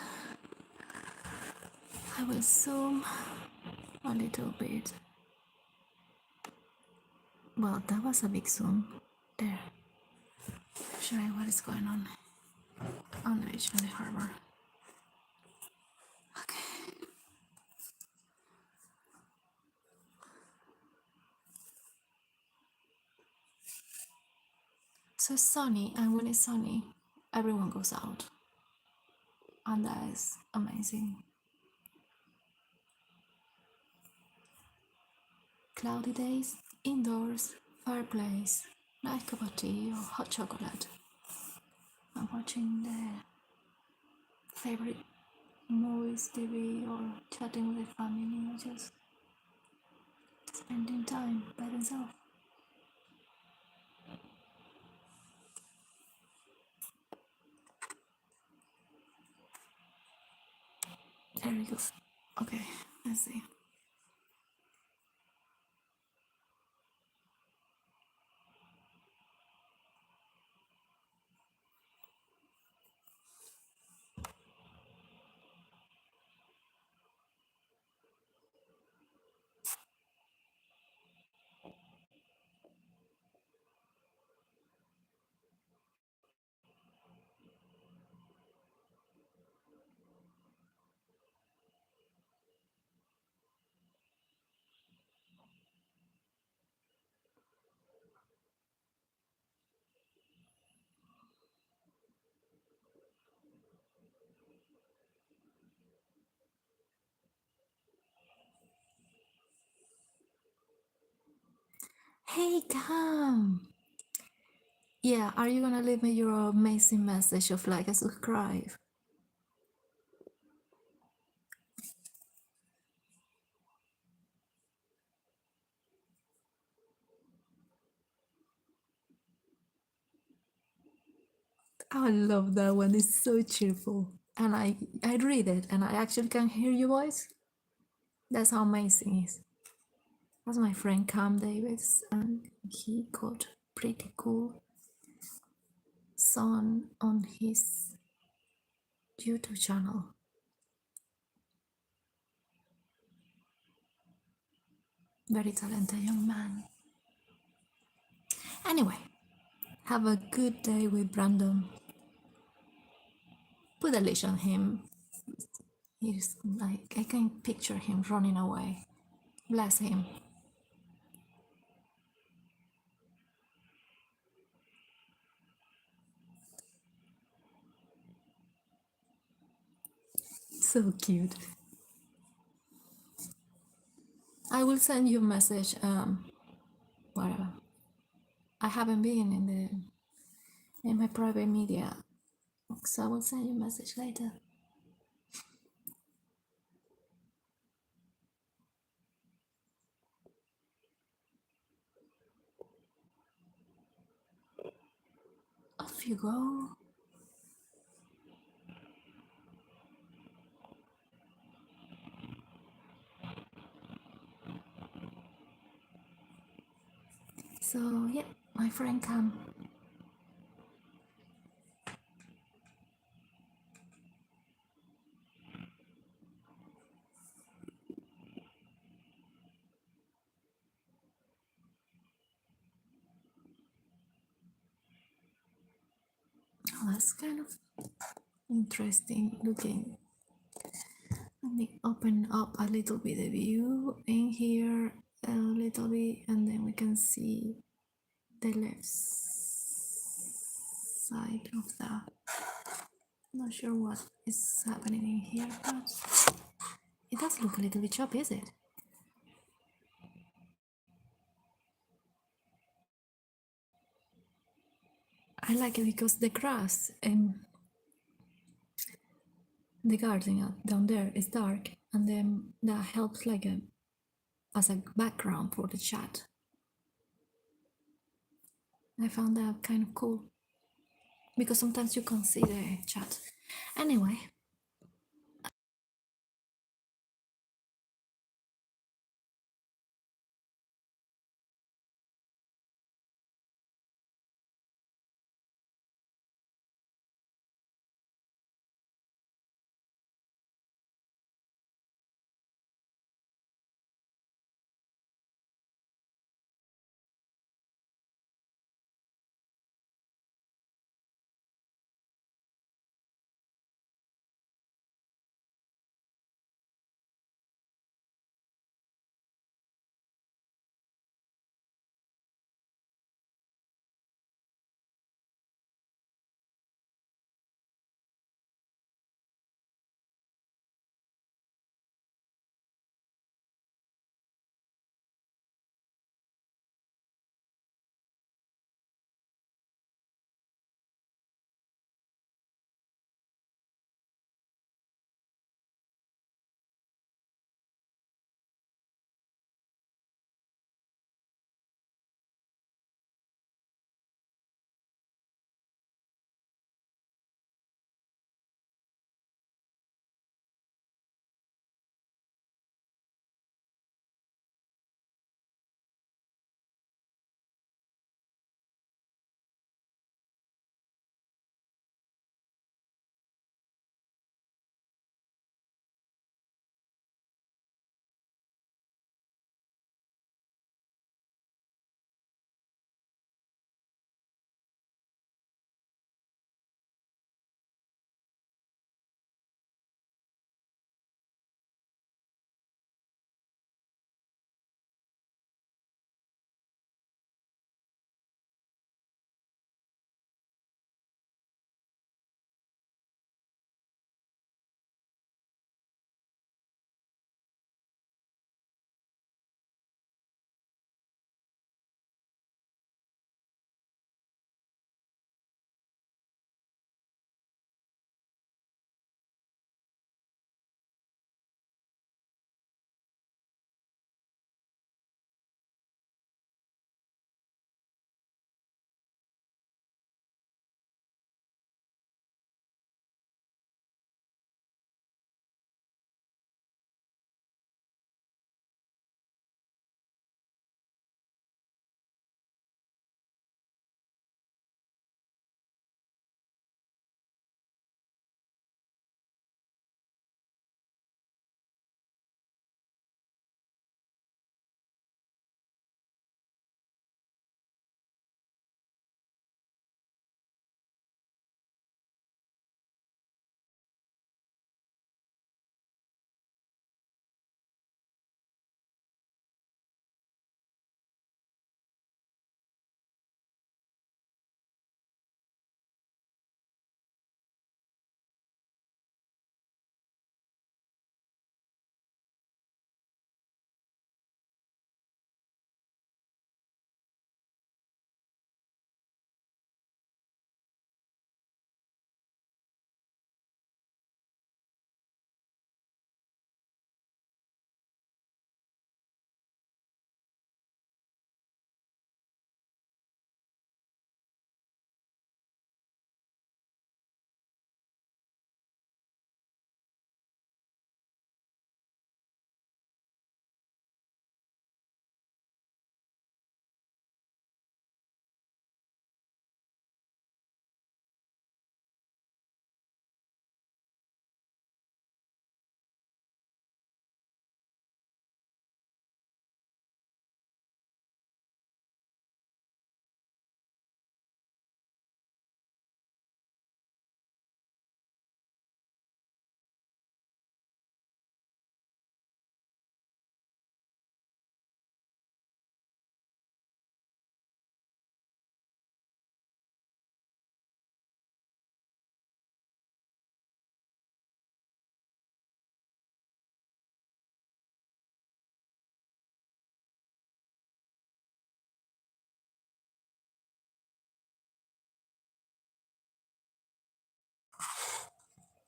Speaker 1: I will zoom a little bit. Well, that was a big zoom. There. Showing what is going on the beach in the harbor. Okay. So it's sunny, and when it's sunny, everyone goes out. And that is amazing. Cloudy days, indoors, fireplace, nice cup of tea or hot chocolate. I'm watching the favorite movies, TV, or chatting with the family, or just spending time by themselves. There we go. Okay, let's see. Hey, Cam! Yeah, are you gonna leave me your amazing message of like and subscribe? I love that one. It's so cheerful. And I read it and I actually can hear your voice. That's how amazing it is. That's my friend Cam Davis, and he got pretty cool song on his YouTube channel. Very talented young man. Anyway, have a good day with Brandon. Put a leash on him. He's like, I can picture him running away. Bless him. So cute. I will send you a message. Whatever. I haven't been in my private media, so I will send you a message later. Off you go. So yeah, my friend come. Oh, that's kind of interesting looking. Let me open up a little bit the view in here a little bit, and then we can see the left side of that. Not sure what is happening in here, but it does look a little bit choppy, is it? I like it because the grass and the garden down there is dark, and then that helps like as a background for the chat. I found that kind of cool because sometimes you can't see the chat. Anyway,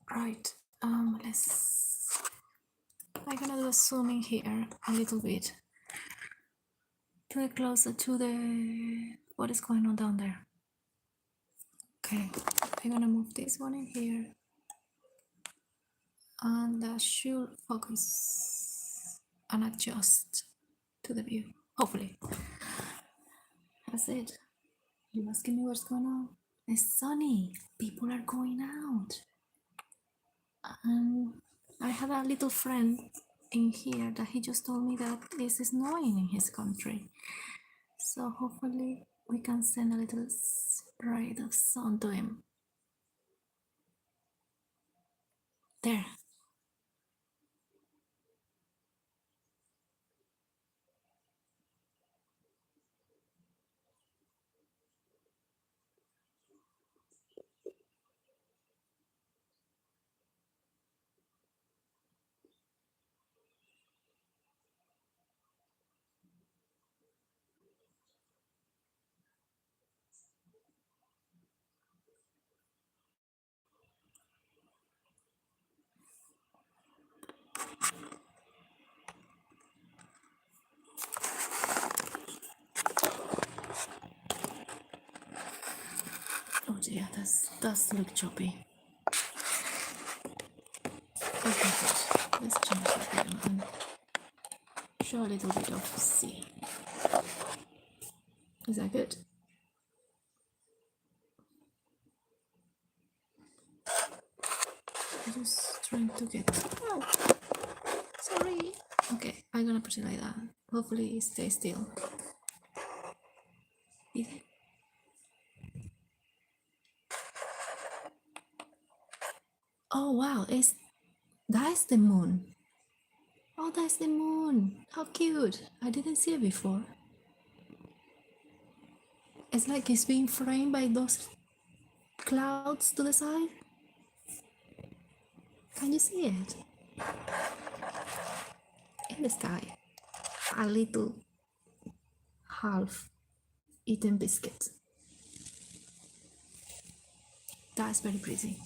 Speaker 1: Right. Let's. I'm gonna do a zooming here a little bit to get closer to the what is going on down there. Okay, I'm gonna move this one in here, and that should focus and adjust to the view. Hopefully, that's it. You asking me what's going on? It's sunny. People are going out. I have a little friend in here that he just told me that it's snowing in his country. So hopefully we can send a little ray of sun to him. There. Oh dear, that's look choppy. Okay, good. Let's change the video and show a little bit of sea. Is that good? I'm just trying to get. Oh, sorry. Okay, I'm gonna put it like that. Hopefully, it stays still. Is it? Oh wow, that's the moon. Oh, that's the moon. How cute. I didn't see it before. It's like it's being framed by those clouds to the side. Can you see it? In the sky. A little half eaten biscuit. That's very pretty.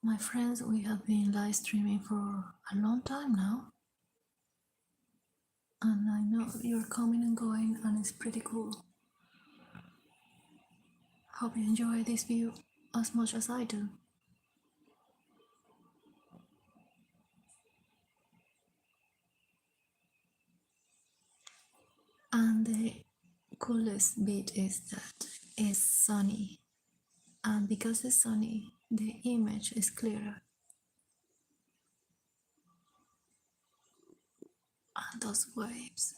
Speaker 1: My friends, we have been live streaming for a long time now. And I know you're coming and going, and it's pretty cool. Hope you enjoy this view as much as I do. And the coolest bit is that it's sunny. And because it's sunny, the image is clearer. And those waves.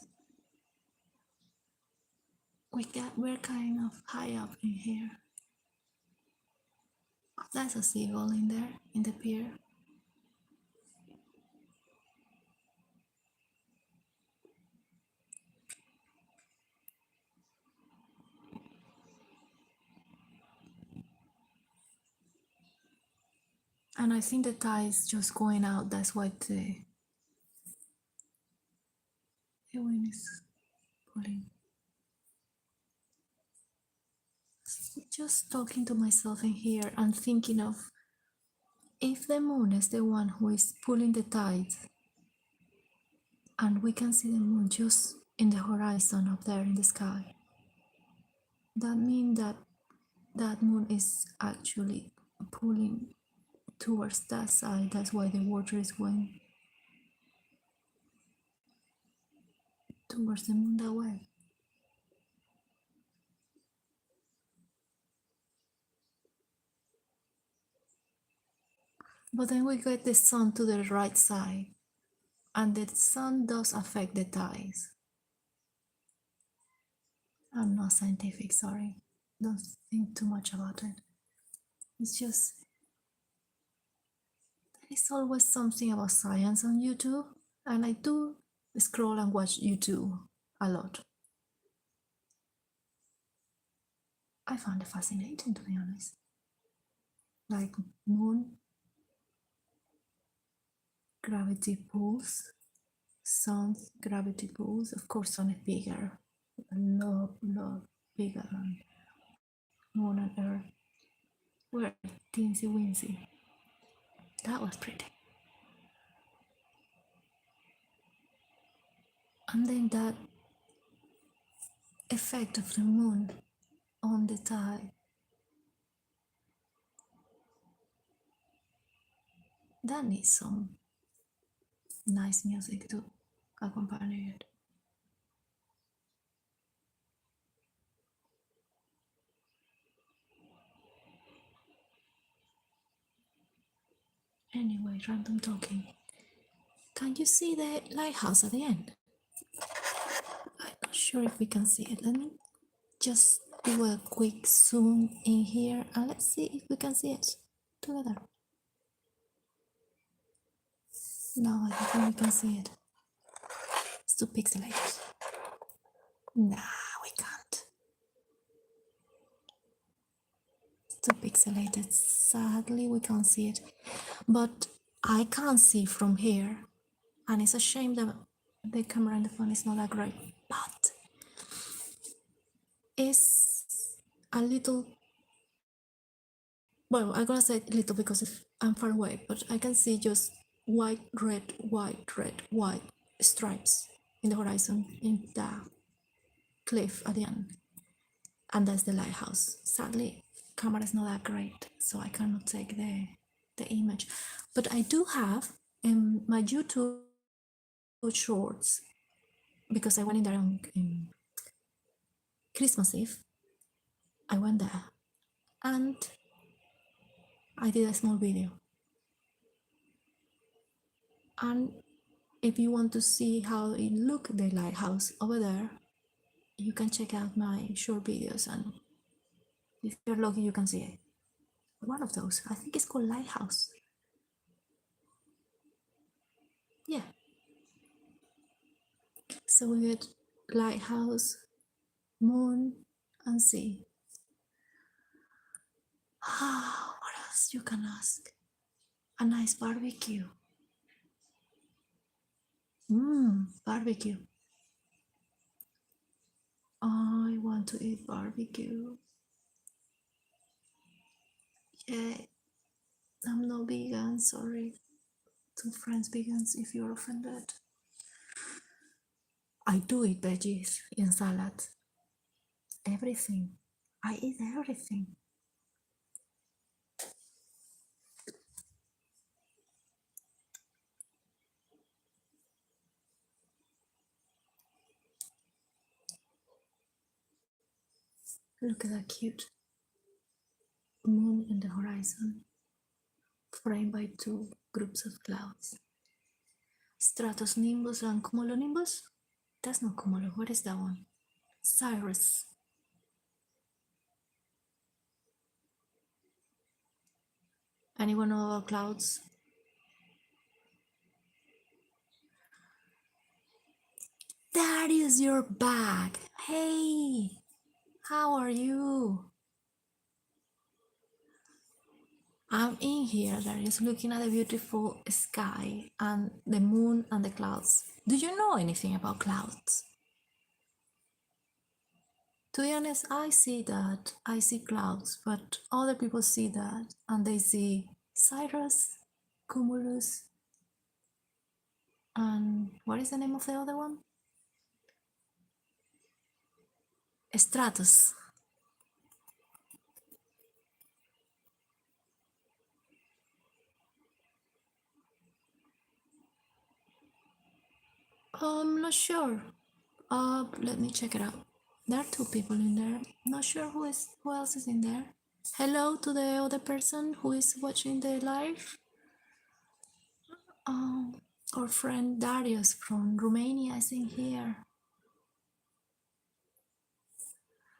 Speaker 1: We're kind of high up in here. There's a seagull in there, in the pier. And I think the tide is just going out. That's why the wind is pulling. Just talking to myself in here and thinking of if the moon is the one who is pulling the tide, and we can see the moon just in the horizon up there in the sky, that means that that moon is actually pulling towards that side. That's why the water is going towards the moon that way. But then we get the sun to the right side, and the sun does affect the tides. I'm not scientific, sorry. Don't think too much about it. It's just there is always something about science on YouTube, and I do scroll and watch YouTube a lot. I found it fascinating, to be honest. Like moon, gravity pulls, sun, gravity pulls. Of course, sun is bigger, a lot bigger than moon and earth. Were teensy weensy. That was pretty. And then that effect of the moon on the tide, that needs some nice music to accompany it. Anyway, random talking. Can you see the lighthouse at the end? I'm not sure if we can see it. Let me just do a quick zoom in here and let's see if we can see it together. No, I don't think we can see it. It's too pixelated. Nah, we can't. It's too pixelated. Sadly, we can't see it. But I can't see from here. And it's a shame that the camera and the phone is not that great. But it's a little, well, I'm gonna say little because I'm far away, but I can see just white, red, white stripes in the horizon in the cliff at the end. And that's the lighthouse. Sadly, camera is not that great, so I cannot take the image. But I do have in my YouTube shorts, because I went in there on Christmas Eve. I went there and I did a small video. And if you want to see how it looked, the lighthouse over there, you can check out my short videos, and if you're lucky you can see it. One of those, I think it's called Lighthouse. Yeah. So we get lighthouse, moon, and sea. What else you can ask? A nice barbecue. Barbecue. I want to eat barbecue. Yeah, I'm not vegan, sorry to friends vegans if you're offended. I do eat veggies in salad. Everything. I eat everything. Look at that cute moon in the horizon, framed by two groups of clouds. Stratus nimbus and cumulonimbus? That's not cumulo. What is that one? Cirrus. Anyone know about clouds? That is your bag. Hey, how are you? I'm in here that is looking at the beautiful sky and the moon and the clouds. Do you know anything about clouds? To be honest, I see that. I see clouds, but other people see that and they see cirrus, cumulus, and what is the name of the other one? Stratus. I'm not sure. Let me check it out. There are two people in there. Not sure who else is in there. Hello to the other person who is watching the live. Our friend Darius from Romania is in here.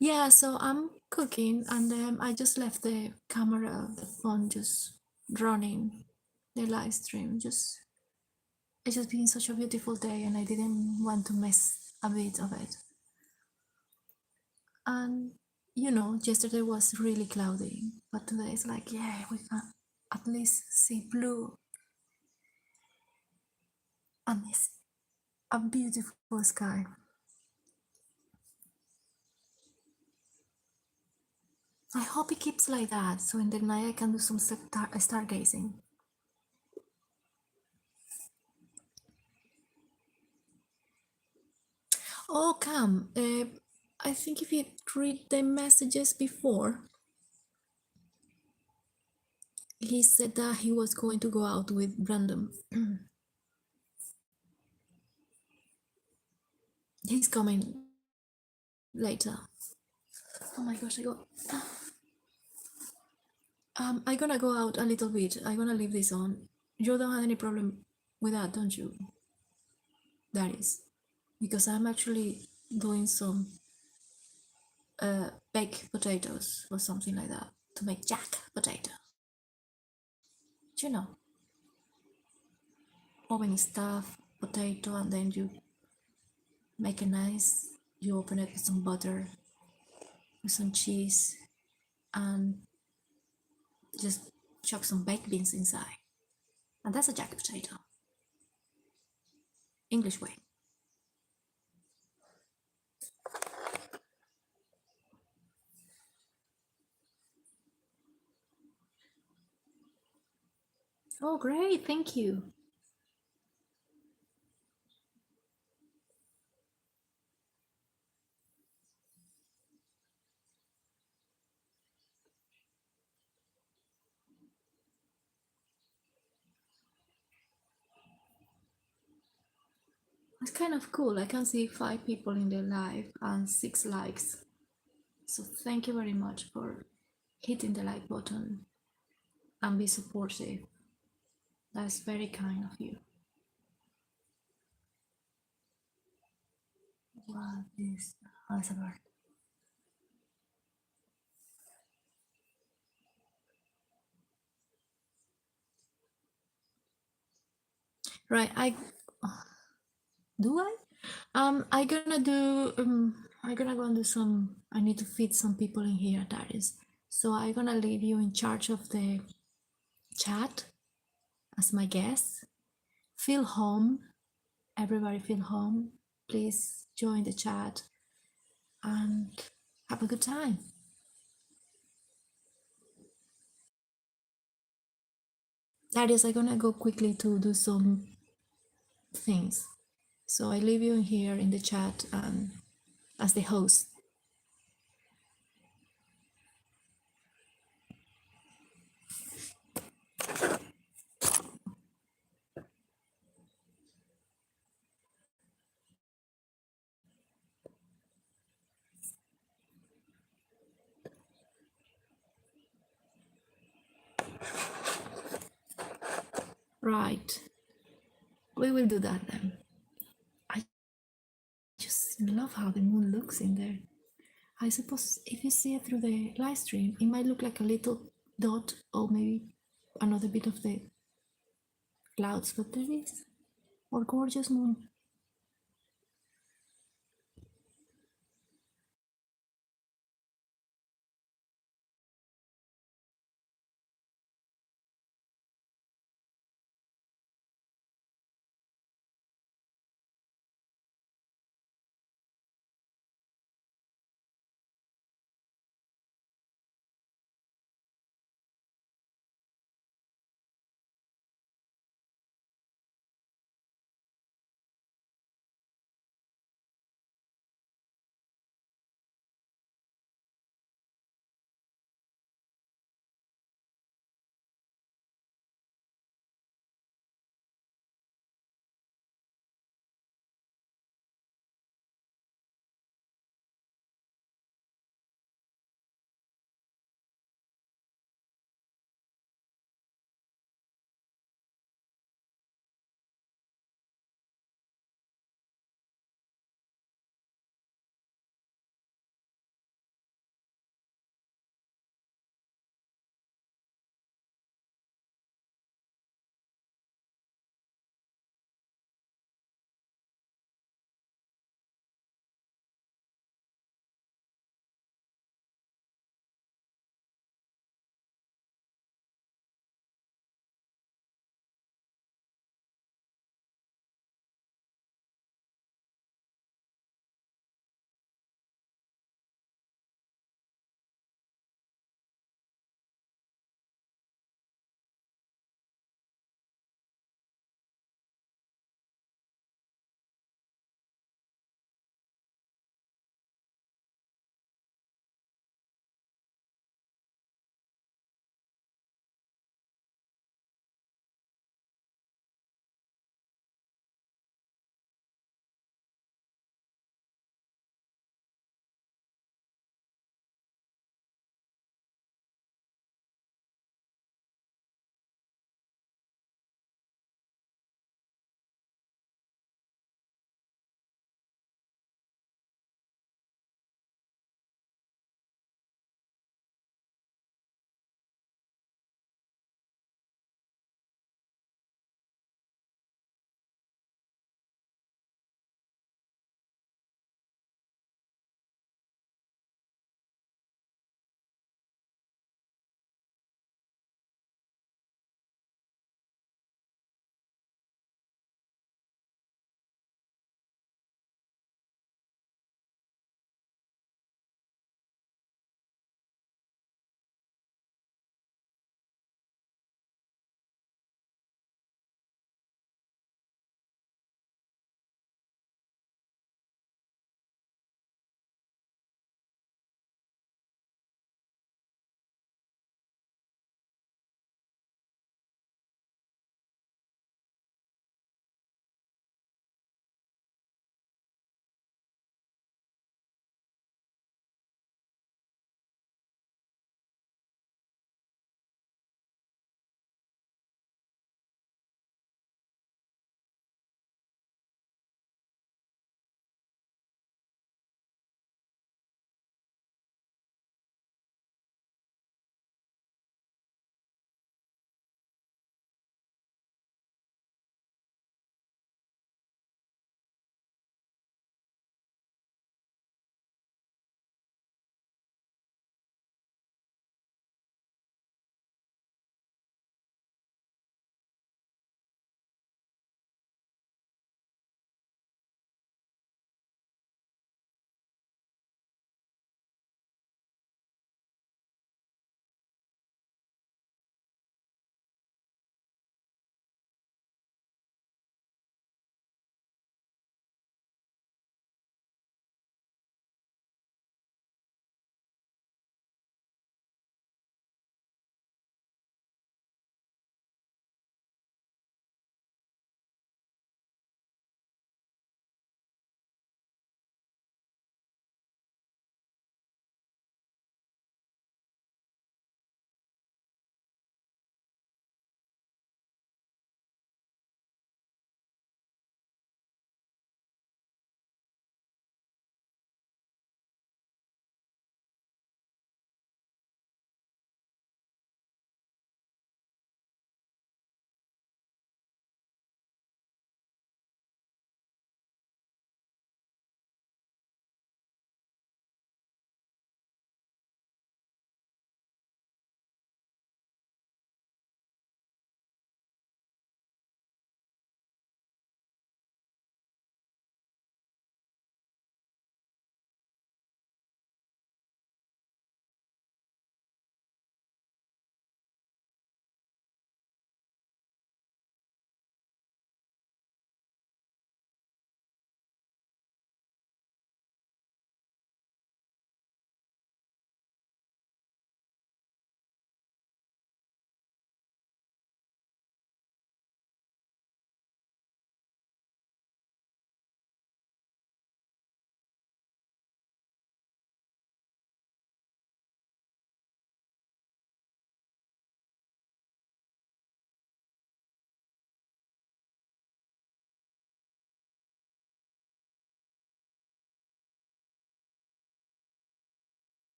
Speaker 1: Yeah, so I'm cooking and then I just left the camera, the phone just running, the live stream. It's just been such a beautiful day and I didn't want to miss a bit of it. And yesterday was really cloudy, but today it's like, yeah, we can at least see blue and it's a beautiful sky. I hope it keeps like that, so in the night I can do some stargazing. Oh, Cam, I think if you read the messages before, he said that he was going to go out with Brandon. He's coming later. Oh my gosh, I'm gonna go out a little bit. I'm gonna leave this on. You don't have any problem with that, don't you? That is. Because I'm actually doing some baked potatoes or something like that to make jack potato. Do you know? Oven stuff, potato, and then you make a nice, you open it with some butter, with some cheese, and just chuck some baked beans inside. And that's a jack potato. English way. Oh, great, thank you. It's kind of cool. I can see 5 people in the live and 6 likes. So thank you very much for hitting the like button and be supportive. That's very kind of you. What is that's a bird. Right, do I? I gonna go and do some. I need to feed some people in here. That is. So I'm gonna leave you in charge of the chat as my guest. Feel home. Everybody feel home. Please join the chat and have a good time. That is, I'm gonna go quickly to do some things. So I leave you in here in the chat as the host. Right. We will do that then. I just love how the moon looks in there. I suppose if you see it through the live stream, it might look like a little dot or maybe another bit of the clouds, but there is our gorgeous moon.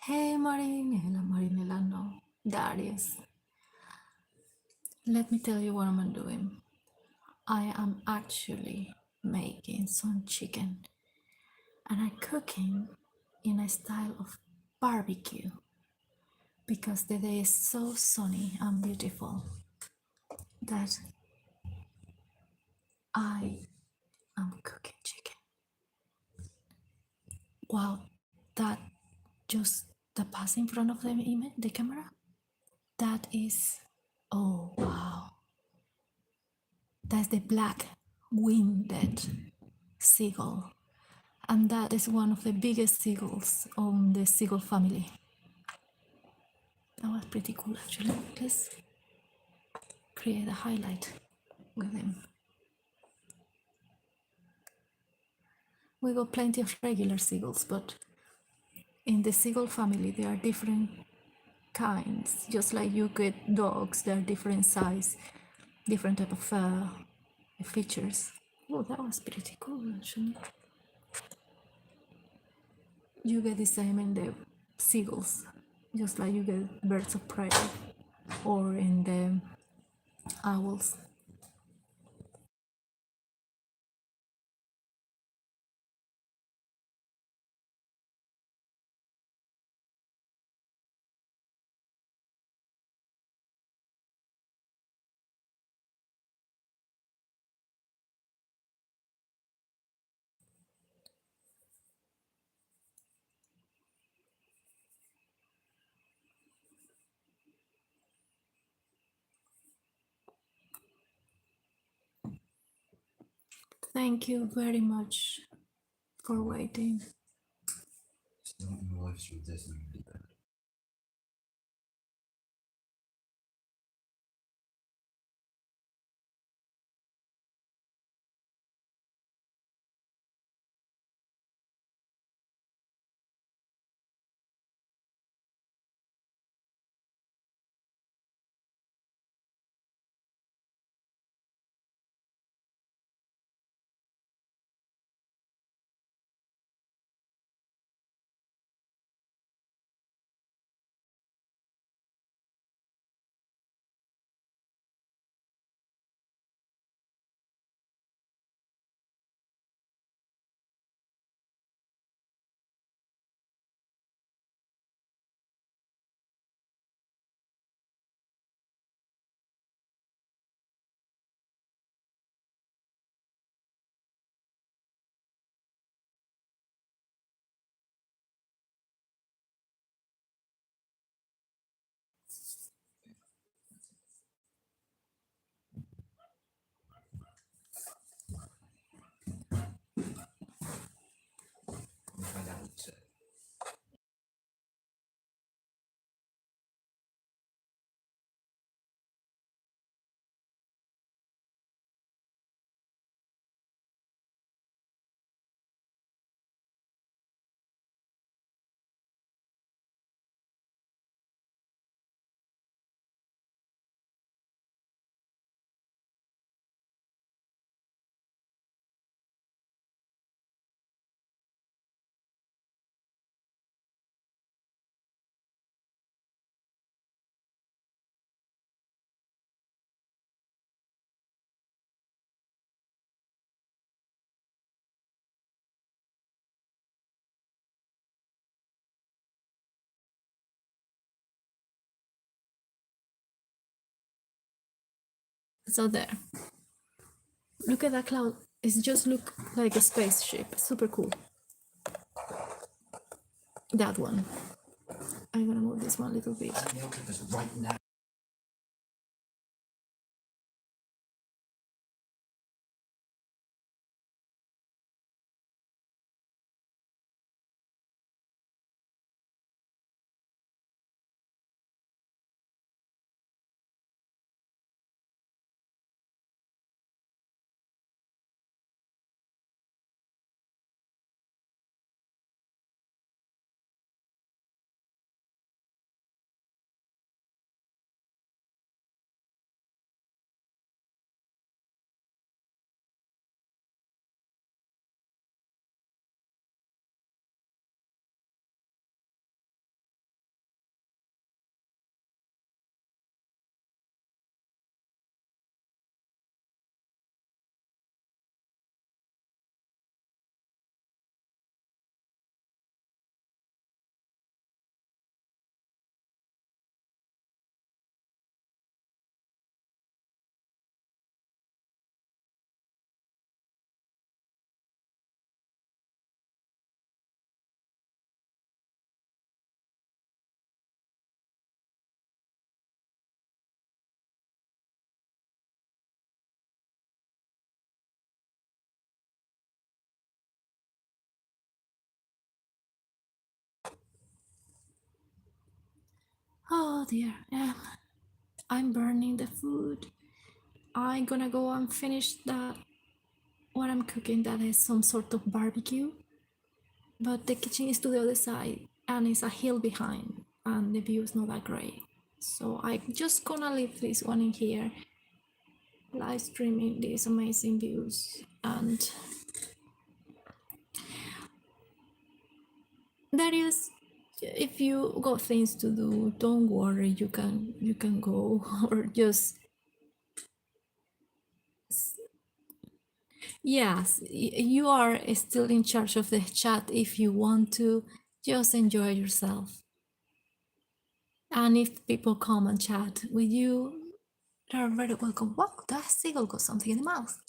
Speaker 1: Hey Marinela, Marinela, no. Darius. Let me tell you what I'm doing. I am actually making some chicken and I'm cooking in a style of barbecue because the day is so sunny and beautiful that I am cooking chicken. Wow, that just the pass in front of the camera, that is, oh wow, that's the black winged seagull, and that is one of the biggest seagulls on the seagull family. That was pretty cool actually. Let's create a highlight with them. We got plenty of regular seagulls, but in the seagull family there are different kinds. Just like you get dogs, they are different size, different type of features. Oh, that was pretty cool actually. You get the same in the seagulls, just like you get birds of prey or in the owls. Thank you very much for waiting.
Speaker 2: It's not in the live stream, there's no leader. We'll find out what's it.
Speaker 1: So there. Look at that cloud. It just look like a spaceship. Super cool. That one. I'm gonna move this one a little bit.
Speaker 2: Nail clippers right now.
Speaker 1: Oh dear. Yeah. I'm burning the food. I'm gonna go and finish that what I'm cooking. That is some sort of barbecue. But the kitchen is to the other side and it's a hill behind and the view is not that great. So I'm just gonna leave this one in here, live streaming these amazing views. And that is, if you got things to do, don't worry, you can go or just yes, you are still in charge of the chat if you want to. Just enjoy yourself. And if people come and chat with you, they're very welcome. Wow, that seagull got something in the mouth.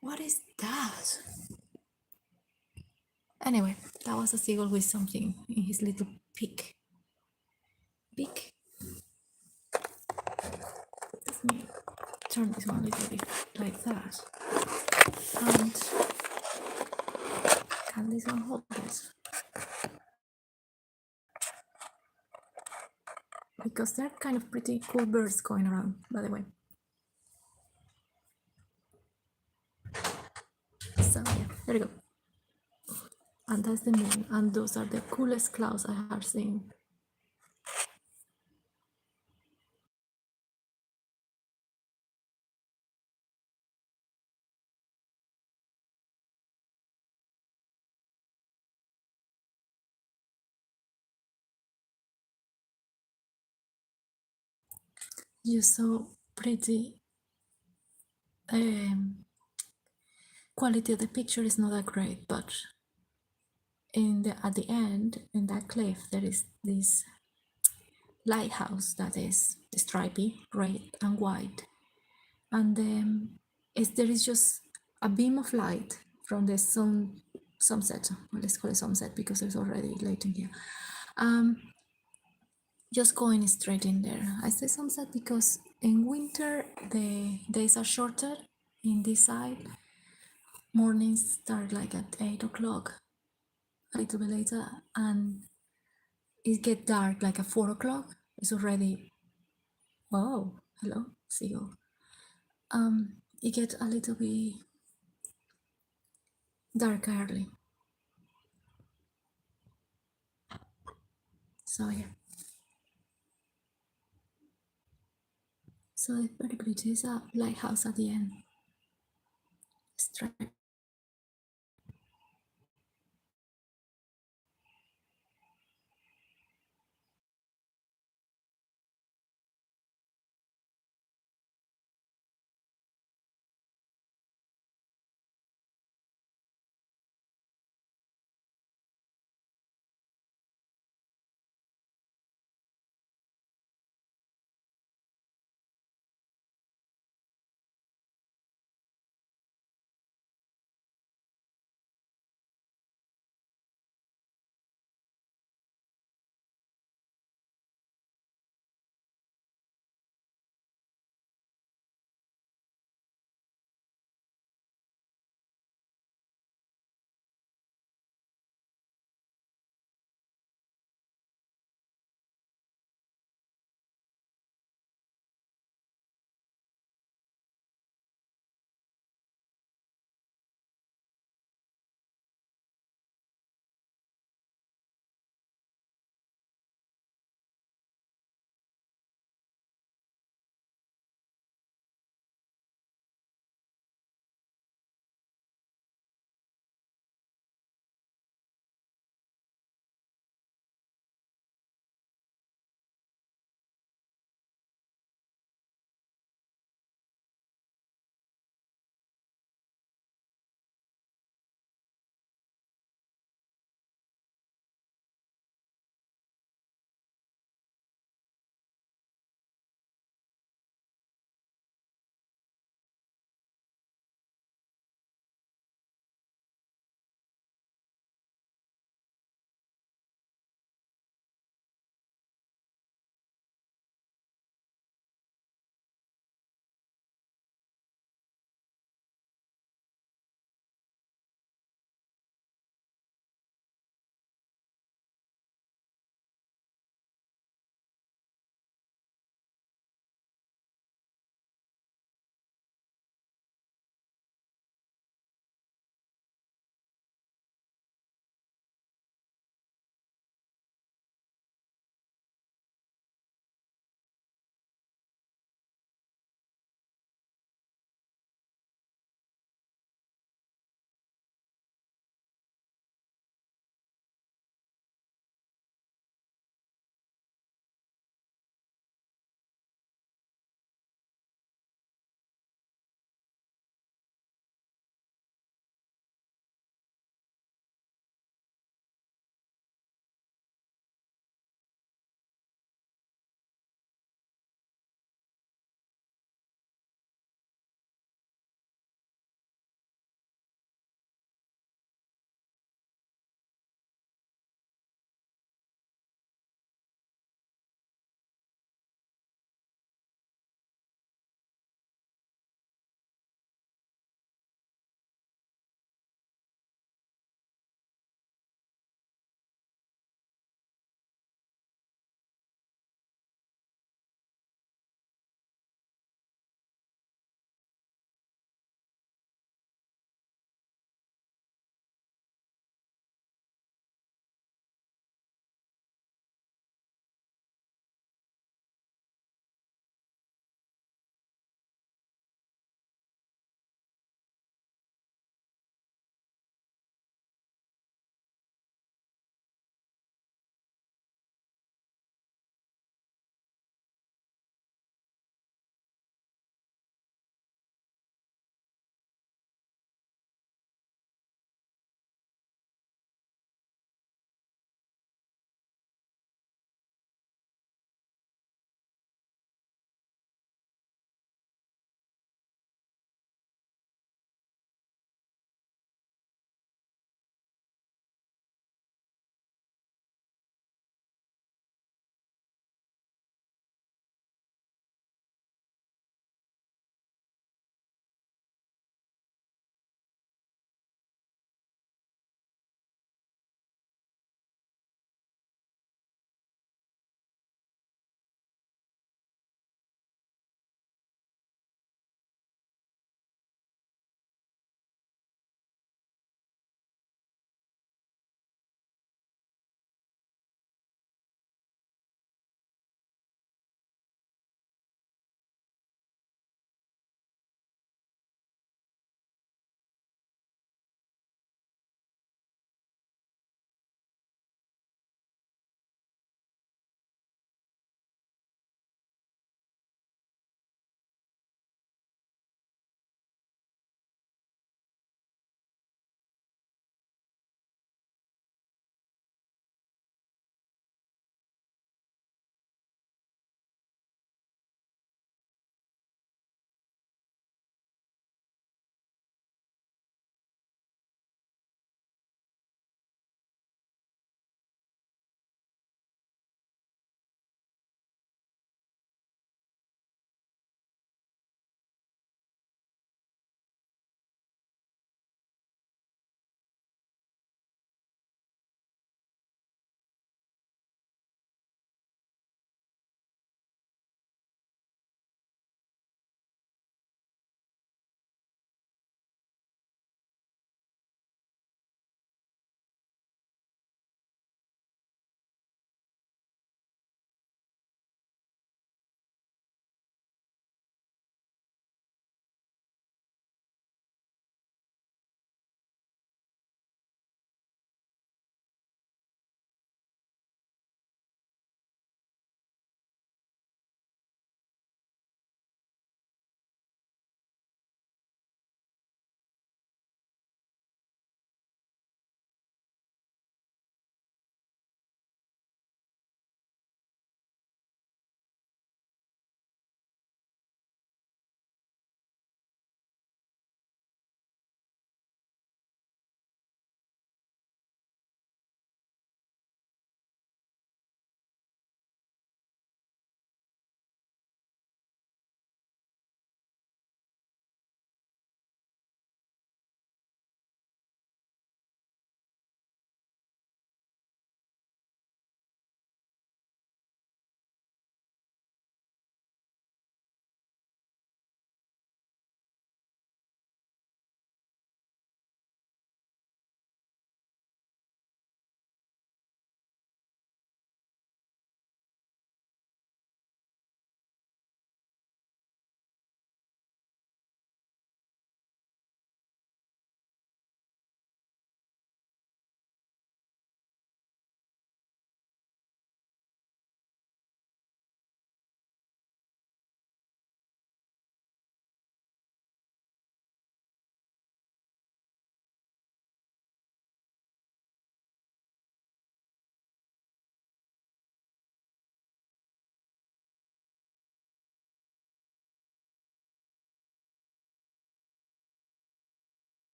Speaker 1: What is that? Anyway, that was a seagull with something in his little beak. Beak? Let me turn this one a little bit like that. And can this one hold this? Because they're kind of pretty cool birds going around, by the way. So yeah, there you go. And that's the moon, and those are the coolest clouds I have seen. You saw pretty. Quality of the picture is not that great, but at the end, in that cliff, there is this lighthouse that is stripy, red and white, and there is just a beam of light from the sunset. Well, let's call it sunset because it's already late in here. Just going straight in there. I say sunset because in winter the days are shorter in this side. Mornings start like at 8 o'clock, a little bit later, and it get dark like at 4 o'clock. It's already wow. Hello, seagull. It get a little bit dark early. So yeah. So it's very pretty. It's a lighthouse at the end. Straight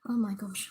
Speaker 1: Oh my gosh.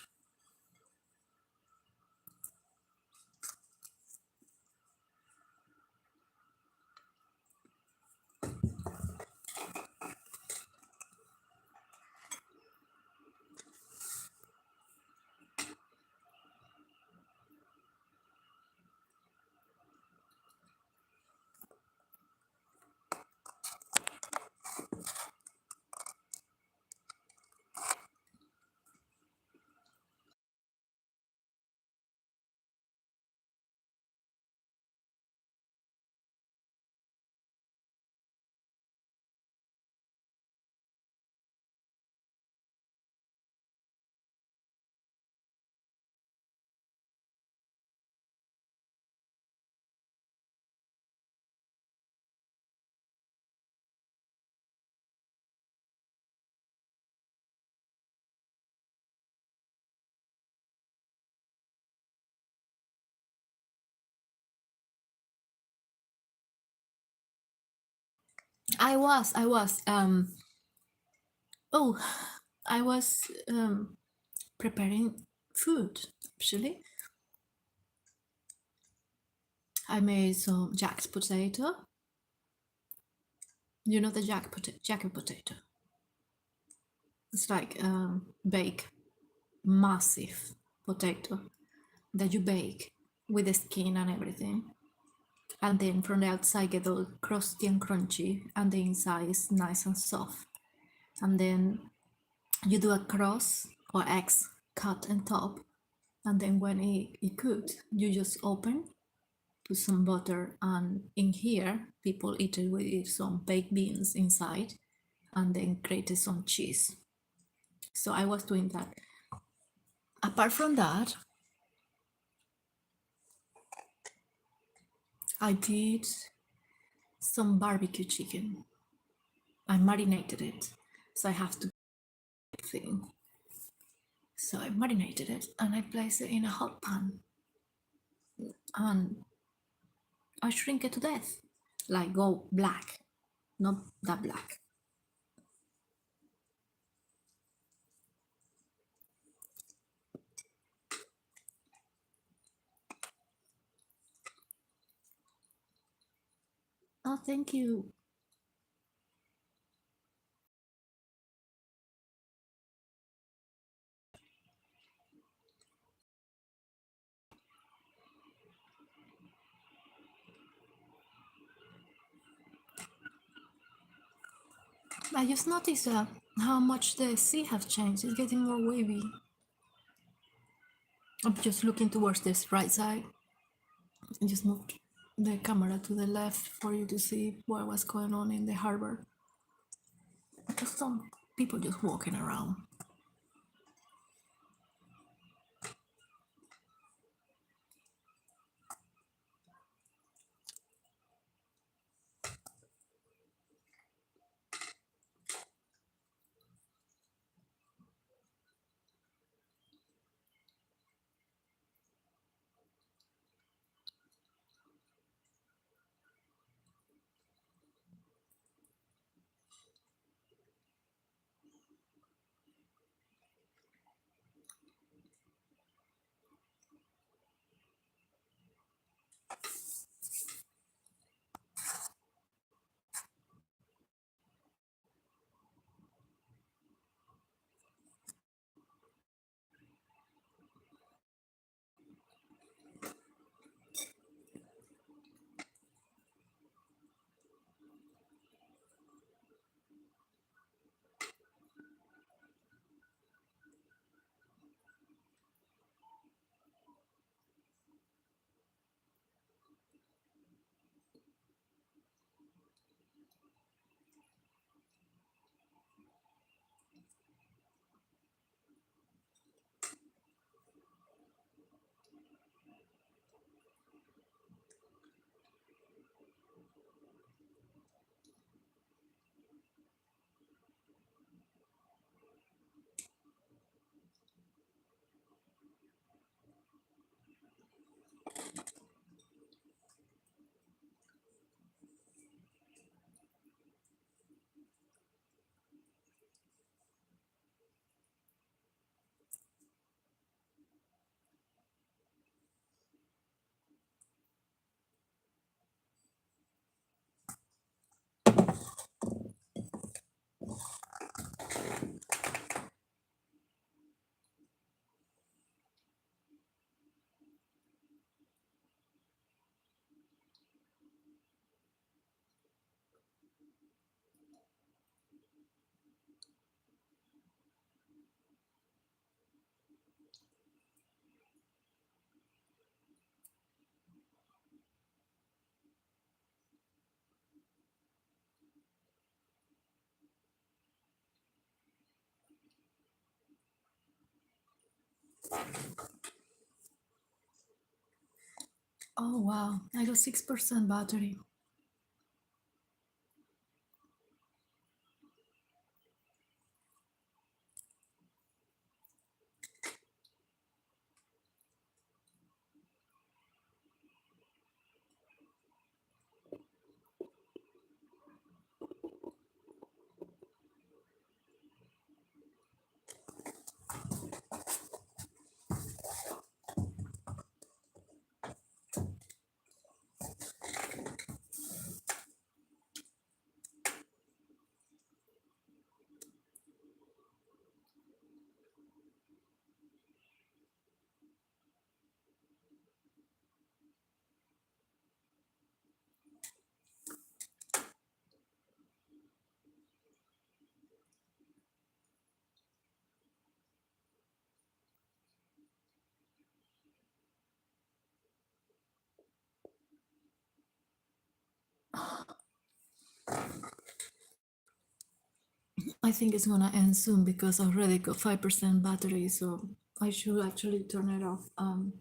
Speaker 1: I was. Oh, I was preparing food. Actually, I made some jacked potato. You know the jacket potato. It's like baked massive potato that you bake with the skin and everything. And then from the outside get all crusty and crunchy, and the inside is nice and soft. And then you do a cross or X cut on top, and then when it cooked, you just open, put some butter, and in here people eat it with some baked beans inside, and then grated some cheese. So I was doing that. Apart from that, I did some barbecue chicken. I marinated it, so I have to thing. So I marinated it and I placed it in a hot pan and I shrink it to death, like go black, not that black. Oh, thank you. I just noticed how much the sea have changed. It's getting more wavy. I'm just looking towards this right side. I just moved the camera to the left for you to see what was going on in the harbor. Just some people just walking around. Oh wow, I got 6% battery. I think it's gonna end soon because I already got 5% battery, so I should actually turn it off and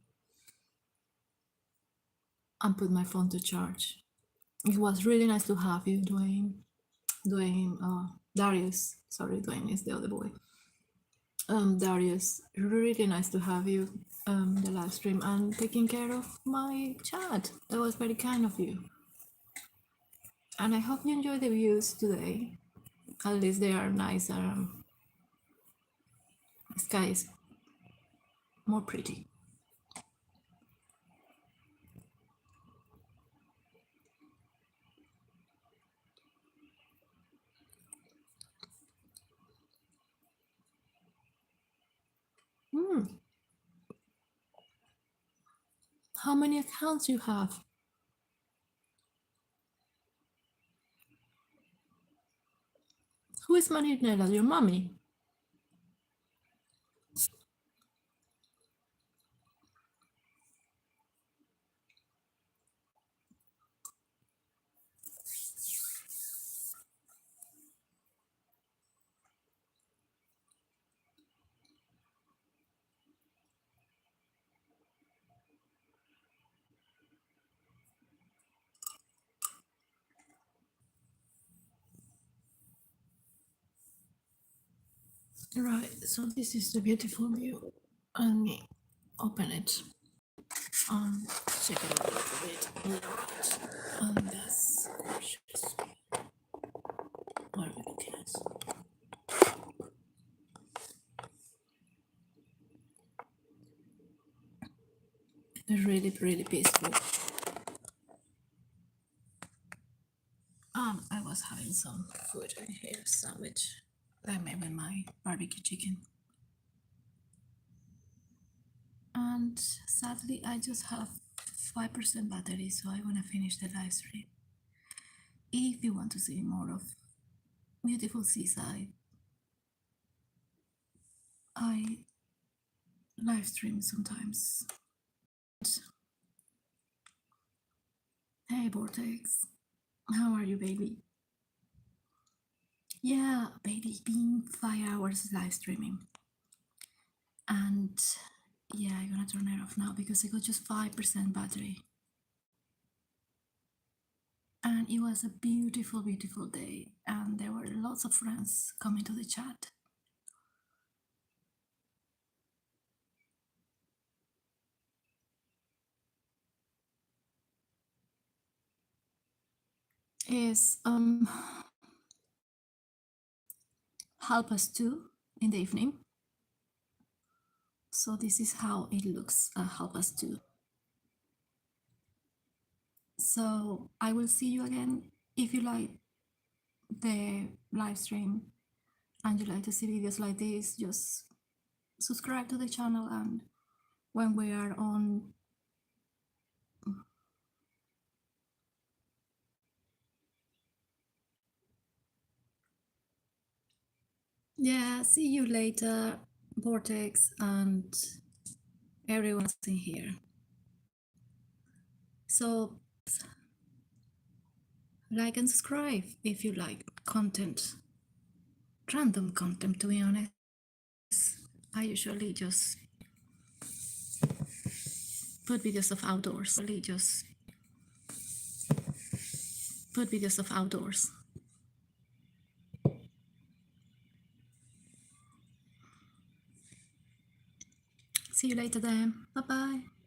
Speaker 1: put my phone to charge. It was really nice to have you, Dwayne. Darius. Sorry, Dwayne is the other boy. Darius, really nice to have you. The live stream and taking care of my chat. That was very kind of you. And I hope you enjoy the views today. At least they are nicer. The sky is more pretty. How many accounts you have? Who is Marinela? Your mommy? Right, so this is the beautiful view. Let me open it and check it out a little bit. Right. And that's gorgeous. What are we looking at? Really, really peaceful. I was having some food in here, sandwich. I made with my barbecue chicken. And sadly, I just have 5% battery, so I want to finish the live stream. If you want to see more of beautiful seaside, I live stream sometimes. Hey, Vortex, how are you, baby? Yeah, baby, been 5 hours live streaming. And yeah, I'm gonna turn it off now because I got just 5% battery. And it was a beautiful, beautiful day. And there were lots of friends coming to the chat. Is 2:30 in the evening. So this is how it looks at 2:30. So I will see you again. If you like the live stream and you like to see videos like this, just subscribe to the channel, and when we are on yeah, see you later, Vortex and everyone in here. So like and subscribe if you like content, random content, to be honest. I usually just put videos of outdoors. Really just put videos of outdoors. See you later then. Bye bye.